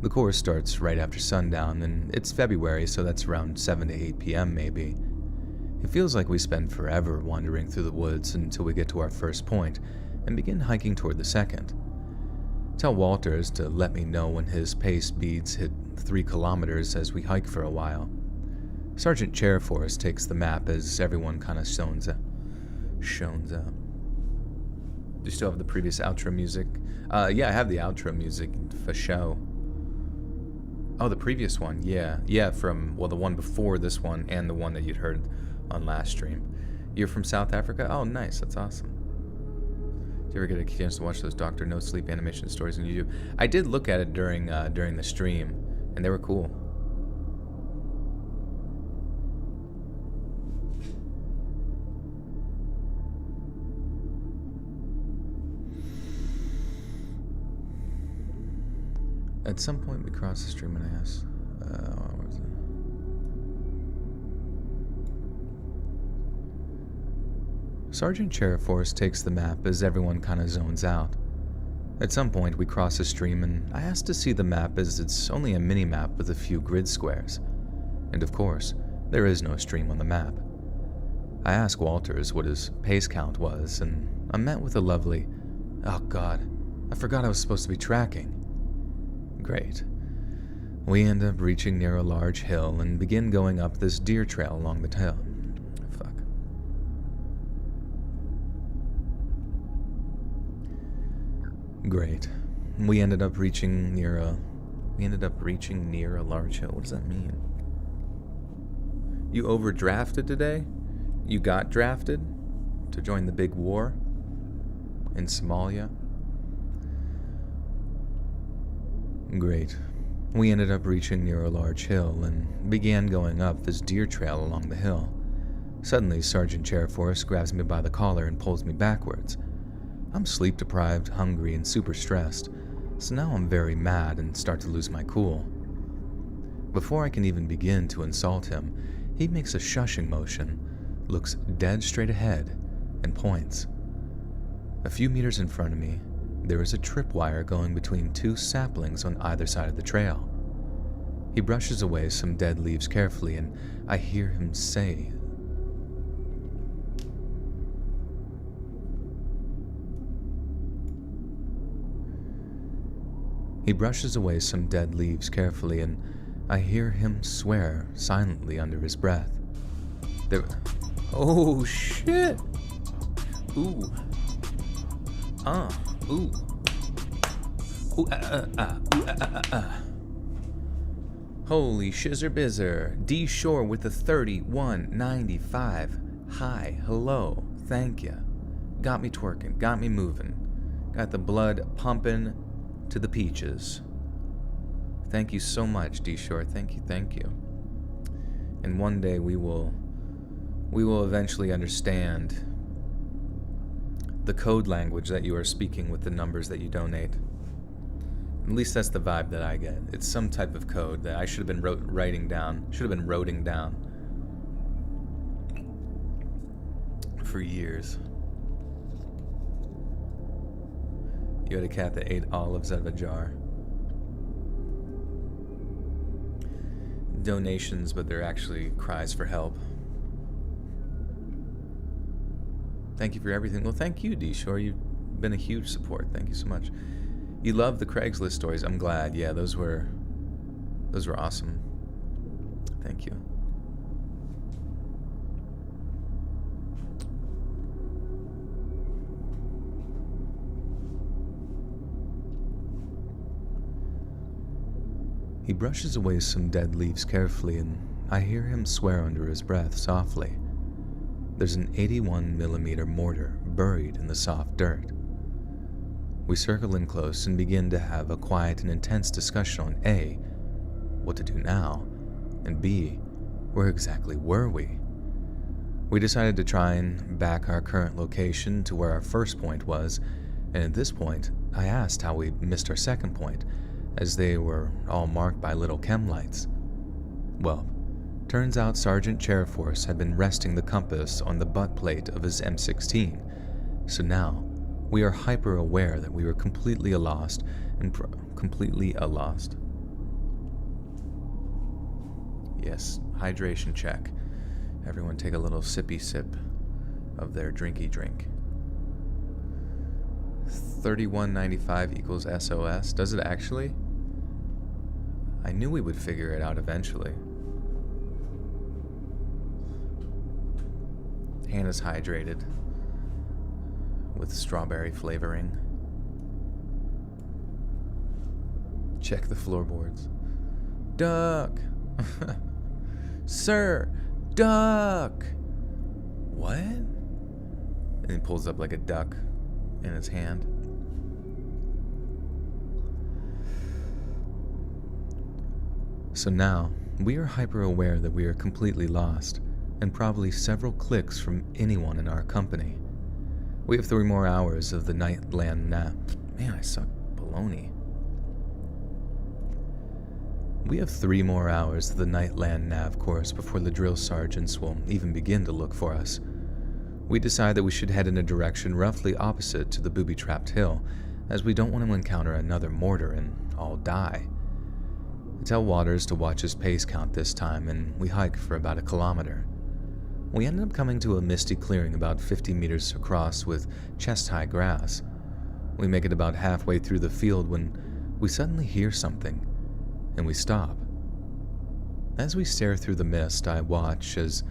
The course starts right after sundown, and it's February, so that's around 7 to 8 p.m. maybe. It feels like we spend forever wandering through the woods until we get to our first point, and begin hiking toward the second. Tell Walters to let me know when his pace beads hit 3 kilometers as we hike for a while. Sergeant Chairforce takes the map as everyone kind of shones up. Do you still have the previous outro music? Yeah, I have the outro music for show. Oh, the previous one, yeah. Yeah, from, well, the one before this one and the one that you'd heard on last stream. You're from South Africa? Oh, nice, that's awesome. Did you ever get a chance to watch those Dr. No Sleep animation stories on YouTube? I did look at it during the stream, and they were cool. At some point, we crossed the stream and I asked, what was it? Sergeant Chairforce takes the map as everyone kind of zones out. At some point, we cross the stream and I asked to see the map as it's only a mini-map with a few grid squares. And of course, there is no stream on the map. I asked Walters what his pace count was, and I'm met with a lovely, "Oh God, I forgot I was supposed to be tracking." Great. We end up reaching near a large hill and begin going up this deer trail along the tail. Fuck. Great. We ended up reaching near a large hill. What does that mean? You overdrafted today? You got drafted to join the big war in Somalia? Great. We ended up reaching near a large hill and began going up this deer trail along the hill. Suddenly, Sergeant Chairforce grabs me by the collar and pulls me backwards. I'm sleep-deprived, hungry, and super stressed, so now I'm very mad and start to lose my cool. Before I can even begin to insult him, he makes a shushing motion, looks dead straight ahead, and points. A few meters in front of me, there is a tripwire going between two saplings on either side of the trail. He brushes away some dead leaves carefully, and I hear him say, swear silently under his breath. Oh shit! Ooh. Ooh. Ooh, Holy shizzer bizzer. D Shore with the 3195. Hi, hello, thank ya. Got me twerking, got me moving. Got the blood pumping to the peaches. Thank you so much, D Shore. Thank you. And one day we will eventually understand the code language that you are speaking with the numbers that you donate. At least that's the vibe that I get. It's some type of code that I should have been writing down for years. You had a cat that ate olives out of a jar. Donations, but they're actually cries for help. Thank you for everything. Well, thank you, D Shore. You've been a huge support. Thank you so much. You love the Craigslist stories. I'm glad. Yeah, those were awesome. Thank you. He brushes away some dead leaves carefully, and I hear him swear under his breath softly. There's an 81mm mortar buried in the soft dirt. We circle in close and begin to have a quiet and intense discussion on A, what to do now, and B, where exactly were we? We decided to try and back our current location to where our first point was, and at this point, I asked how we missed our second point, as they were all marked by little chem lights. Well, turns out Sergeant Chairforce had been resting the compass on the butt plate of his M16, so now we are hyper aware that we were completely lost. Yes, hydration check. Everyone take a little sippy sip of their drinky drink. 3195 equals SOS. Does it actually? I knew we would figure it out eventually. Hannah's hydrated with strawberry flavoring. Check the floorboards. Duck! Sir! Duck! What? And he pulls up like a duck in his hand. So now, we are hyper aware that we are completely lost, and probably several clicks from anyone in our company. We have 3 more hours of the Nightland nap. Man, I suck baloney. We have 3 more hours of the Nightland nav course before the drill sergeants will even begin to look for us. We decide that we should head in a direction roughly opposite to the booby-trapped hill, as we don't want to encounter another mortar and all die. I tell Waters to watch his pace count this time, and we hike for about 1 kilometer. We ended up coming to a misty clearing about 50 meters across with chest-high grass. We make it about halfway through the field when we suddenly hear something, and we stop. As we stare through the mist, I watch as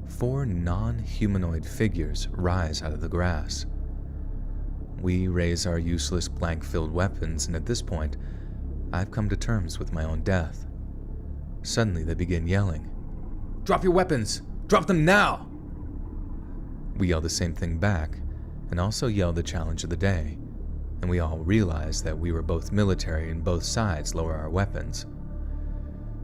4 non-humanoid figures rise out of the grass. We raise our useless blank-filled weapons, and at this point, I've come to terms with my own death. Suddenly, they begin yelling, "Drop your weapons! Drop them now!" We yell the same thing back, and also yell the challenge of the day, and we all realize that we were both military and both sides lower our weapons.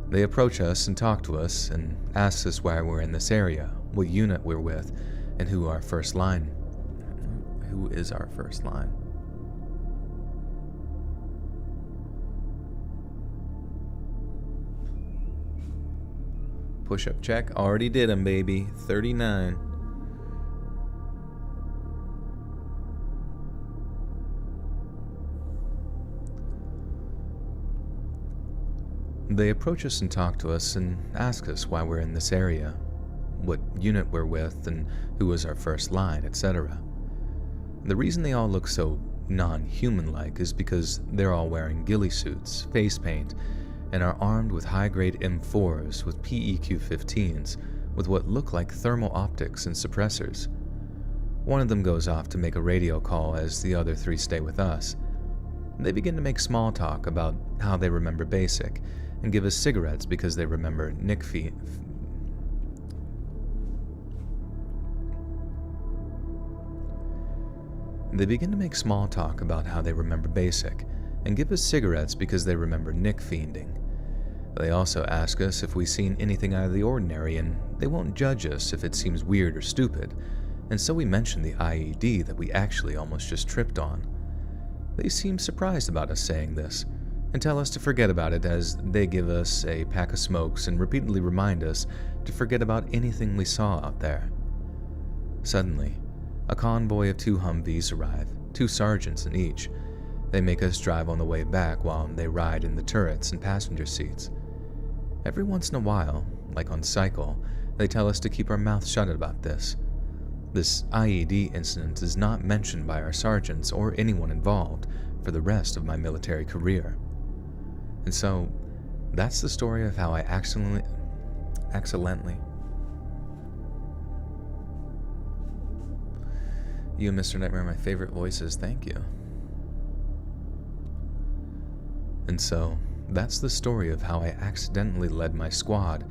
They approach us and talk to us and ask us why we're in this area, what unit we're with, and who is our first line. Push-up check. Already did them, baby. 39. They approach us and talk to us and ask us why we're in this area, what unit we're with, and who is our first line, etc. The reason they all look so non-human-like is because they're all wearing ghillie suits, face paint, and are armed with high-grade M4s with PEQ-15s with what look like thermal optics and suppressors. One of them goes off to make a radio call as the other 3 stay with us. They begin to make small talk about how they remember BASIC and give us cigarettes because they remember Nick They begin to make small talk about how they remember BASIC and give us cigarettes because they remember Nick fiending. They also ask us if we've seen anything out of the ordinary, and they won't judge us if it seems weird or stupid, and so we mention the IED that we actually almost just tripped on. They seem surprised about us saying this, and tell us to forget about it as they give us a pack of smokes and repeatedly remind us to forget about anything we saw out there. Suddenly, a convoy of 2 Humvees arrive, 2 sergeants in each. They make us drive on the way back while they ride in the turrets and passenger seats. Every once in a while, like on cycle, they tell us to keep our mouths shut about this. This IED incident is not mentioned by our sergeants or anyone involved for the rest of my military career. And so, that's the story of how I accidentally... You and Mr. Nightmare are my favorite voices, thank you. And so, that's the story of how I accidentally led my squad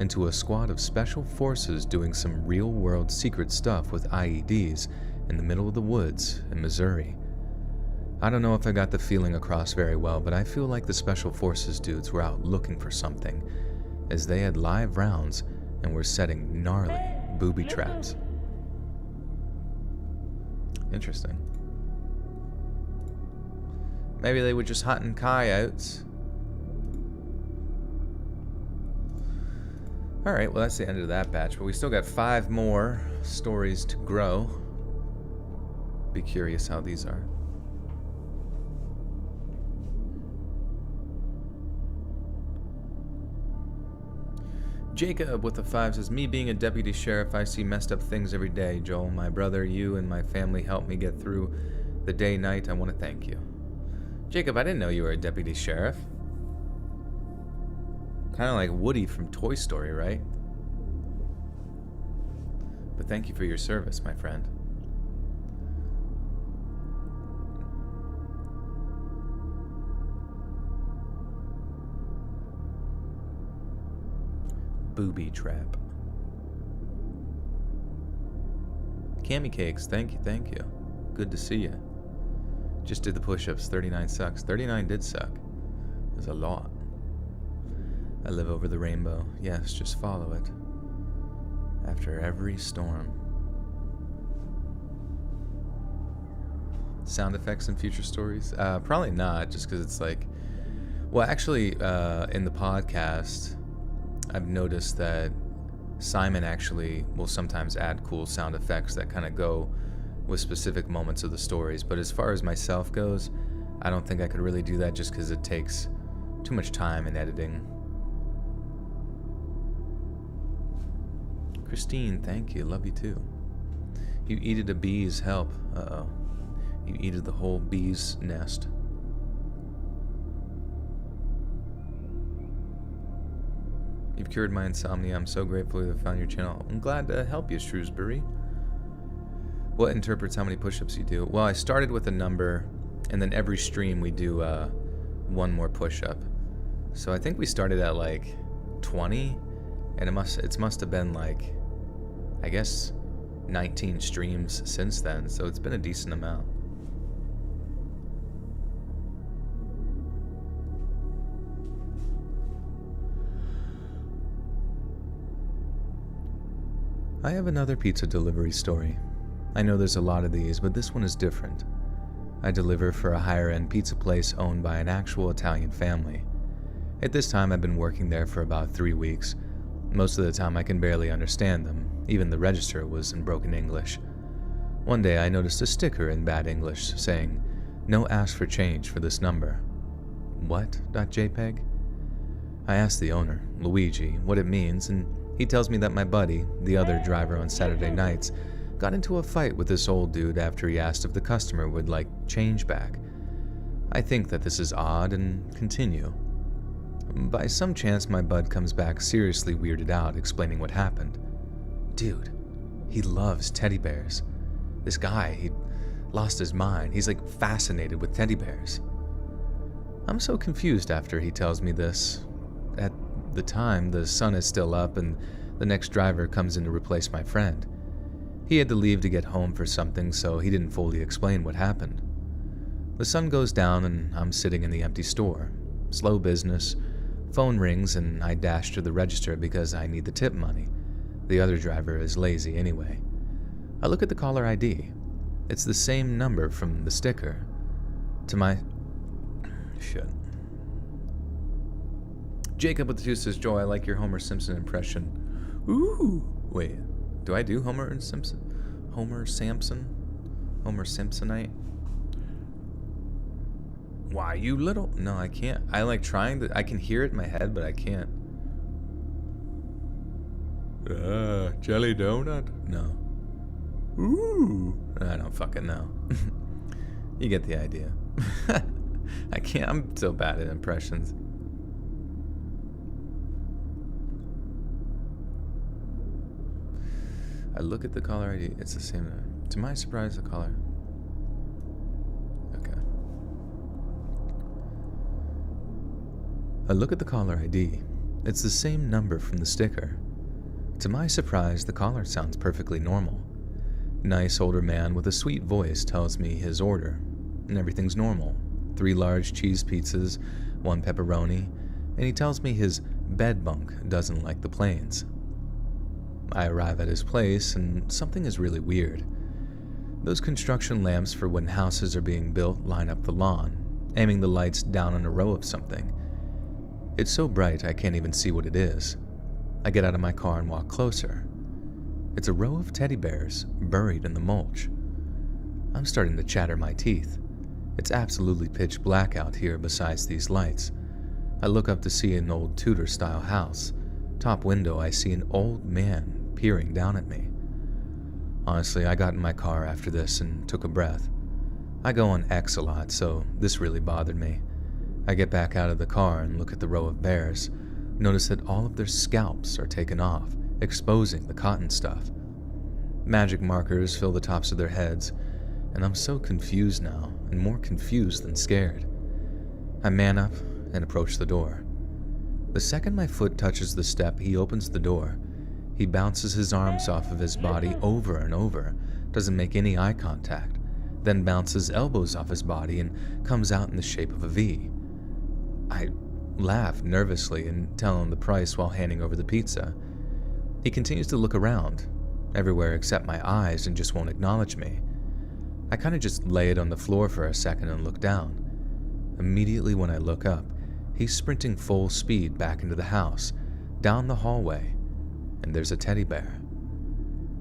into a squad of special forces doing some real-world secret stuff with IEDs in the middle of the woods in Missouri. I don't know if I got the feeling across very well, but I feel like the special forces dudes were out looking for something, as they had live rounds and were setting gnarly booby traps. Interesting. Maybe they were just hunting coyotes. Alright, well that's the end of that batch, but we still got 5 more stories to grow. Be curious how these are. Jacob with the 5 says, me being a deputy sheriff, I see messed up things every day. Joel, my brother, you, and my family helped me get through the day-night. I want to thank you. Jacob, I didn't know you were a deputy sheriff. Kind of like Woody from Toy Story, right? But thank you for your service, my friend. Booby trap. Cammy Cakes, thank you. Good to see you. Just did the push-ups, 39 sucks. 39 did suck. There's a lot. I live over the rainbow. Yes, just follow it. After every storm. Sound effects in future stories? Probably not, just because it's like... Well, actually, in the podcast, I've noticed that Simon actually will sometimes add cool sound effects that kind of go with specific moments of the stories. But as far as myself goes, I don't think I could really do that just because it takes too much time in editing. Christine, thank you. Love you too. You eated a bee's help. Uh-oh. You eated the whole bee's nest. You've cured my insomnia. I'm so grateful to have found your channel. I'm glad to help you, Shrewsbury. What interprets how many push-ups you do? Well, I started with a number, and then every stream we do one more push-up. So I think we started at like 20, and it must have been like, I guess, 19 streams since then. So it's been a decent amount. I have another pizza delivery story. I know there's a lot of these, but this one is different. I deliver for a higher-end pizza place owned by an actual Italian family. At this time, I've been working there for about 3 weeks. Most of the time, I can barely understand them. Even the register was in broken English. One day, I noticed a sticker in bad English saying, "No ask for change for this number." What.jpg? I asked the owner, Luigi, what it means, and he tells me that my buddy, the other driver on Saturday nights, got into a fight with this old dude after he asked if the customer would like change back. I think that this is odd and continue. By some chance, my bud comes back seriously weirded out, explaining what happened. Dude, he loves teddy bears. This guy, he lost his mind. He's like fascinated with teddy bears. I'm so confused after he tells me this. At the time, the sun is still up and the next driver comes in to replace my friend. He had to leave to get home for something, so he didn't fully explain what happened. The sun goes down and I'm sitting in the empty store. Slow business. Phone rings and I dash to the register because I need the tip money. The other driver is lazy anyway. I look at the caller ID. It's the same number from the sticker. To my... Shit. Jacob with the 2 says, Joe, I like your Homer Simpson impression. Ooh! Wait, do I do Homer and Simpson? Homer Sampson? Homer Simpsonite? Why, you little... No, I can't. I like trying to... I can hear it in my head, but I can't. Jelly donut? No. Ooh! I don't fucking know. You get the idea. I can't... I'm so bad at impressions. I look at the caller ID. It's the same. To my surprise, the caller... Okay. I look at the caller ID. It's the same number from the sticker. To my surprise, the caller sounds perfectly normal. Nice older man with a sweet voice tells me his order, and everything's normal. 3 large cheese pizzas, 1 pepperoni, and he tells me his bed bunk doesn't like the planes. I arrive at his place, and something is really weird. Those construction lamps for when houses are being built line up the lawn, aiming the lights down on a row of something. It's so bright I can't even see what it is. I get out of my car and walk closer. It's a row of teddy bears buried in the mulch. I'm starting to chatter my teeth. It's absolutely pitch black out here besides these lights. I look up to see an old Tudor-style house. Top window, I see an old man peering down at me. Honestly, I got in my car after this and took a breath. I go on X a lot, so this really bothered me. I get back out of the car and look at the row of bears. Notice that all of their scalps are taken off, exposing the cotton stuff. Magic markers fill the tops of their heads, and I'm so confused now, and more confused than scared. I man up and approach the door. The second my foot touches the step, he opens the door. He bounces his arms off of his body over and over, doesn't make any eye contact, then bounces elbows off his body and comes out in the shape of a V. I laugh nervously and tell him the price while handing over the pizza. He continues to look around, everywhere except my eyes, and just won't acknowledge me. I kind of just lay it on the floor for a second and look down. Immediately when I look up, he's sprinting full speed back into the house, down the hallway, and there's a teddy bear.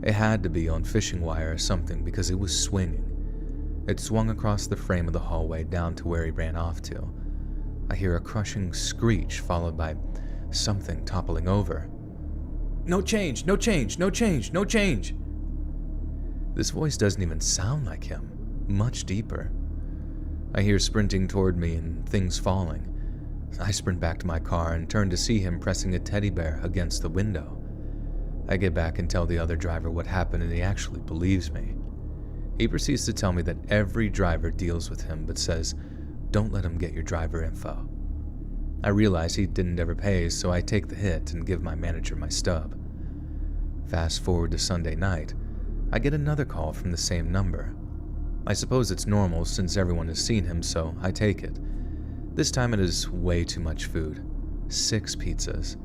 It had to be on fishing wire or something because it was swinging. It swung across the frame of the hallway down to where he ran off to. I hear a crushing screech followed by something toppling over. No change, no change, no change, no change. This voice doesn't even sound like him, much deeper. I hear sprinting toward me and things falling. I sprint back to my car and turn to see him pressing a teddy bear against the window. I get back and tell the other driver what happened, and he actually believes me. He proceeds to tell me that every driver deals with him, but says, don't let him get your driver info. I realize he didn't ever pay, so I take the hit and give my manager my stub. Fast forward to Sunday night, I get another call from the same number. I suppose it's normal since everyone has seen him, so I take it. This time it is way too much food. 6 pizzas.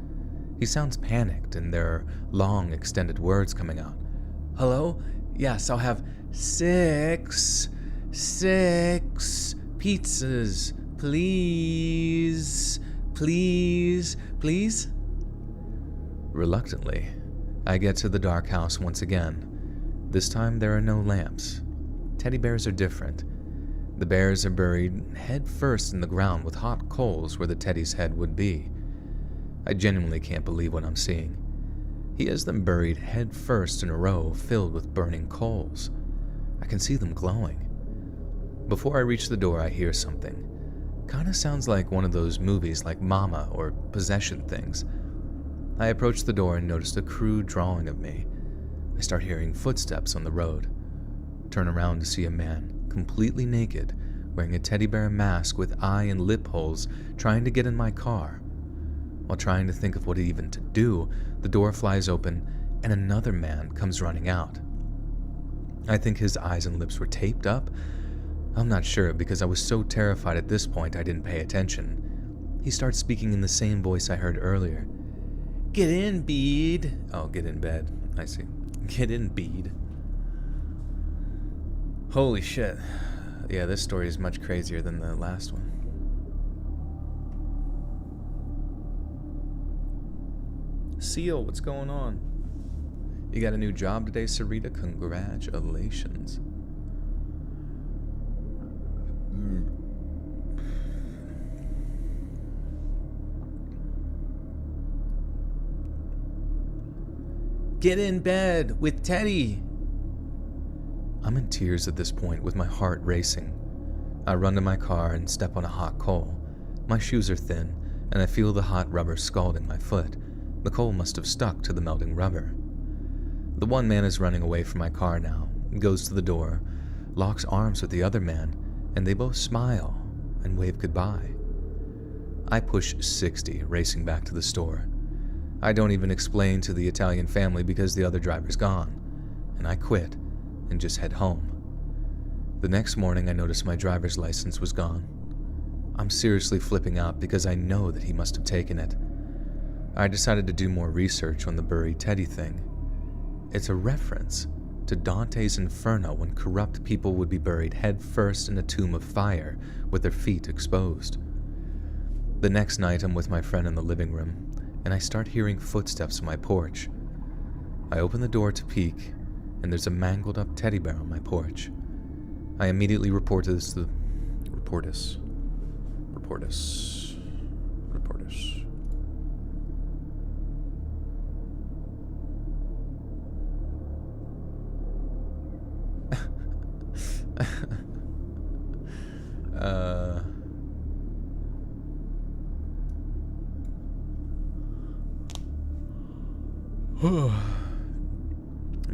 He sounds panicked, and there are long, extended words coming out. Hello? Yes, I'll have 6 pizzas. Please. Please. Please? Reluctantly, I get to the dark house once again. This time there are no lamps. Teddy bears are different. The bears are buried head first in the ground with hot coals where the teddy's head would be. I genuinely can't believe what I'm seeing. He has them buried head first in a row filled with burning coals. I can see them glowing. Before I reach the door, I hear something. Kinda sounds like one of those movies like Mama or Possession things. I approach the door and notice a crude drawing of me. I start hearing footsteps on the road. Turn around to see a man, completely naked, wearing a teddy bear mask with eye and lip holes, trying to get in my car. While trying to think of what even to do, the door flies open and another man comes running out. I think his eyes and lips were taped up. I'm not sure because I was so terrified at this point I didn't pay attention. He starts speaking in the same voice I heard earlier. Get in, Bede. Oh, get in bed. I see. Get in, Bede. Holy shit. Yeah, this story is much crazier than the last one. Seal, what's going on? You got a new job today, Sarita? Congratulations. Get in bed with Teddy. I'm in tears at this point with my heart racing. I run to my car and step on a hot coal. My shoes are thin, and I feel the hot rubber scalding my foot. The coal must have stuck to the melting rubber. The one man is running away from my car now, goes to the door, locks arms with the other man, and they both smile and wave goodbye. I push 60, racing back to the store. I don't even explain to the Italian family because the other driver's gone, and I quit and just head home. The next morning, I noticed my driver's license was gone. I'm seriously flipping out because I know that he must have taken it. I decided to do more research on the buried Teddy thing. It's a reference to Dante's Inferno when corrupt people would be buried head first in a tomb of fire with their feet exposed. The next night, I'm with my friend in the living room, and I start hearing footsteps on my porch. I open the door to peek, and there's a mangled up teddy bear on my porch. I immediately report this to the... Report us.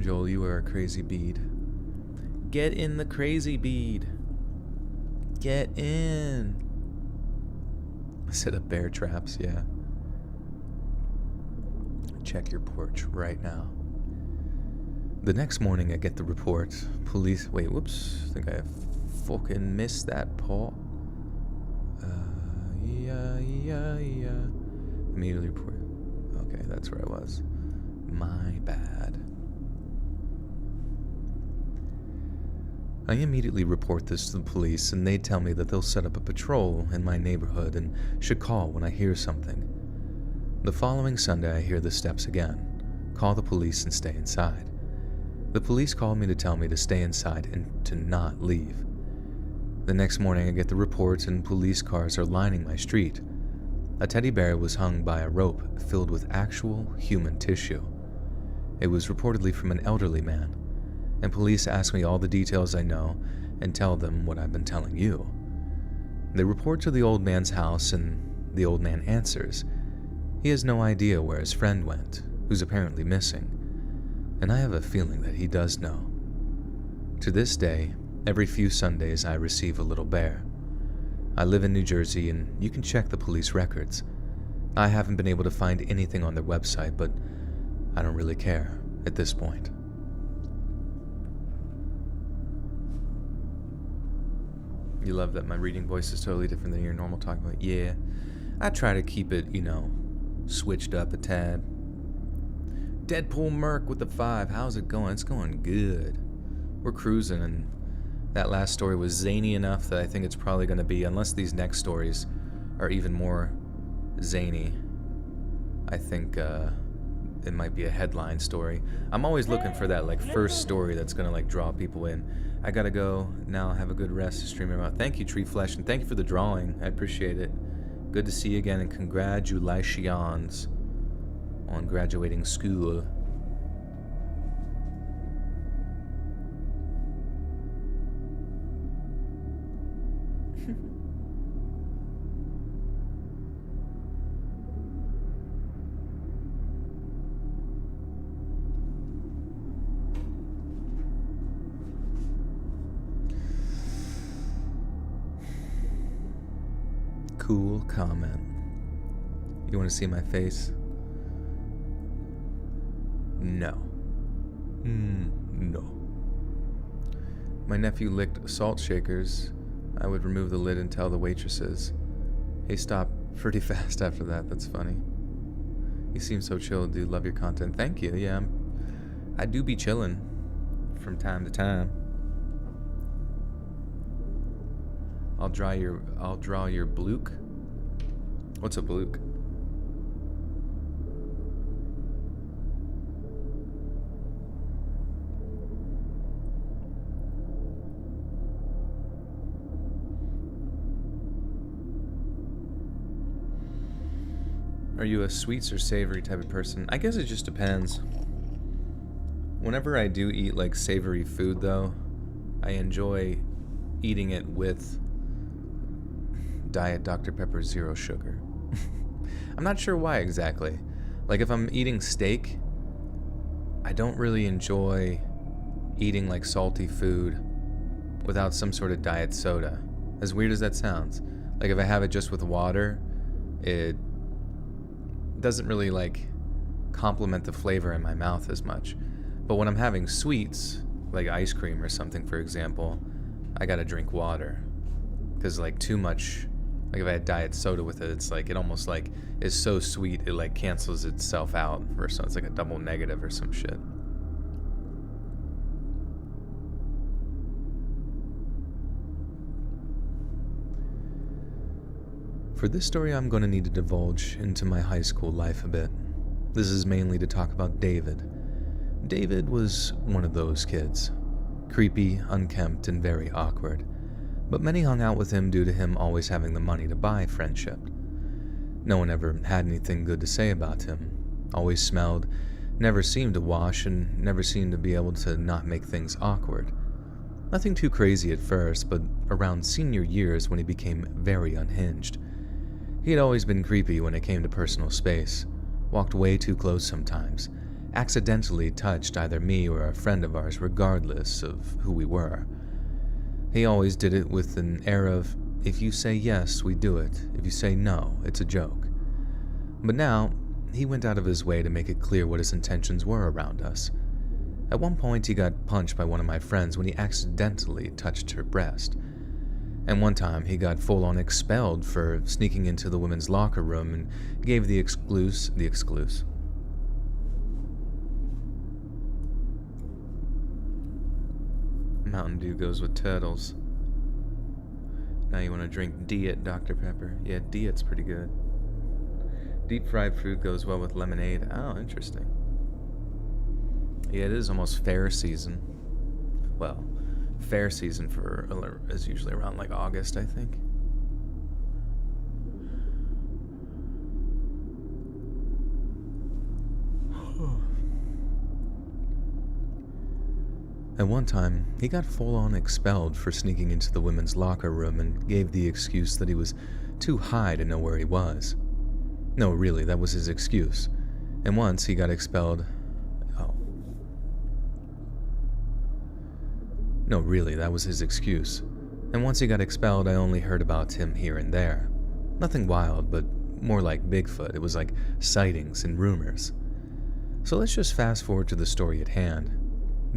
Joel, you are a crazy bead. Get in the crazy bead. Get in. Set up bear traps, yeah. Check your porch right now. The next morning, I get the report. Police. Wait, whoops. I think I fucking missed that part. Yeah. Immediately report. Okay, that's where I was. My bad. I immediately report this to the police, and they tell me that they'll set up a patrol in my neighborhood and should call when I hear something. The following Sunday, I hear the steps again. Call the police and stay inside. The police called me to tell me to stay inside and to not leave. The next morning, I get the reports and police cars are lining my street. A teddy bear was hung by a rope filled with actual human tissue. It was reportedly from an elderly man, and police ask me all the details I know and tell them what I've been telling you. They report to the old man's house, and the old man answers. He has no idea where his friend went, who's apparently missing, and I have a feeling that he does know. To this day, every few Sundays I receive a little bear. I live in New Jersey, and you can check the police records. I haven't been able to find anything on their website, but I don't really care at this point. You love that my reading voice is totally different than your normal talking voice? Yeah, I try to keep it, switched up a tad. Deadpool Merc with the 5. How's it going? It's going good. We're cruising, and that last story was zany enough that I think it's probably going to be, unless these next stories are even more zany, I think it might be a headline story. I'm always looking for that first story that's going to draw people in. I gotta go now. Have a good rest of streaming out. Thank you, Tree Flesh, and thank you for the drawing. I appreciate it. Good to see you again, and congratulations on graduating school. Cool comment. You want to see my face? No. No. My nephew licked salt shakers. I would remove the lid and tell the waitresses. He stopped pretty fast after that. That's funny. You seem so chill, dude. Love your content. Thank you. Yeah, I do be chilling from time to time. I'll draw your blook. What's a blook? Are you a sweets or savory type of person? I guess it just depends. Whenever I do eat savory food though, I enjoy eating it with Diet Dr. Pepper Zero Sugar. I'm not sure why exactly. If I'm eating steak, I don't really enjoy eating salty food without some sort of diet soda. As weird as that sounds. If I have it just with water, it doesn't really complement the flavor in my mouth as much. But when I'm having sweets, like ice cream or something, for example, I gotta drink water. Because too much, if I had diet soda with it, it's it almost is so sweet it cancels itself out, or so it's a double negative or some shit. For this story, I'm going to need to divulge into my high school life a bit. This is mainly to talk about David. David was one of those kids. Creepy, unkempt, and very awkward. But many hung out with him due to him always having the money to buy friendship. No one ever had anything good to say about him. Always smelled, never seemed to wash, and never seemed to be able to not make things awkward. Nothing too crazy at first, but around senior years when he became very unhinged. He had always been creepy when it came to personal space, walked way too close sometimes, accidentally touched either me or a friend of ours regardless of who we were. He always did it with an air of, if you say yes, we do it. If you say no, it's a joke. But now, he went out of his way to make it clear what his intentions were around us. At one point, he got punched by one of my friends when he accidentally touched her breast. And one time, he got full-on expelled for sneaking into the women's locker room and gave the exclusive. Mountain Dew goes with turtles. Now you want to drink Diet Dr. Pepper. Yeah, Diet's pretty good. Deep fried food goes well with lemonade. Oh, interesting. Yeah, it is almost fair season. Well, fair season is usually around August, I think. At one time, he got full-on expelled for sneaking into the women's locker room and gave the excuse that he was too high to know where he was. No, really, that was his excuse. And once he got expelled... Oh. No, really, that was his excuse. And once he got expelled, I only heard about him here and there. Nothing wild, but more like Bigfoot. It was like sightings and rumors. So let's just fast forward to the story at hand.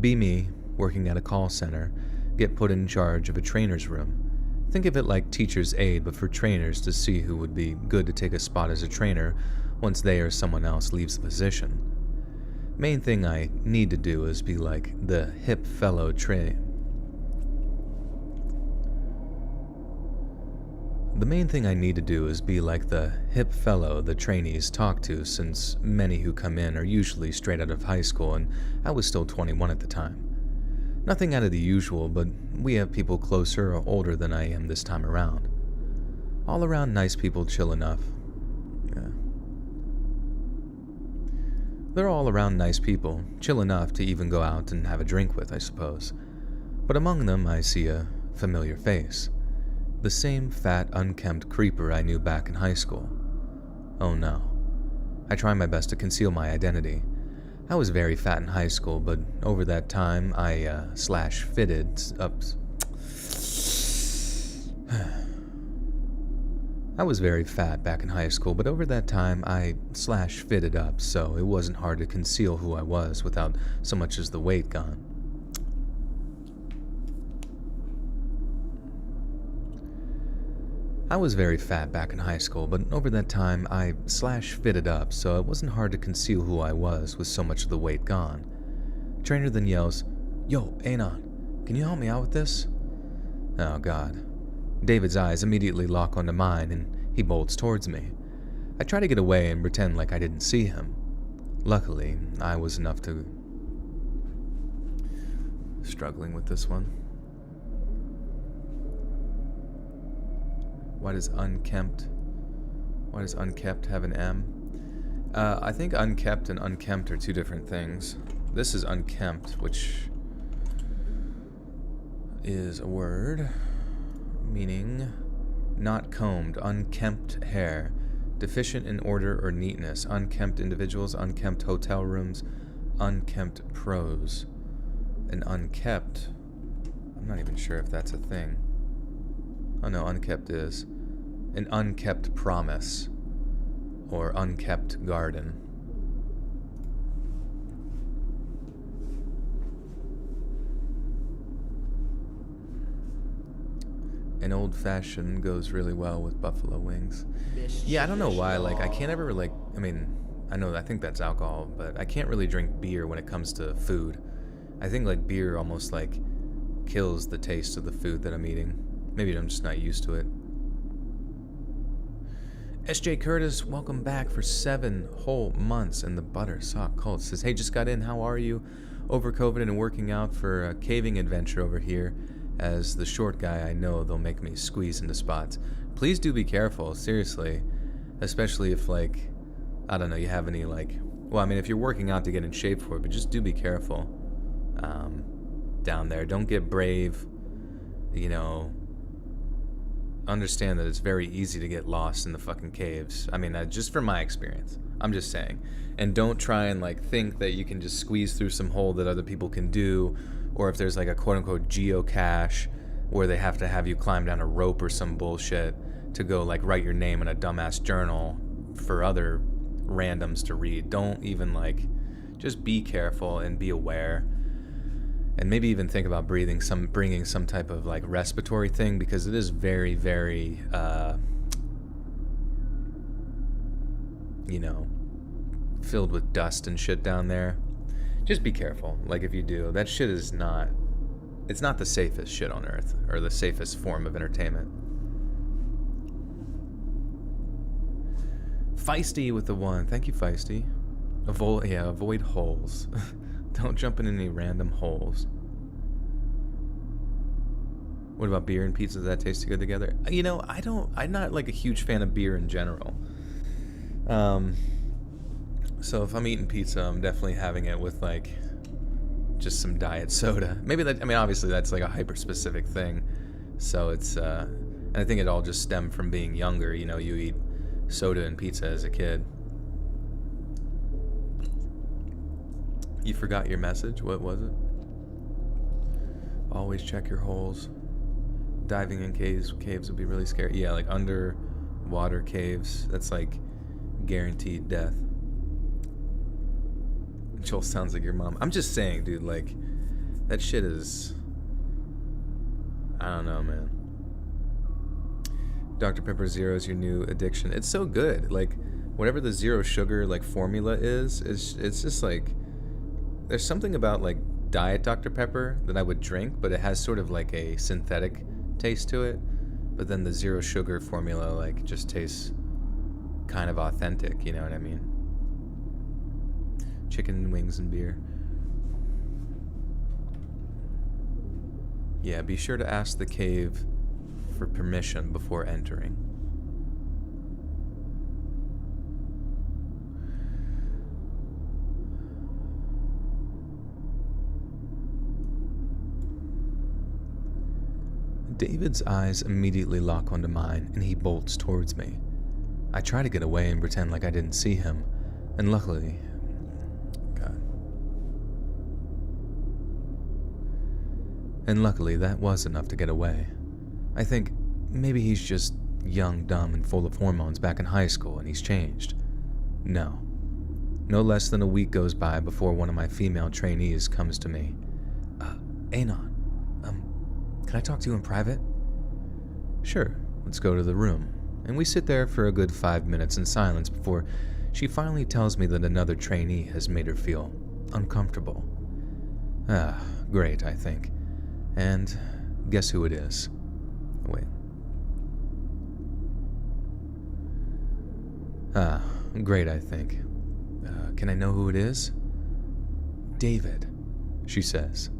Be me, working at a call center, get put in charge of a trainer's room. Think of it like teacher's aide, but for trainers to see who would be good to take a spot as a trainer once they or someone else leaves the position. Main thing I need to do is be like the hip fellow The main thing I need to do is be like the hip fellow the trainees talk to, since many who come in are usually straight out of high school and I was still 21 at the time. Nothing out of the usual, but we have people closer or older than I am this time around. All around nice people, chill enough. Yeah. They're all around nice people, chill enough to even go out and have a drink with, I suppose. But among them I see a familiar face. The same fat, unkempt creeper I knew back in high school. Oh no. I try my best to conceal my identity. I was very fat in high school, but over that time I fitted up. I was very fat back in high school, but over that time I fitted up, so it wasn't hard to conceal who I was without so much as the weight gone. I was very fat back in high school, but over that time I fitted up, so it wasn't hard to conceal who I was with so much of the weight gone. Trainer then yells, "Yo, Anon, can you help me out with this?" Oh god. David's eyes immediately lock onto mine and he bolts towards me. I try to get away and pretend like I didn't see him. Luckily, I was enough to... Struggling with this one. Why does unkept have an M? I think unkept and unkempt are two different things. This is unkempt, which is a word meaning not combed, unkempt hair, deficient in order or neatness, unkempt individuals, unkempt hotel rooms, unkempt prose. And unkept, I'm not even sure if that's a thing. Oh no, unkept is an unkept promise or unkept garden. An old-fashioned goes really well with buffalo wings. Yeah, I don't know why, like, I can't ever, like, I think that's alcohol, but I can't really drink beer when it comes to food. I think, like, beer almost, like, kills the taste of the food that I'm eating. Maybe I'm just not used to it. SJ Curtis, welcome back for 7 whole months in the Butter Sock Cult. Says, hey, just got in, how are you? Over COVID and working out for a caving adventure over here. As the short guy, I know they'll make me squeeze into spots. Please do be careful, seriously. Especially if, like, I don't know, you have any, like... Well, I mean, if you're working out to get in shape for it, but just do be careful. Down there. Don't get brave. You know... Understand that it's very easy to get lost in the fucking caves. I mean, just from my experience. I'm just saying. And don't try and, like, think that you can just squeeze through some hole that other people can do... Or if there's like a quote-unquote geocache where they have to have you climb down a rope or some bullshit to go like write your name in a dumbass journal for other randoms to read. Don't even like, just be careful and be aware. And maybe even think about bringing some type of like respiratory thing, because it is very, very, filled with dust and shit down there. Just be careful. Like, if you do, that shit is not... It's not the safest shit on earth, or the safest form of entertainment. Feisty with the 1. Thank you, Feisty. Avoid holes. Don't jump in any random holes. What about beer and pizza? Does that taste good together? I'm not, like, a huge fan of beer in general. So if I'm eating pizza, I'm definitely having it with, like, just some diet soda. Maybe that, I mean, obviously that's like a hyper-specific thing. So it's, and I think it all just stemmed from being younger. You know, you eat soda and pizza as a kid. You forgot your message? What was it? Always check your holes. Diving in caves would be really scary. Yeah, like underwater caves. That's like guaranteed death. Joel sounds like your mom. I'm just saying, dude, like, that shit is... I don't know, man. Dr. Pepper Zero is your new addiction. It's so good. Like, whatever the zero sugar, like, formula is, it's just like... There's something about, like, Diet Dr. Pepper that I would drink, but it has sort of like a synthetic taste to it. But then the zero sugar formula, like, just tastes kind of authentic, you know what I mean? Chicken wings and beer. Yeah, be sure to ask the cave for permission before entering. David's eyes immediately lock onto mine, and he bolts towards me. I try to get away and pretend like I didn't see him, and luckily... And luckily, that was enough to get away. I think maybe he's just young, dumb, and full of hormones back in high school, and he's changed. No. No less than a week goes by before one of my female trainees comes to me. Anon, can I talk to you in private? Sure, let's go to the room. And we sit there for a good 5 minutes in silence before she finally tells me that another trainee has made her feel uncomfortable. Great, I think. And guess who it is? Wait. Great, I think. Can I know who it is? David, she says.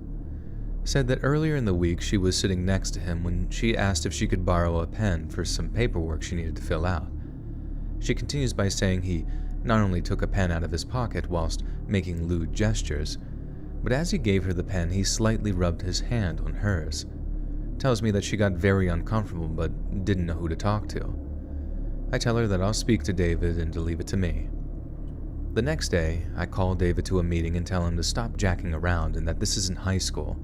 Said that earlier in the week she was sitting next to him when she asked if she could borrow a pen for some paperwork she needed to fill out. She continues by saying he not only took a pen out of his pocket whilst making lewd gestures, but as he gave her the pen, he slightly rubbed his hand on hers. Tells me that she got very uncomfortable but didn't know who to talk to. I tell her that I'll speak to David and to leave it to me. The next day, I call David to a meeting and tell him to stop jacking around and that this isn't high school.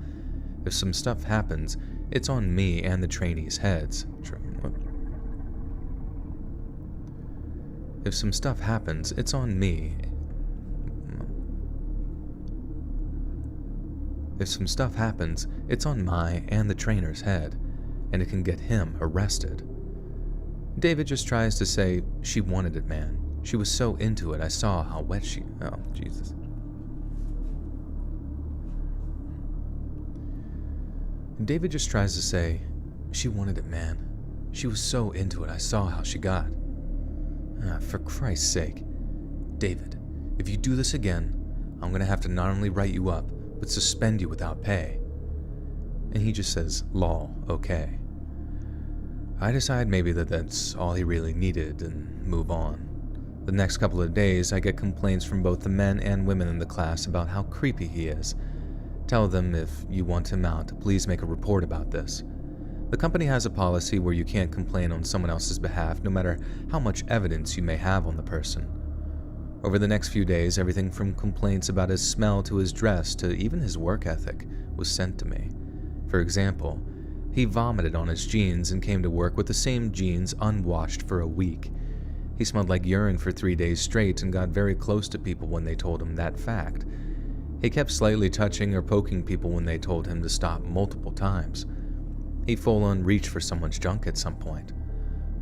If some stuff happens, it's on me and the trainees' heads. If some stuff happens, it's on me. If some stuff happens, it's on my and the trainer's head, and it can get him arrested. David just tries to say she wanted it, man. She was so into it, I saw how wet she... Oh, Jesus. David just tries to say, she wanted it, man. She was so into it, I saw how she got. For Christ's sake. David, if you do this again, I'm gonna have to not only write you up, but suspend you without pay. And he just says, lol, okay. I decide maybe that's all he really needed and move on. The next couple of days, I get complaints from both the men and women in the class about how creepy he is. Tell them if you want him out, to please make a report about this. The company has a policy where you can't complain on someone else's behalf, no matter how much evidence you may have on the person. Over the next few days, everything from complaints about his smell to his dress to even his work ethic was sent to me. For example, he vomited on his jeans and came to work with the same jeans unwashed for a week. He smelled like urine for 3 days straight and got very close to people when they told him that fact. He kept slightly touching or poking people when they told him to stop multiple times. He full-on reached for someone's junk at some point.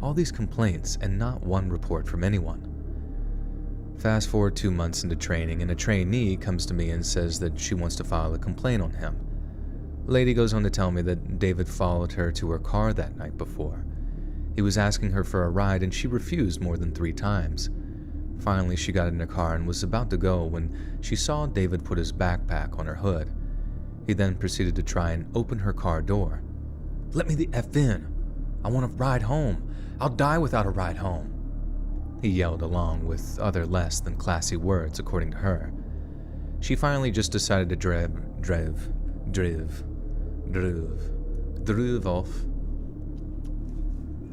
All these complaints and not one report from anyone. Fast forward 2 months into training and a trainee comes to me and says that she wants to file a complaint on him. Lady goes on to tell me that David followed her to her car that night before. He was asking her for a ride and she refused more than 3 times. Finally, she got in her car and was about to go when she saw David put his backpack on her hood. He then proceeded to try and open her car door. "Let me the F in. I want to ride home. I'll die without a ride home," he yelled along with other less than classy words, according to her. She finally just decided to Driv off.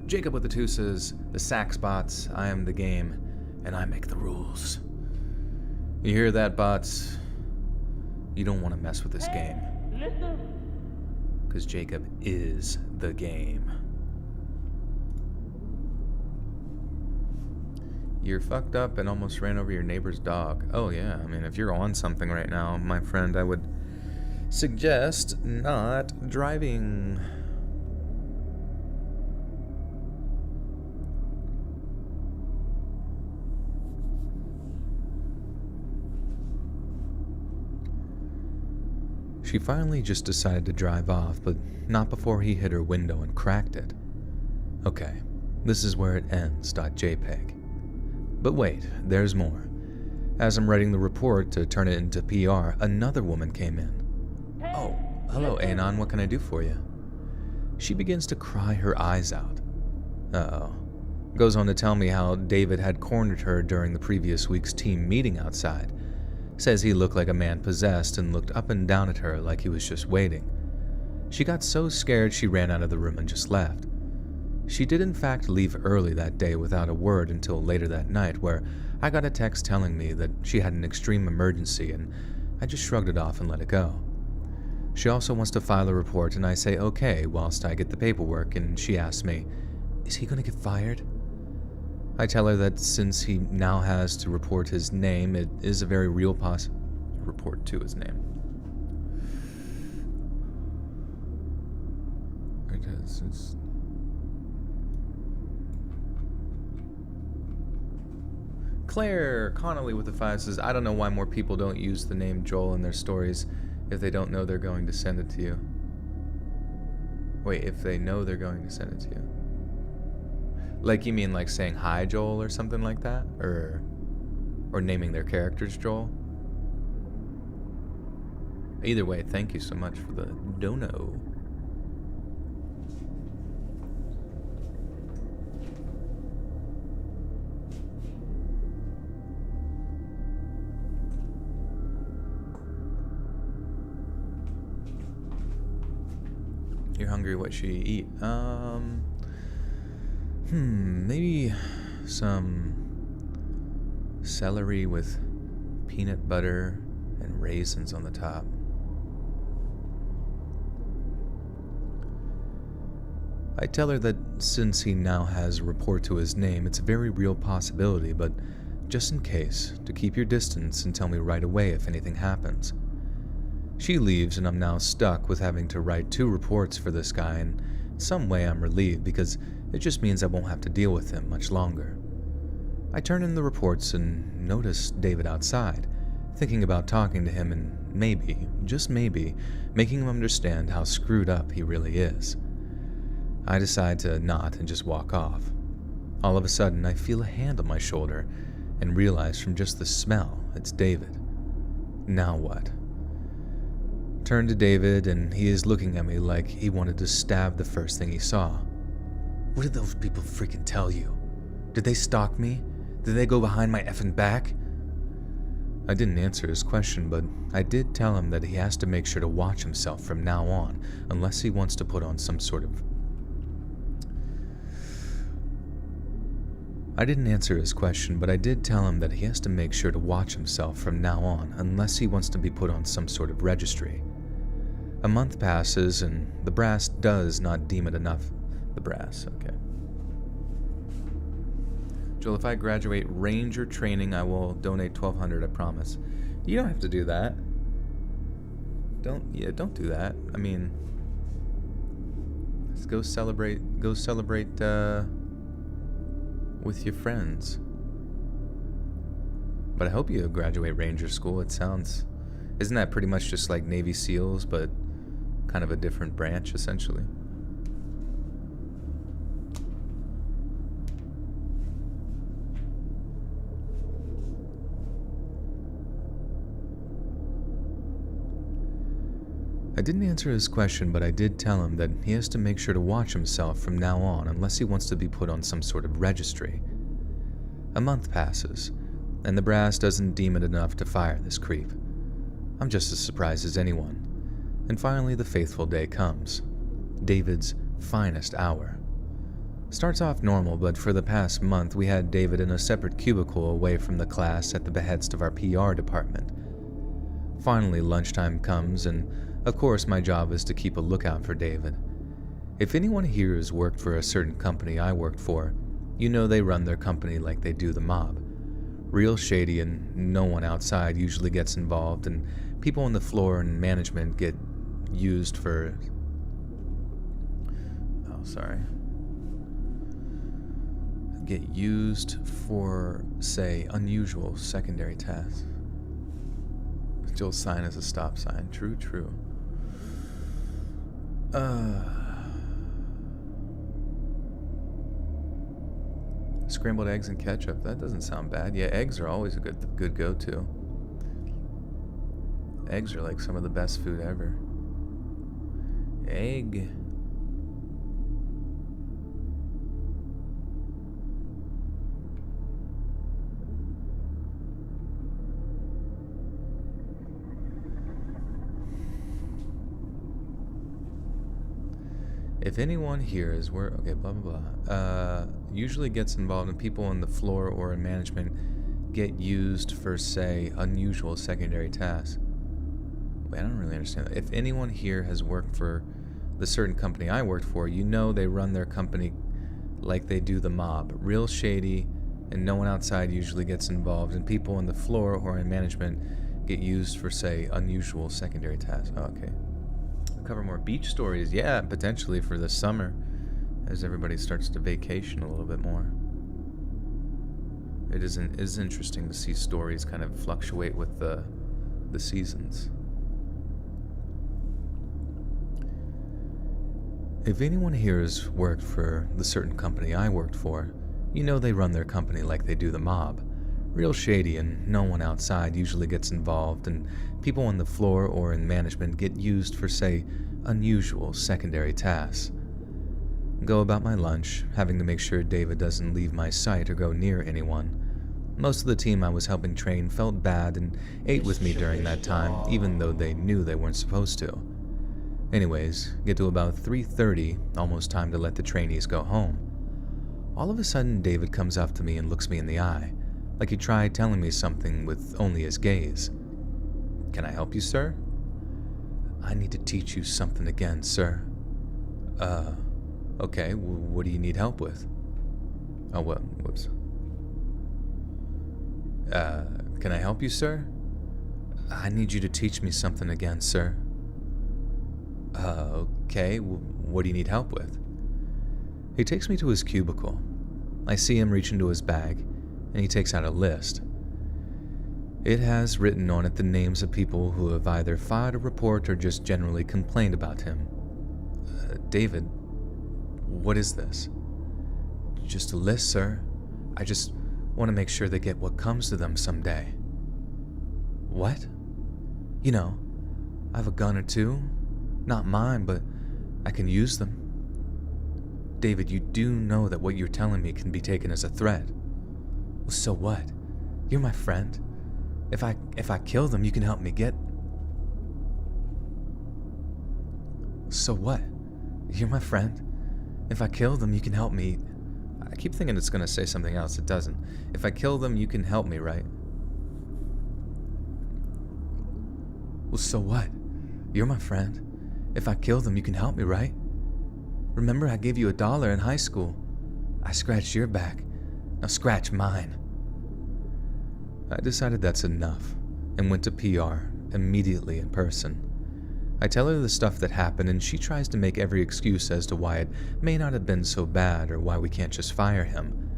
Jacob with the two says, the sax bots, I am the game, and I make the rules. You hear that, bots? You don't want to mess with this game. Listen. Because Jacob is the game. You're fucked up and almost ran over your neighbor's dog. Oh yeah, I mean, if you're on something right now, my friend, I would suggest not driving. She finally just decided to drive off, but not before he hit her window and cracked it. Okay, this is where it ends, .jpg. But wait, there's more. As I'm writing the report to turn it into PR, another woman came in. Oh, hello Anon, what can I do for you? She begins to cry her eyes out. Uh-oh. Goes on to tell me how David had cornered her during the previous week's team meeting outside. Says he looked like a man possessed and looked up and down at her like he was just waiting. She got so scared she ran out of the room and just left. She did in fact leave early that day without a word until later that night, where I got a text telling me that she had an extreme emergency, and I just shrugged it off and let it go. She also wants to file a report, and I say okay whilst I get the paperwork, and she asks me, is he going to get fired? I tell her that since he now has to report his name, it is a very real report to his name. It's Claire Connolly with the 5 says, I don't know why more people don't use the name Joel in their stories if they don't know they're going to send it to you. Wait, if they know they're going to send it to you. Like, you mean like saying hi Joel or something like that? Or naming their characters Joel? Either way, thank you so much for the dono. You're hungry, what should you eat? Maybe some celery with peanut butter and raisins on the top. I tell her that since he now has a report to his name, it's a very real possibility, but just in case, to keep your distance and tell me right away if anything happens. She leaves and I'm now stuck with having to write 2 reports for this guy, and in some way I'm relieved because it just means I won't have to deal with him much longer. I turn in the reports and notice David outside, thinking about talking to him and maybe, just maybe, making him understand how screwed up he really is. I decide to not and just walk off. All of a sudden I feel a hand on my shoulder and realize from just the smell it's David. Now what? Turn to David and he is looking at me like he wanted to stab the first thing he saw. What did those people freaking tell you? Did they stalk me? Did they go behind my effing back? I didn't answer his question, but I did tell him that he has to make sure to watch himself from now on unless he wants to put on some sort of... I didn't answer his question, but I did tell him that he has to make sure to watch himself from now on unless he wants to be put on some sort of registry. A month passes and the brass does not deem it enough. The brass, okay. Joel, if I graduate Ranger training, I will donate $1,200, I promise. You don't have to do that. Don't do that. I mean, let's go celebrate with your friends. But I hope you graduate Ranger school. It sounds, isn't that pretty much just like Navy SEALs, but kind of a different branch, essentially? I didn't answer his question, but I did tell him that he has to make sure to watch himself from now on unless he wants to be put on some sort of registry. A month passes, and the brass doesn't deem it enough to fire this creep. I'm just as surprised as anyone. And finally, the faithful day comes. David's finest hour. Starts off normal, but for the past month, we had David in a separate cubicle away from the class at the behest of our PR department. Finally, lunchtime comes, and of course, my job is to keep a lookout for David. If anyone here has worked for a certain company I worked for, you know they run their company like they do the mob. Real shady, and no one outside usually gets involved, and people on the floor and management get used for... Get used for, say, unusual secondary tasks. Still sign as a stop sign. True. Scrambled eggs and ketchup. That doesn't sound bad. Yeah, eggs are always a good go-to. Eggs are like some of the best food ever. Egg. If anyone here is where, okay, blah, blah, blah, usually gets involved in people on the floor or in management get used for, say, unusual secondary tasks. Wait, I don't really understand that. If anyone here has worked for the certain company I worked for, you know they run their company like they do the mob. Real shady, and no one outside usually gets involved, and people on the floor or in management get used for, say, unusual secondary tasks. Oh, okay. Cover more beach stories, yeah, potentially for the summer, as everybody starts to vacation a little bit more. It is interesting to see stories kind of fluctuate with the seasons. If anyone here has worked for the certain company I worked for, you know they run their company like they do the mob. Real shady, and no one outside usually gets involved, and people on the floor or in management get used for, say, unusual secondary tasks. Go about my lunch, having to make sure David doesn't leave my sight or go near anyone. Most of the team I was helping train felt bad and ate with me during that time, even though they knew they weren't supposed to. Anyways, get to about 3:30, almost time to let the trainees go home. All of a sudden, David comes up to me and looks me in the eye, like he tried telling me something with only his gaze. Can I help you, sir? I need to teach you something again, sir. Okay, what do you need help with? Oh, well, whoops. Can I help you, sir? I need you to teach me something again, sir. Okay, what do you need help with? He takes me to his cubicle. I see him reach into his bag, and he takes out a list. It has written on it the names of people who have either filed a report or just generally complained about him. David, what is this? Just a list, sir. I just want to make sure they get what comes to them someday. What? You know, I have a gun or two. Not mine, but I can use them. David, you do know that what you're telling me can be taken as a threat. Well, so what? You're my friend. If I kill them, you can help me get... So what? You're my friend. If I kill them, you can help me... I keep thinking it's gonna say something else. It doesn't. If I kill them, you can help me, right? Well, so what? You're my friend. If I kill them, you can help me, right? Remember, I gave you $1 in high school. I scratched your back. Now scratch mine. I decided that's enough and went to PR immediately in person. I tell her the stuff that happened, and she tries to make every excuse as to why it may not have been so bad or why we can't just fire him.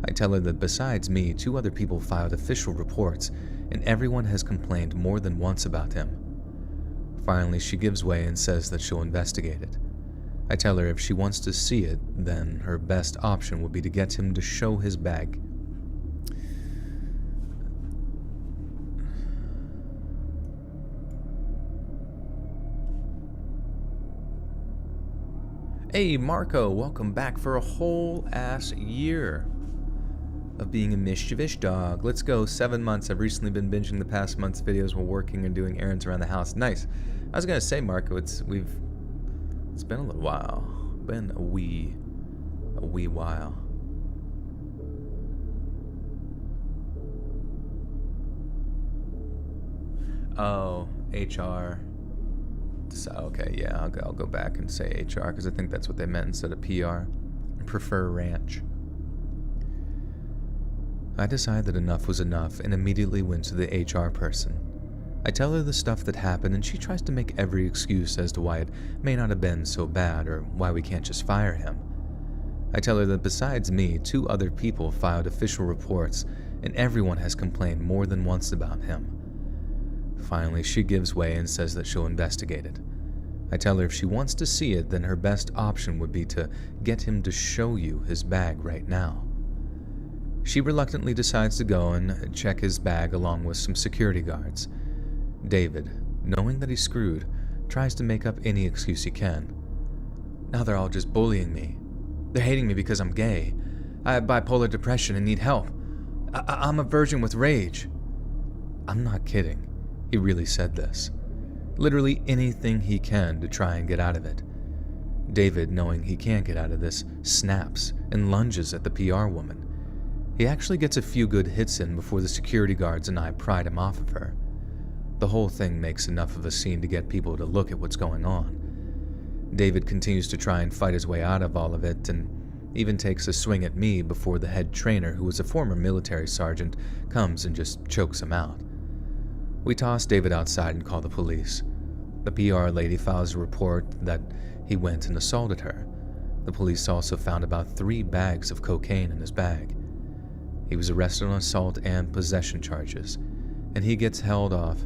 I tell her that besides me, 2 other people filed official reports, and everyone has complained more than once about him. Finally, she gives way and says that she'll investigate it. I tell her if she wants to see it, then her best option would be to get him to show his bag. Hey Marco, welcome back for a whole ass year. of being a mischievous dog. Let's go. 7 months. I've recently been binging the past month's videos while working and doing errands around the house. Nice. I was gonna say, Marco, it's been a little while. Been a wee while. Oh, HR. So, okay, yeah, I'll go back and say HR because I think that's what they meant instead of PR. I prefer ranch. I decide that enough was enough and immediately went to the HR person. I tell her the stuff that happened and she tries to make every excuse as to why it may not have been so bad or why we can't just fire him. I tell her that besides me, 2 other people filed official reports and everyone has complained more than once about him. Finally, she gives way and says that she'll investigate it. I tell her if she wants to see it, then her best option would be to get him to show you his bag right now. She reluctantly decides to go and check his bag along with some security guards. David, knowing that he's screwed, tries to make up any excuse he can. Now they're all just bullying me. They're hating me because I'm gay. I have bipolar depression and need help. I'm a virgin with rage. I'm not kidding. He really said this. Literally anything he can to try and get out of it. David, knowing he can't get out of this, snaps and lunges at the PR woman. He actually gets a few good hits in before the security guards and I pried him off of her. The whole thing makes enough of a scene to get people to look at what's going on. David continues to try and fight his way out of all of it and even takes a swing at me before the head trainer, who was a former military sergeant, comes and just chokes him out. We toss David outside and call the police. The PR lady files a report that he went and assaulted her. The police also found about 3 bags of cocaine in his bag. He was arrested on assault and possession charges, and he gets held off.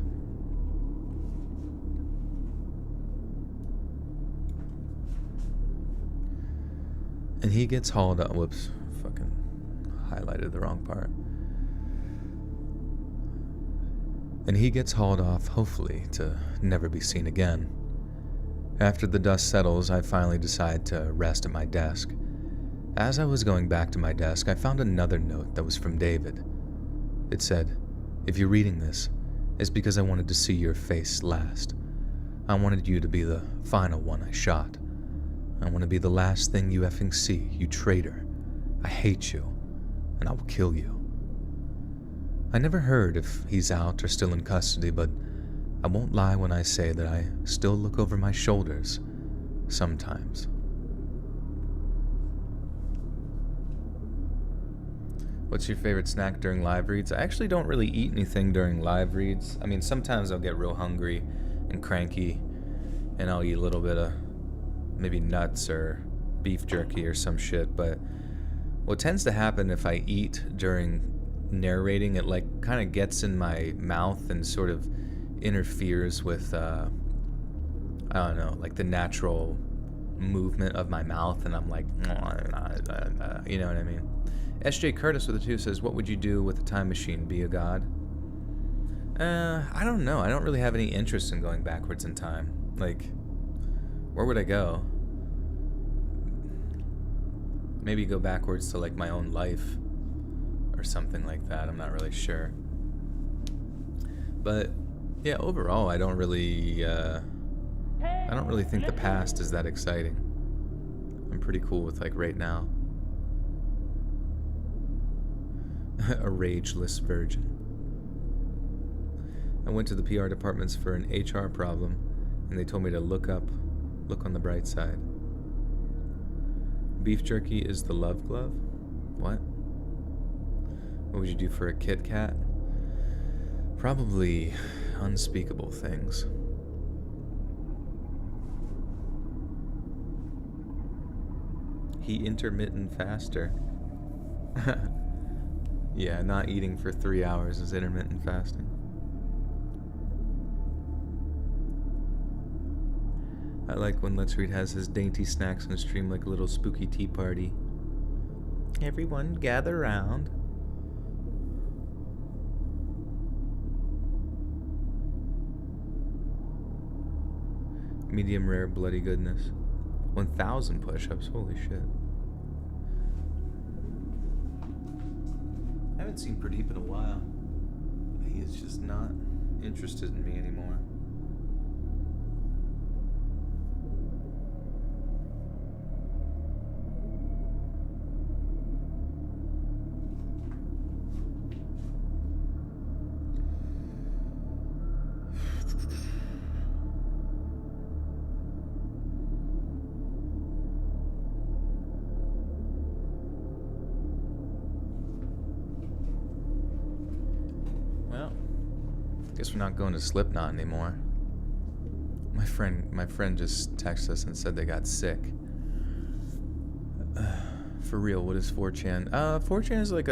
Whoops, fucking highlighted the wrong part. And he gets hauled off, hopefully, to never be seen again. After the dust settles, I finally decide to rest at my desk. As I was going back to my desk, I found another note that was from David. It said, "If you're reading this, it's because I wanted to see your face last. I wanted you to be the final one I shot. I want to be the last thing you effing see, you traitor. I hate you, and I will kill you." I never heard if he's out or still in custody, but I won't lie when I say that I still look over my shoulders sometimes. What's your favorite snack during live reads? I actually don't really eat anything during live reads. I mean, sometimes I'll get real hungry and cranky, and I'll eat a little bit of maybe nuts or beef jerky or some shit, but what tends to happen if I eat during narrating, it like kind of gets in my mouth and sort of interferes with I don't know, like the natural movement of my mouth, and I'm like, you know what I mean? SJ Curtis with a 2 says, "What would you do with a time machine? Be a god?" I don't know. I don't really have any interest in going backwards in time. Like, where would I go? Maybe go backwards to like my own life or something like that. I'm not really sure. But yeah, overall, I don't really think the past is that exciting. I'm pretty cool with like right now. A rageless virgin. I went to the PR departments for an HR problem, and they told me to look on the bright side. Beef jerky is the love glove? What? What would you do for a Kit Kat? Probably unspeakable things. He intermittent faster. Yeah, not eating for 3 hours is intermittent fasting. I like when Let's Read has his dainty snacks on stream like a little spooky tea party. Everyone gather around. Medium rare bloody goodness. 1,000 push-ups, holy shit. haven't seen Pradeep in a while. He is just not interested in me anymore. Well, guess we're not going to Slipknot anymore. My friend just texted us and said they got sick. For real, what is 4chan? 4chan is like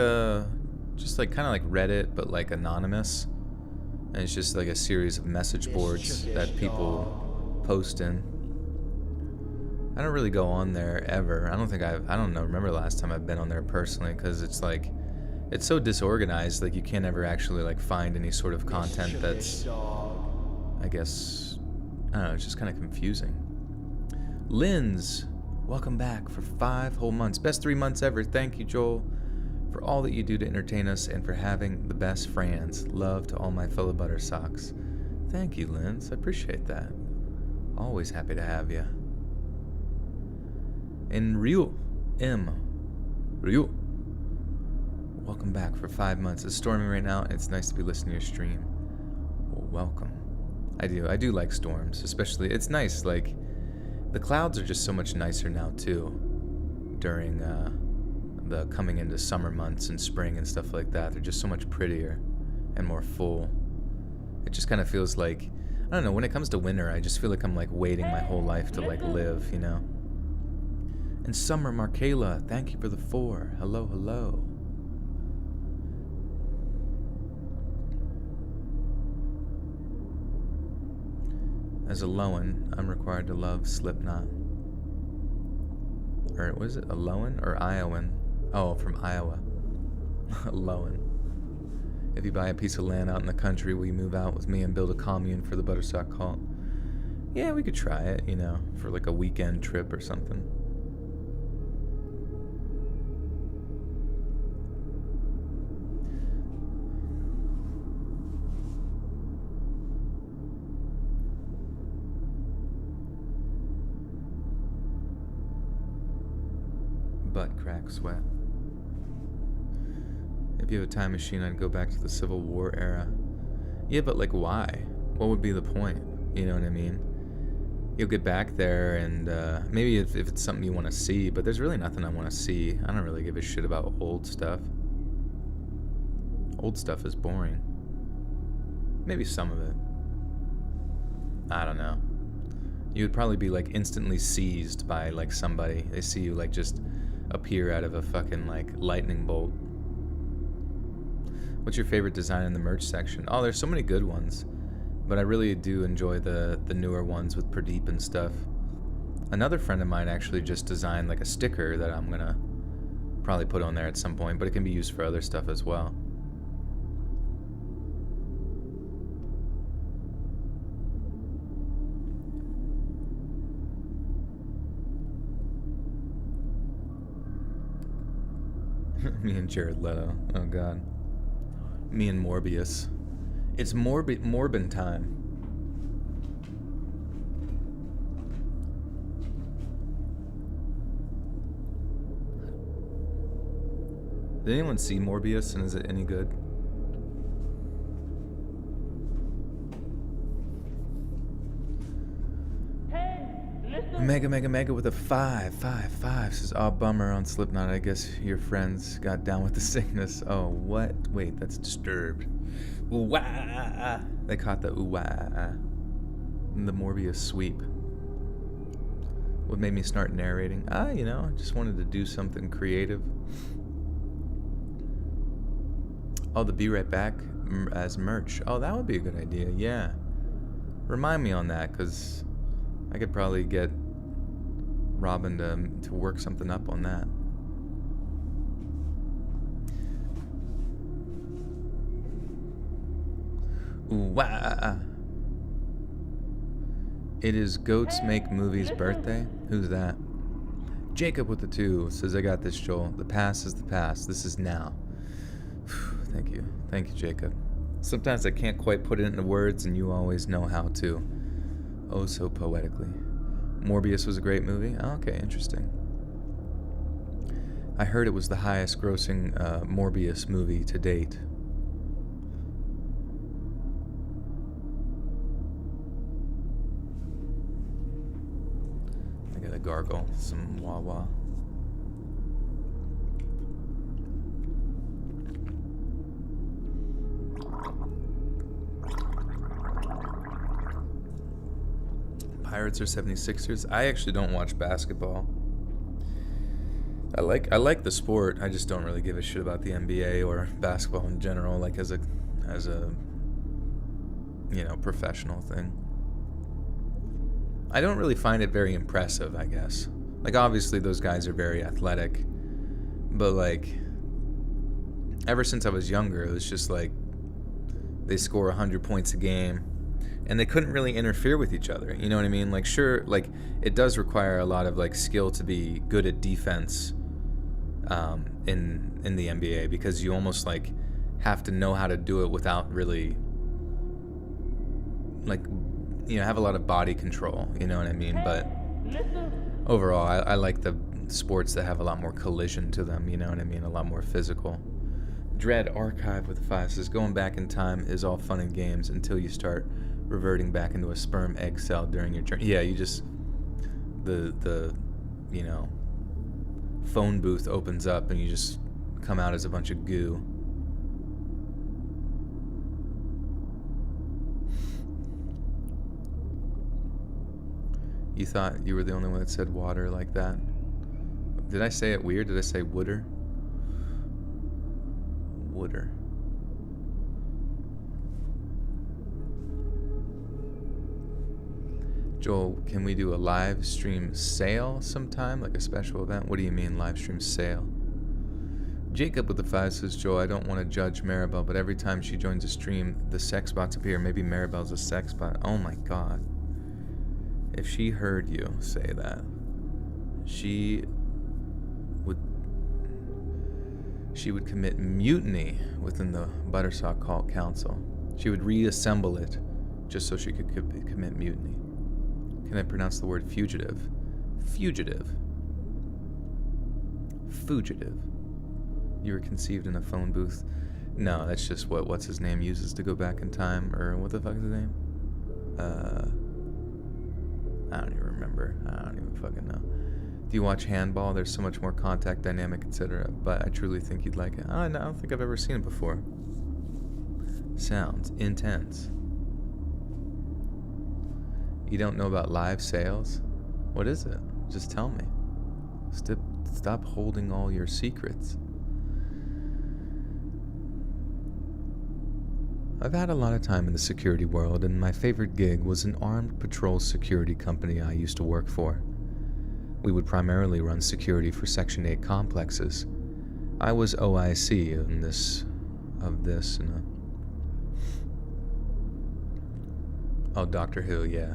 just like kind of like Reddit, but like anonymous. And it's just like a series of message boards that people post in. I don't really go on there ever. I don't know, remember the last time I've been on there personally, because it's like, it's so disorganized, like you can't ever actually like find any sort of content that's, I guess, I don't know, it's just kind of confusing. Linz, welcome back for 5 whole months. Best 3 months ever. Thank you, Joel, for all that you do to entertain us and for having the best friends. Love to all my fellow butter socks. Thank you, Linz. I appreciate that. Always happy to have you. And Ryu, welcome back for 5 months. It's storming right now, and it's nice to be listening to your stream. Well, welcome. I do like storms, especially. It's nice, like, the clouds are just so much nicer now, too, during the coming into summer months and spring and stuff like that. They're just so much prettier and more full. It just kind of feels like, I don't know, when it comes to winter, I just feel like I'm, like, waiting my whole life to, like, live, you know? And Summer Markela, thank you for the 4. Hello, hello. As a Loan, I'm required to love Slipknot. Or was it a Loan or Iowan? Oh, from Iowa. Loan. If you buy a piece of land out in the country, will you move out with me and build a commune for the Buttersock cult? Yeah, we could try it, you know, for like a weekend trip or something. Butt crack sweat. If you have a time machine, I'd go back to the Civil War era. Yeah, but like why? What would be the point? You know what I mean? You'll get back there and maybe if it's something you want to see, but there's really nothing I want to see. I don't really give a shit about old stuff. Old stuff is boring. Maybe some of it. I don't know. You would probably be like instantly seized by like somebody. They see you like just appear out of a fucking like lightning bolt. What's your favorite design in the merch section? Oh, there's so many good ones, but I really do enjoy the newer ones with Pradeep and stuff. Another friend of mine actually just designed like a sticker that I'm gonna probably put on there at some point, but it can be used for other stuff as well. Me and Jared Leto. Oh god. Me and Morbius. It's Morbin time. Did anyone see Morbius and is it any good? Mega with a 5 says, oh, bummer on Slipknot. I guess your friends got down with the sickness. Oh, what? Wait, that's Disturbed. Ooh-wah! They caught the ooh-wah. The Morbius sweep. What made me start narrating? You know, I just wanted to do something creative. Oh, the Be Right Back as merch. Oh, that would be a good idea, yeah. Remind me on that, because I could probably get Robin to work something up on that. Ooh, wah. It is Goats Make Movies' birthday. Who's that? Jacob with the 2 says, I got this, Joel. The past is the past. This is now. Thank you. Thank you, Jacob. Sometimes I can't quite put it into words, and you always know how to. Oh, so poetically. Morbius was a great movie? Oh, okay, interesting. I heard it was the highest grossing Morbius movie to date. I gotta gargle some Wawa. Pirates or 76ers? I actually don't watch basketball. I like the sport. I just don't really give a shit about the NBA or basketball in general, like as a professional thing. I don't really find it very impressive, I guess. Like, obviously those guys are very athletic, but like ever since I was younger, it was just like they score 100 points a game and they couldn't really interfere with each other. You know what I mean? Like, sure, like it does require a lot of like skill to be good at defense in the NBA, because you almost like have to know how to do it without really like, have a lot of body control, you know what I mean? But overall, I like the sports that have a lot more collision to them, you know what I mean? A lot more physical. Dread Archive with 5 says, going back in time is all fun and games until you start reverting back into a sperm egg cell during your journey. Yeah, you just, the phone booth opens up and you just come out as a bunch of goo. You thought you were the only one that said water like that? Did I say it weird? Did I say wooder? Wooder. Joel, can we do a live stream sale sometime? Like a special event? What do you mean live stream sale? Jacob with the 5 says, Joel, I don't want to judge Maribel, but every time she joins a stream, the sex bots appear. Maybe Maribel's a sex bot. Oh my god. If she heard you say that, she would commit mutiny within the Buttersock Cult Council. She would reassemble it just so she could commit mutiny. Can I pronounce the word fugitive? Fugitive. Fugitive. You were conceived in a phone booth? No, that's just what's his name uses to go back in time, or what the fuck is his name? I don't even remember. I don't even fucking know. Do you watch handball? There's so much more contact, dynamic, etc. But I truly think you'd like it. I don't think I've ever seen it before. Sounds intense. You don't know about live sales? What is it? Just tell me. Stop holding all your secrets. I've had a lot of time in the security world, and my favorite gig was an armed patrol security company I used to work for. We would primarily run security for Section 8 complexes. I was OIC Doctor Who, yeah.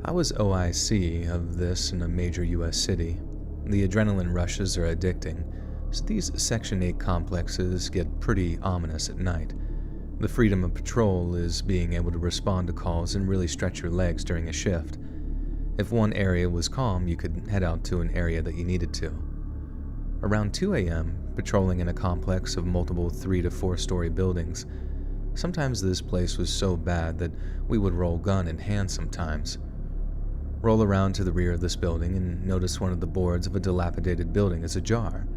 I was OIC of this in a major US city. The adrenaline rushes are addicting, so these Section 8 complexes get pretty ominous at night. The freedom of patrol is being able to respond to calls and really stretch your legs during a shift. If one area was calm, you could head out to an area that you needed to. Around 2 a.m., patrolling in a complex of multiple 3 to 4 story buildings. Sometimes this place was so bad that we would roll gun in hand sometimes. Roll around to the rear of this building and notice one of the boards of a dilapidated building is ajar.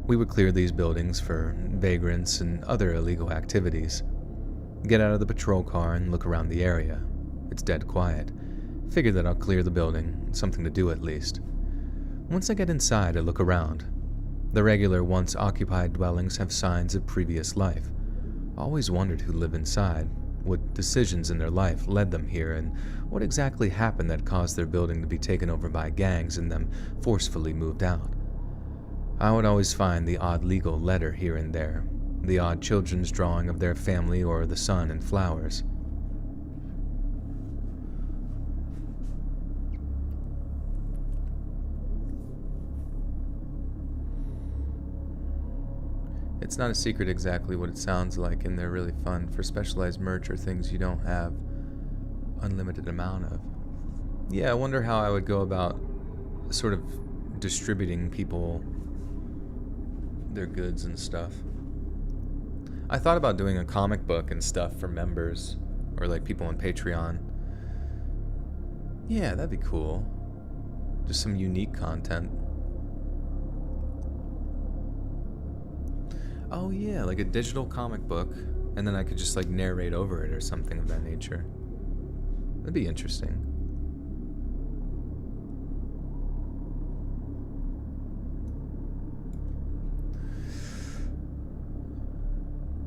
We would clear these buildings for vagrants and other illegal activities. Get out of the patrol car and look around the area. It's dead quiet. Figure that I'll clear the building, something to do at least. Once I get inside, I look around. The regular once occupied dwellings have signs of previous life. Always wondered who lived inside, what decisions in their life led them here, and what exactly happened that caused their building to be taken over by gangs and them forcefully moved out. I would always find the odd legal letter here and there, the odd children's drawing of their family or the sun and flowers. It's not a secret exactly what it sounds like, and they're really fun for specialized merch or things you don't have unlimited amount of. Yeah, I wonder how I would go about sort of distributing people their goods and stuff. I thought about doing a comic book and stuff for members or like people on Patreon. Yeah, that'd be cool. Just some unique content. Oh yeah, like a digital comic book, and then I could just like narrate over it or something of that nature. That'd be interesting.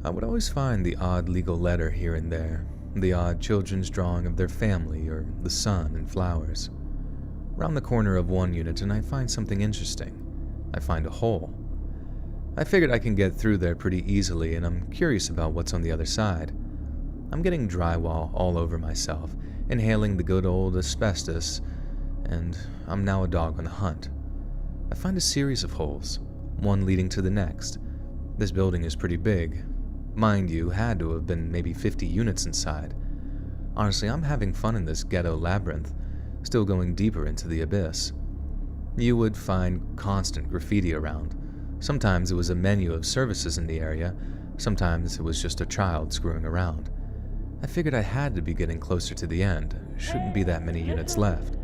I would always find the odd legal letter here and there, the odd children's drawing of their family or the sun and flowers. Round the corner of one unit and I find something interesting. I find a hole. I figured I can get through there pretty easily, and I'm curious about what's on the other side. I'm getting drywall all over myself, inhaling the good old asbestos, and I'm now a dog on the hunt. I find a series of holes, one leading to the next. This building is pretty big. Mind you, had to have been maybe 50 units inside. Honestly, I'm having fun in this ghetto labyrinth, still going deeper into the abyss. You would find constant graffiti around. Sometimes it was a menu of services in the area, sometimes it was just a child screwing around. I figured I had to be getting closer to the end, shouldn't be that many units left.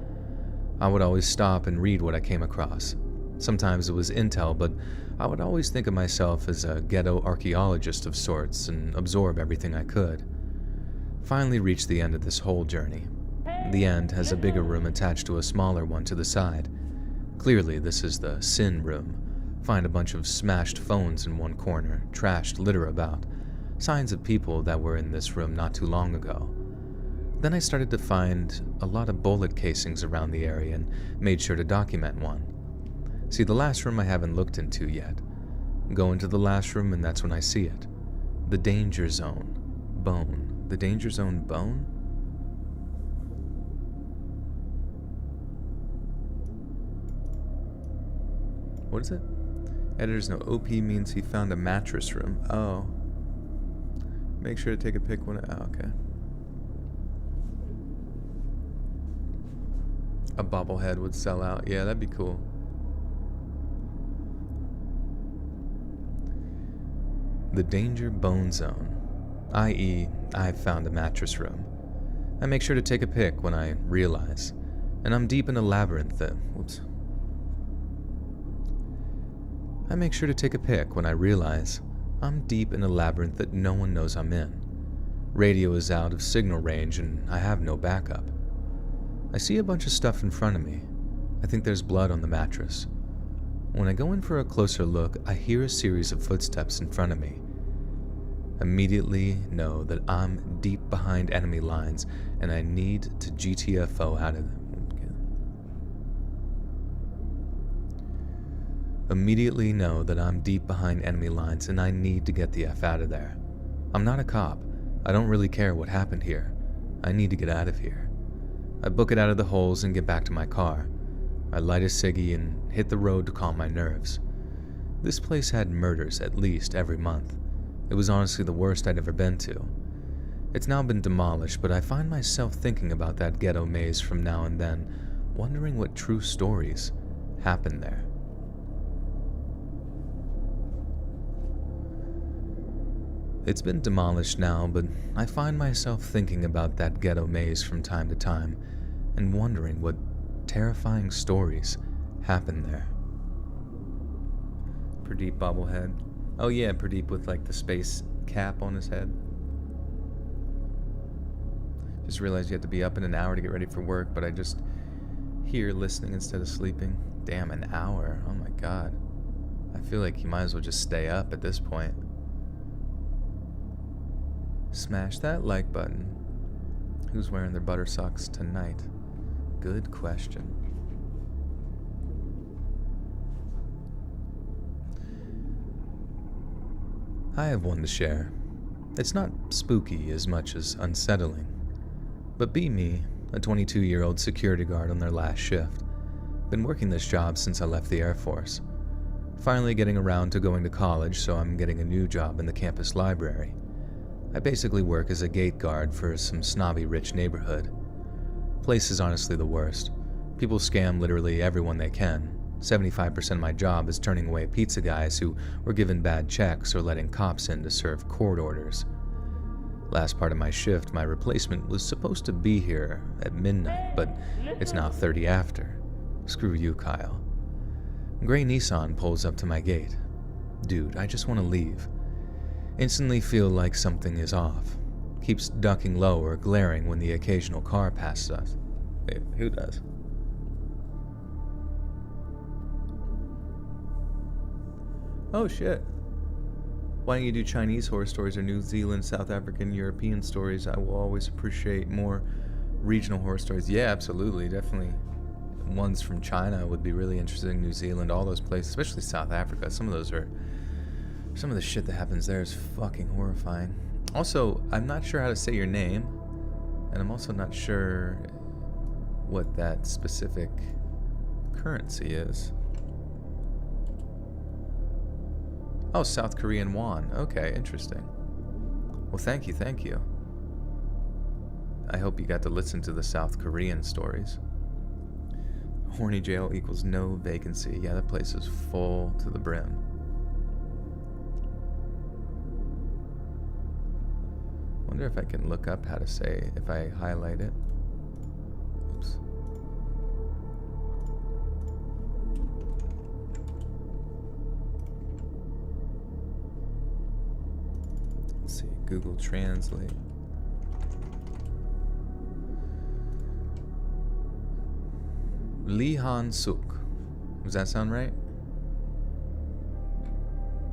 I would always stop and read what I came across. Sometimes it was intel, but I would always think of myself as a ghetto archaeologist of sorts and absorb everything I could. Finally reached the end of this whole journey. The end has a bigger room attached to a smaller one to the side. Clearly, this is the sin room. Find a bunch of smashed phones in one corner, trashed litter about, signs of people that were in this room not too long ago. Then I started to find a lot of bullet casings around the area and made sure to document one. See, the last room I haven't looked into yet. Go into the last room and that's when I see it. The danger zone. Bone. The danger zone bone? What is it? Editors know OP means he found a mattress room. Oh. Make sure to take a pic when oh, okay. A bobblehead would sell out. Yeah, that'd be cool. The danger bone zone, i.e., I've found a mattress room. I make sure to take a pic when I realize, and I'm deep in a labyrinth that, I make sure to take a pic when I realize I'm deep in a labyrinth that no one knows I'm in. Radio is out of signal range and I have no backup. I see a bunch of stuff in front of me. I think there's blood on the mattress. When I go in for a closer look, I hear a series of footsteps in front of me. Immediately know that I'm deep behind enemy lines and I need to GTFO out of them. Immediately know that I'm deep behind enemy lines and I need to get the F out of there. I'm not a cop. I don't really care what happened here. I need to get out of here. I book it out of the holes and get back to my car. I light a ciggy and hit the road to calm my nerves. This place had murders at least every month. It was honestly the worst I'd ever been to. It's now been demolished, but I find myself thinking about that ghetto maze from now and then, wondering what true stories happened there. It's been demolished now, but I find myself thinking about that ghetto maze from time to time and wondering what terrifying stories happened there. Pradeep bobblehead. Oh yeah, Pradeep with like the space cap on his head. Just realized you have to be up in an hour to get ready for work, but I just here listening instead of sleeping. Damn, an hour. Oh my god. I feel like you might as well just stay up at this point. Smash that like button. Who's wearing their butter socks tonight? Good question. I have one to share. It's not spooky as much as unsettling. But be me, a 22-year-old security guard on their last shift. Been working this job since I left the Air Force. Finally getting around to going to college, so I'm getting a new job in the campus library. I basically work as a gate guard for some snobby rich neighborhood. Place is honestly the worst. People scam literally everyone they can. 75% of my job is turning away pizza guys who were given bad checks or letting cops in to serve court orders. Last part of my shift, my replacement was supposed to be here at midnight, but it's now 30 after. Screw you, Kyle. Gray Nissan pulls up to my gate. Dude, I just want to leave. Instantly feel like something is off. Keeps ducking low or glaring when the occasional car passes us. Wait, who does? Oh shit. Why don't you do Chinese horror stories or New Zealand, South African, European stories? I will always appreciate more regional horror stories. Yeah, absolutely, definitely. Ones from China would be really interesting. New Zealand, all those places, especially South Africa. Some of the shit that happens there is fucking horrifying. Also, I'm not sure how to say your name, and I'm also not sure what that specific currency is. Oh, South Korean won. Okay, interesting. Well, thank you. I hope you got to listen to the South Korean stories. Horny jail equals no vacancy. Yeah, that place is full to the brim. Wonder if I can look up how to say if I highlight it. Oops. Let's see, Google Translate. Lee Han Suk. Does that sound right?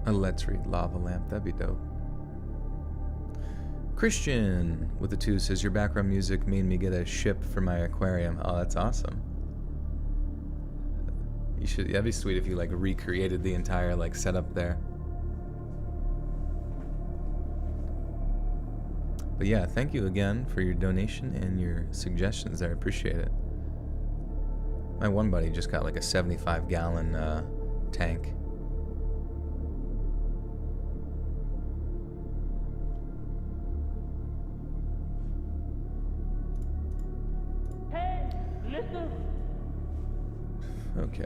Let's read Lava Lamp. That'd be dope. Christian with the 2 says your background music made me get a ship for my aquarium. Oh, that's awesome. That'd be sweet if you like recreated the entire like setup there. But yeah, thank you again for your donation and your suggestions there. I appreciate it. My one buddy just got like a 75-gallon tank. Hey, listen. Okay.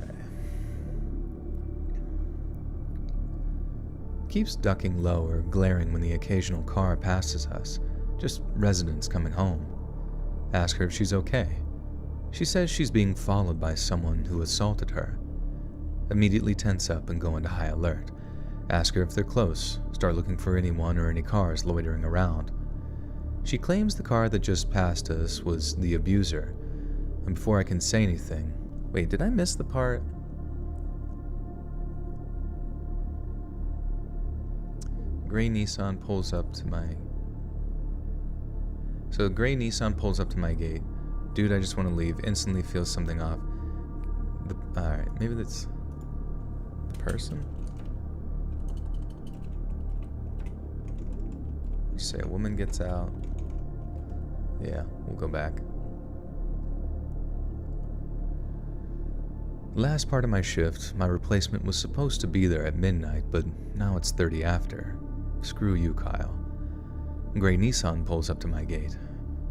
Keeps ducking low or glaring when the occasional car passes us. Just residents coming home. Ask her if she's okay. She says she's being followed by someone who assaulted her. Immediately tense up and go into high alert. Ask her if they're close. Start looking for anyone or any cars loitering around. She claims the car that just passed us was the abuser. And before I can say anything... Wait, did I miss the part? Gray Nissan pulls up to my... So, gray Nissan pulls up to my gate. Dude, I just want to leave. Instantly feels something off. Alright, maybe that's... the person? You say a woman gets out. Yeah, we'll go back. Last part of my shift, my replacement was supposed to be there at midnight, but now it's 30 after. Screw you, Kyle. Gray Nissan pulls up to my gate.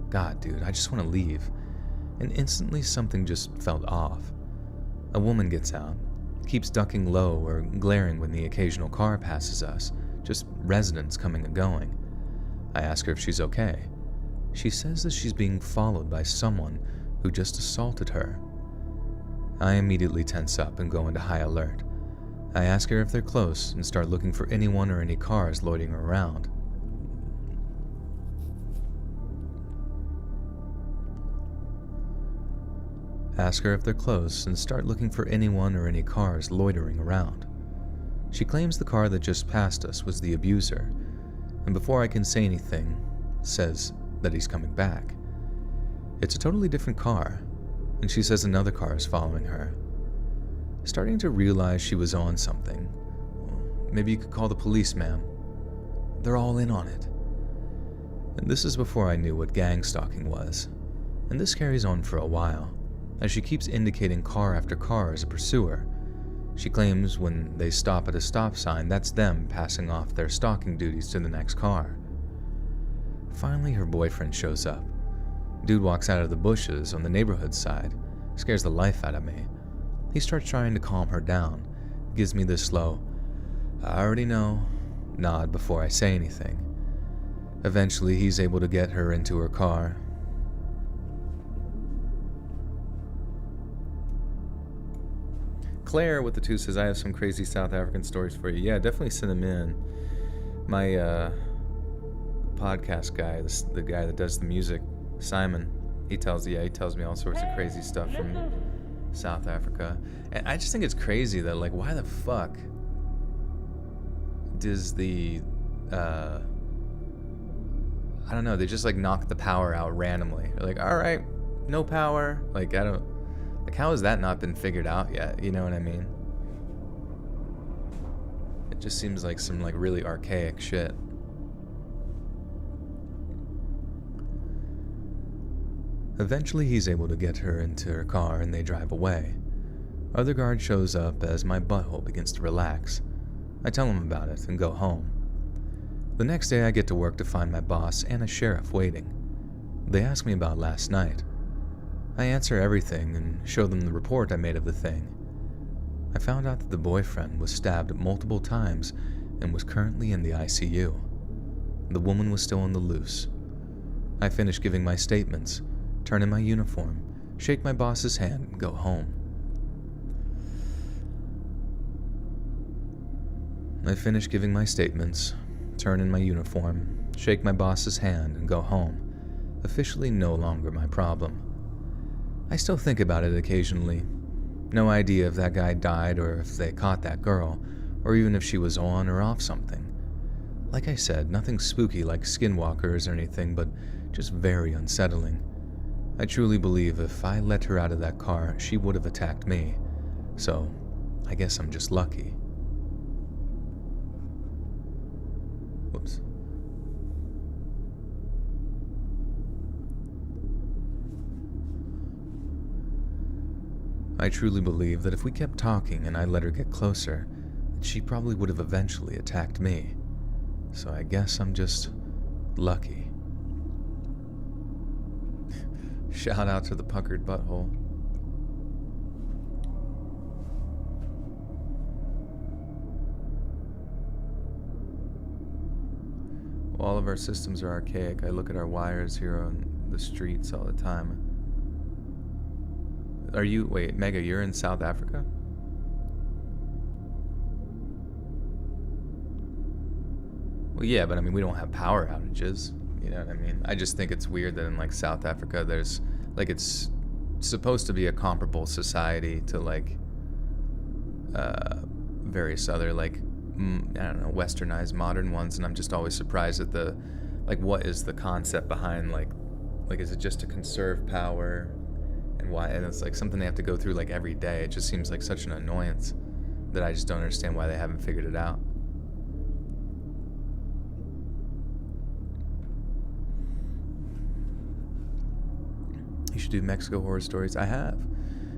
God, dude, I just want to leave. And instantly something just felt off. A woman gets out, keeps ducking low or glaring when the occasional car passes us, just residents coming and going. I ask her if she's okay. She says that she's being followed by someone who just assaulted her. I immediately tense up and go into high alert. I ask her if they're close and start looking for anyone or any cars loitering around. Ask her if they're close and start looking for anyone or any cars loitering around. She claims the car that just passed us was the abuser, and before I can say anything, says that he's coming back. It's a totally different car, and she says another car is following her. Starting to realize she was on something. Maybe you could call the police, ma'am. They're all in on it. And this is before I knew what gang stalking was. And this carries on for a while, as she keeps indicating car after car as a pursuer. She claims when they stop at a stop sign, that's them passing off their stalking duties to the next car. Finally, her boyfriend shows up. Dude walks out of the bushes on the neighborhood side, scares the life out of me. He starts trying to calm her down, gives me this slow, "I already know," nod before I say anything. Eventually, he's able to get her into her car. Claire with the 2 says, "I have some crazy South African stories for you." Yeah, definitely send them in. My podcast guy, the guy that does the music, Simon, he tells me all sorts of crazy stuff from South Africa. And I just think it's crazy that, like, why the fuck does the I don't know, they just like knock the power out randomly. They're like, all right, no power. Like, I don't, like, how has that not been figured out yet? You know what I mean? It just seems like some like really archaic shit. Eventually, he's able to get her into her car and they drive away. Other guard shows up as my butthole begins to relax. I tell him about it and go home. The next day, I get to work to find my boss and a sheriff waiting. They ask me about last night. I answer everything and show them the report I made of the thing. I found out that the boyfriend was stabbed multiple times and was currently in the ICU. The woman was still on the loose. I finish giving my statements, turn in my uniform, shake my boss's hand, and go home. I finish giving my statements, turn in my uniform, shake my boss's hand, and go home, officially no longer my problem. I still think about it occasionally. No idea if that guy died or if they caught that girl, or even if she was on or off something. Like I said, nothing spooky like skinwalkers or anything, but just very unsettling. I truly believe if I let her out of that car, she would have attacked me. So, I guess I'm just lucky. Whoops. I truly believe that if we kept talking and I let her get closer, that she probably would have eventually attacked me. So I guess I'm just lucky. Shout out to the puckered butthole. All of our systems are archaic. I look at our wires here on the streets all the time. Wait, Mega, you're in South Africa? Well, yeah, but I mean, we don't have power outages. You know what I mean? I just think it's weird that in like South Africa, there's like, it's supposed to be a comparable society to like various other like I don't know, westernized modern ones, and I'm just always surprised at the, like, what is the concept behind, like is it just to conserve power, and why, and it's like something they have to go through like every day. It just seems like such an annoyance that I just don't understand why they haven't figured it out. You should do Mexico horror stories. I have.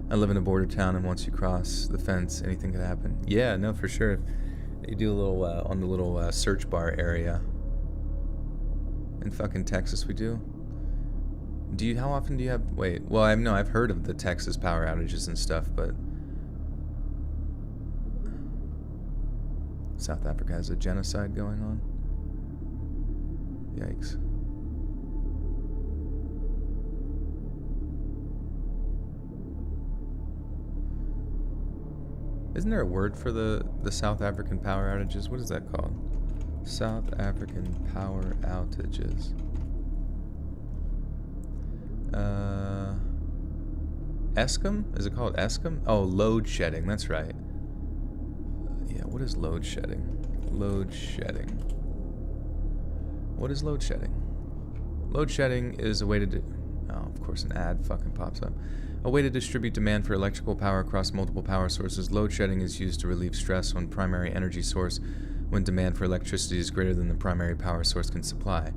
I live in a border town, and once you cross the fence, anything could happen. Yeah, no, for sure. You do a little on the little search bar area. In fucking Texas, we do. How often do you have? Wait, well, I've heard of the Texas power outages and stuff, but South Africa has a genocide going on. Yikes. Isn't there a word for the South African power outages? What is that called? South African power outages. Eskom? Is it called Eskom? Oh, load shedding. That's right. Yeah, what is load shedding? Load shedding. What is load shedding? Load shedding is a way to oh, of course, an ad fucking pops up. A way to distribute demand for electrical power across multiple power sources. Load shedding is used to relieve stress on primary energy source when demand for electricity is greater than the primary power source can supply.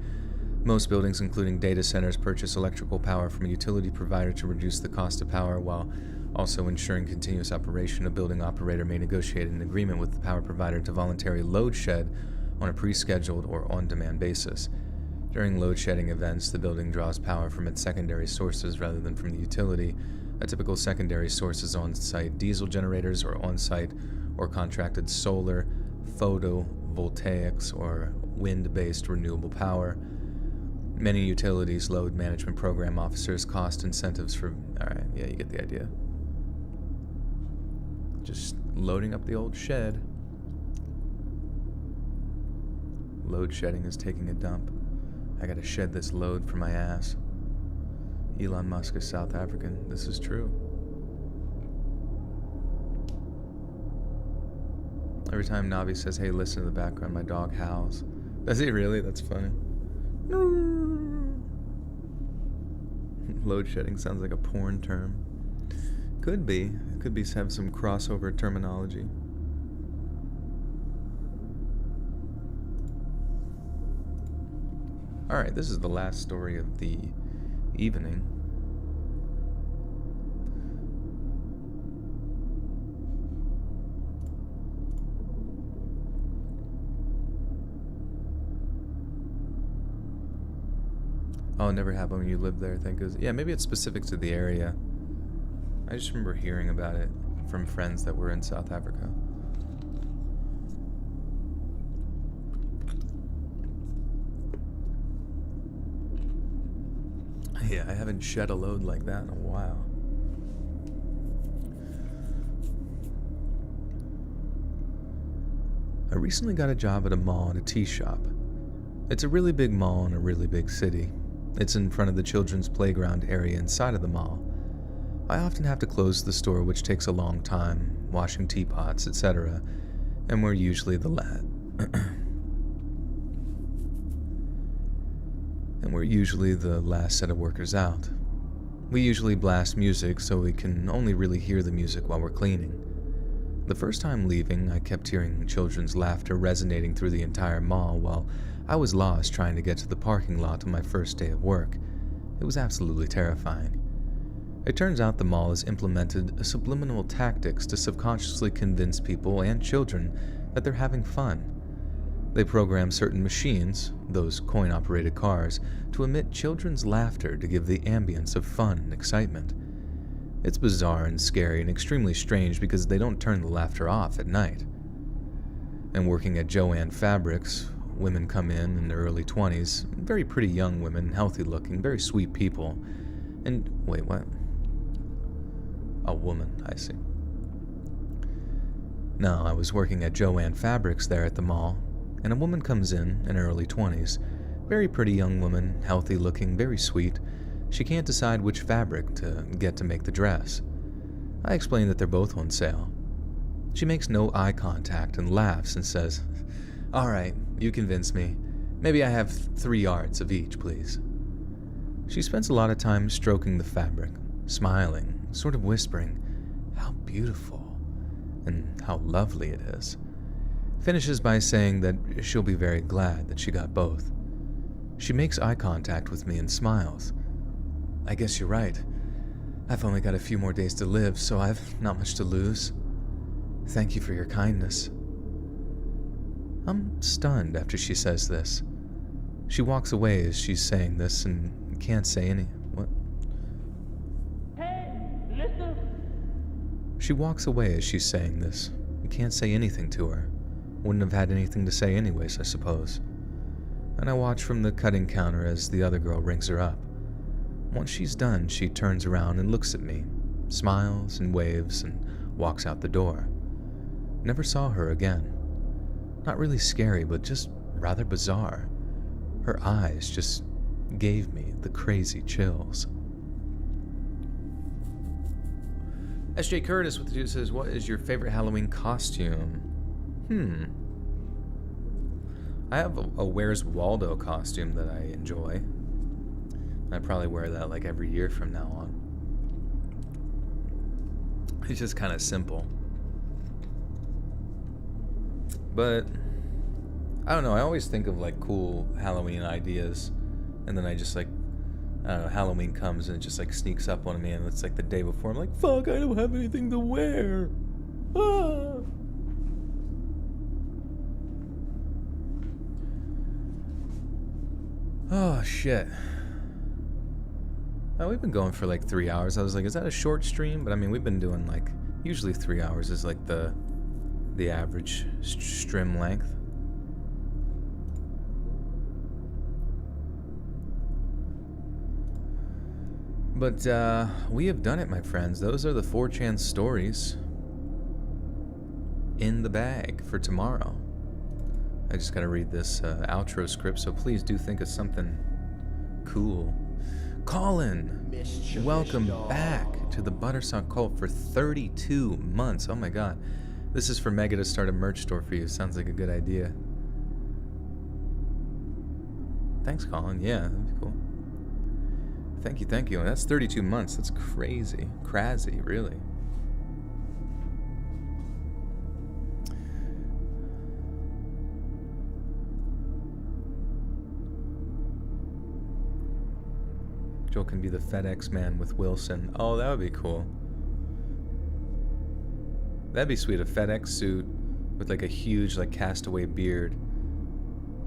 Most buildings, including data centers, purchase electrical power from a utility provider to reduce the cost of power, while Also, ensuring continuous operation, a building operator may negotiate an agreement with the power provider to voluntarily load shed on a pre-scheduled or on-demand basis. During load shedding events, the building draws power from its secondary sources rather than from the utility. A typical secondary source is on-site diesel generators or on-site or contracted solar, photovoltaics, or wind-based renewable power. Many utilities load management program officers cost incentives for... Alright, yeah, you get the idea. Just loading up the old shed. Load shedding is taking a dump. I gotta shed this load for my ass. Elon Musk is South African. This is true. Every time Navi says, hey, listen to the background, my dog howls. Does he really? That's funny. Load shedding sounds like a porn term. Could be. It could be have some crossover terminology. Alright, this is the last story of the evening. Oh, never happened when you lived there, I think. Yeah, maybe it's specific to the area. I just remember hearing about it from friends that were in South Africa. Yeah, I haven't shed a load like that in a while. I recently got a job at a mall and a tea shop. It's a really big mall in a really big city. It's in front of the children's playground area inside of the mall. I often have to close the store, which takes a long time, washing teapots, etc., and we're usually the last set of workers out. We usually blast music so we can only really hear the music while we're cleaning. The first time leaving, I kept hearing children's laughter resonating through the entire mall while I was lost trying to get to the parking lot on my first day of work. It was absolutely terrifying. It turns out the mall has implemented subliminal tactics to subconsciously convince people and children that they're having fun. They program certain machines, those coin-operated cars, to emit children's laughter to give the ambience of fun and excitement. It's bizarre and scary and extremely strange because they don't turn the laughter off at night. And working at Joann Fabrics, women come in their early 20s, very pretty young women, healthy looking, very sweet people. And, wait, what? A woman, I see. No, I was working at Joann Fabrics there at the mall, and a woman comes in her early 20s, very pretty young woman, healthy looking, very sweet. She can't decide which fabric to get to make the dress. I explain that they're both on sale. She makes no eye contact and laughs and says, "Alright, you convinced me. Maybe I have 3 yards of each, please." She spends a lot of time stroking the fabric, smiling, sort of whispering, "How beautiful," and "how lovely it is." Finishes by saying that she'll be very glad that she got both. She makes eye contact with me and smiles. "I guess you're right. I've only got a few more days to live, so I've not much to lose. Thank you for your kindness." I'm stunned after she says this. She walks away as she's saying this and can't say any... What? Hey, listen. She walks away as she's saying this. You can't say anything to her. Wouldn't have had anything to say anyways, I suppose. And I watch from the cutting counter as the other girl rings her up. Once she's done, she turns around and looks at me, smiles and waves, and walks out the door. Never saw her again. Not really scary, but just rather bizarre. Her eyes just gave me the crazy chills. SJ Curtis with you says, what is your favorite Halloween costume? I have a Where's Waldo costume that I enjoy. I probably wear that like every year from now on. It's just kind of simple. But I don't know, I always think of like cool Halloween ideas, and then I just like I don't know, Halloween comes and it just like sneaks up on me, and it's like the day before. I'm like, fuck, I don't have anything to wear. Ah. Oh shit. Oh, we've been going for like 3 hours. I was like, is that a short stream? But I mean, we've been doing like, usually 3 hours is like the average stream length. But we have done it, my friends. Those are the 4chan stories in the bag for tomorrow. I just gotta read this outro script, so please do think of something cool. Colin, Mischievous welcome dog. back to the Buttersock Cult for 32 months. Oh my god. This is for Mega to start a merch store for you. Sounds like a good idea. Thanks, Colin. Yeah, that'd be cool. Thank you, thank you. That's 32 months. That's crazy. Crazy, really. Joel can be the FedEx man with Wilson. Oh, that would be cool. That'd be sweet. A FedEx suit with like a huge like castaway beard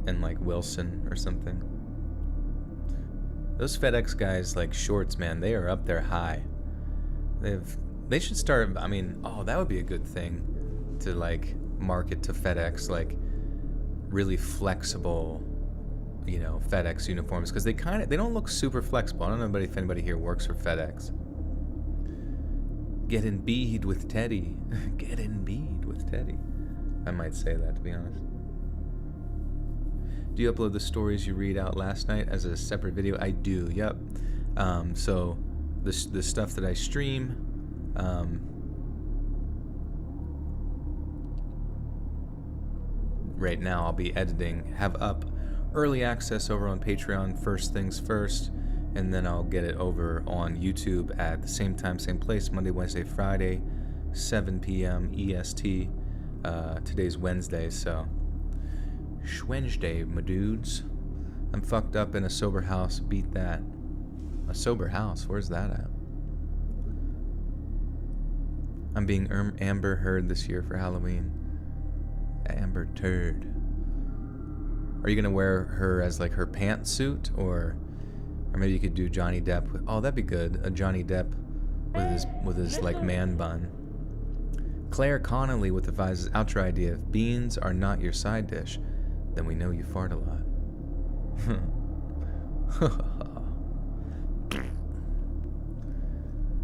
and like Wilson or something. Those FedEx guys like shorts, man, they are up there high. They should start, I mean, oh, that would be a good thing to like market to FedEx, like really flexible, you know, FedEx uniforms, because they don't look super flexible. I don't know if anybody here works for FedEx. Get in bead with Teddy. Get in bead with Teddy. I might say that, to be honest. Do you upload the stories you read out last night as a separate video? I do, yep. So the stuff that I stream, right now I'll be editing, have up early access over on Patreon first things first, and then I'll get it over on YouTube at the same time, same place, Monday, Wednesday, Friday, 7 p.m. EST. Today's Wednesday, so Schwednesday, my dudes. I'm fucked up in a sober house. Beat that. A sober house? Where's that at? I'm being Amber Heard this year for Halloween. Amber Turd. Are you gonna wear her as like her pantsuit, or maybe you could do Johnny Depp with, oh, that'd be good. A Johnny Depp with his like man bun. Claire Connolly with the Vice's outro idea: if beans are not your side dish, then we know you fart a lot.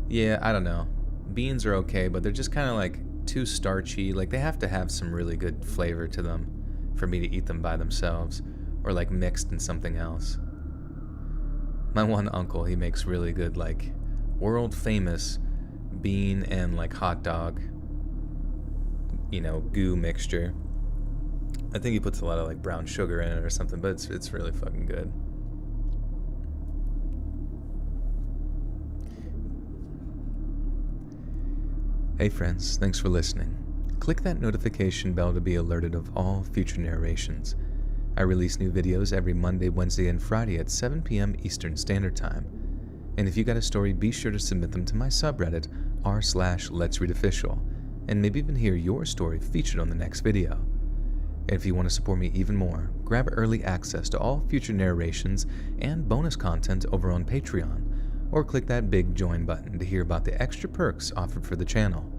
Yeah, I don't know. Beans are okay, but they're just kind of like too starchy. Like they have to have some really good flavor to them for me to eat them by themselves, or like mixed in something else. My one uncle, he makes really good like world famous bean and like hot dog, you know, goo mixture. I think he puts a lot of like brown sugar in it or something, but it's really fucking good. Hey friends, thanks for listening. Click that notification bell to be alerted of all future narrations. I release new videos every Monday, Wednesday, and Friday at 7 p.m. Eastern Standard Time. And if you got a story, be sure to submit them to my subreddit r/Let'sReadOfficial, and maybe even hear your story featured on the next video. And if you want to support me even more, grab early access to all future narrations and bonus content over on Patreon, or click that big join button to hear about the extra perks offered for the channel.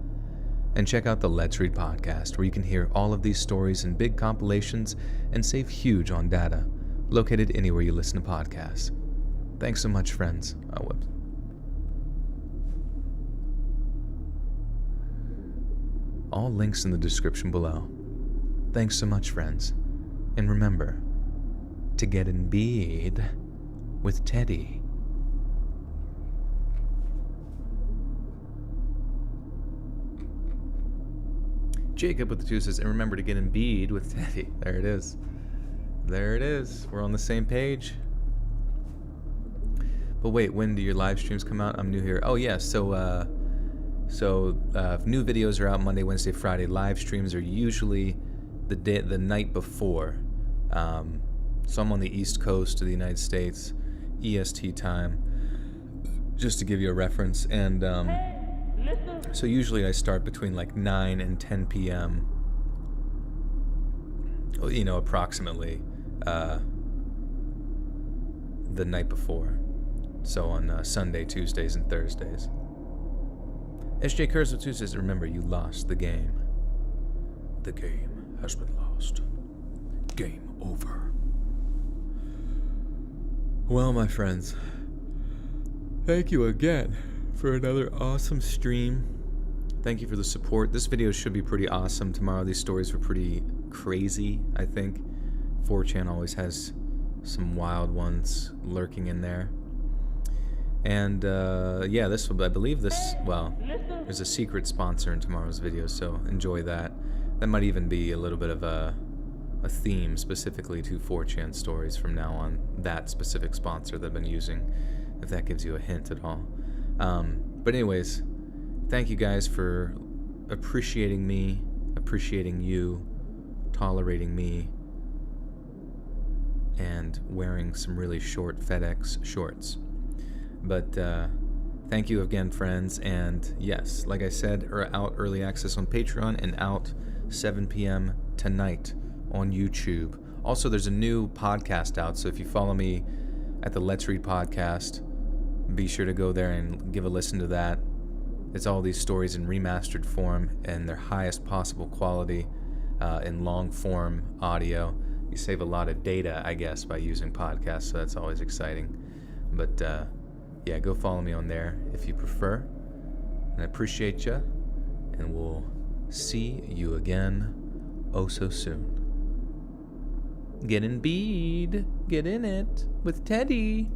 And check out the Let's Read podcast, where you can hear all of these stories in big compilations and save huge on data, located anywhere you listen to podcasts. Thanks so much, friends. Oh, whoops. All links in the description below. Thanks so much, friends. And remember to get in bed with Teddy. Jacob with the 2 says, and remember to get in bed with Teddy. There it is. There it is. We're on the same page. But wait, when do your live streams come out? I'm new here. Oh yeah, so new videos are out Monday, Wednesday, Friday. Live streams are usually the night before. So I'm on the East Coast of the United States, EST time, just to give you a reference. And so usually I start between like 9 and 10 p.m., approximately the night before. So on Sunday, Tuesdays, and Thursdays. SJ Kurz2 says, remember, you lost the game. The game has been lost. Game over. Well, my friends, thank you again for another awesome stream. Thank you for the support. This video should be pretty awesome tomorrow. These stories were pretty crazy, I think. 4chan always has some wild ones lurking in there. And yeah, I believe this, well, there's a secret sponsor in tomorrow's video, so enjoy that. That might even be a little bit of a theme specifically to 4chan stories from now on. That specific sponsor that I've been using, if that gives you a hint at all. But anyways, thank you guys for appreciating me, appreciating you, tolerating me, and wearing some really short FedEx shorts. But thank you again, friends. And yes, like I said, out early access on Patreon and out 7 p.m. tonight on YouTube. Also, there's a new podcast out, so if you follow me at the Let's Read podcast, be sure to go there and give a listen to that. It's all these stories in remastered form and their highest possible quality in long form audio. You save a lot of data, I guess, by using podcasts, so that's always exciting. But yeah, go follow me on there if you prefer. And I appreciate you, and we'll see you again oh so soon. Get in bead, get in it with Teddy.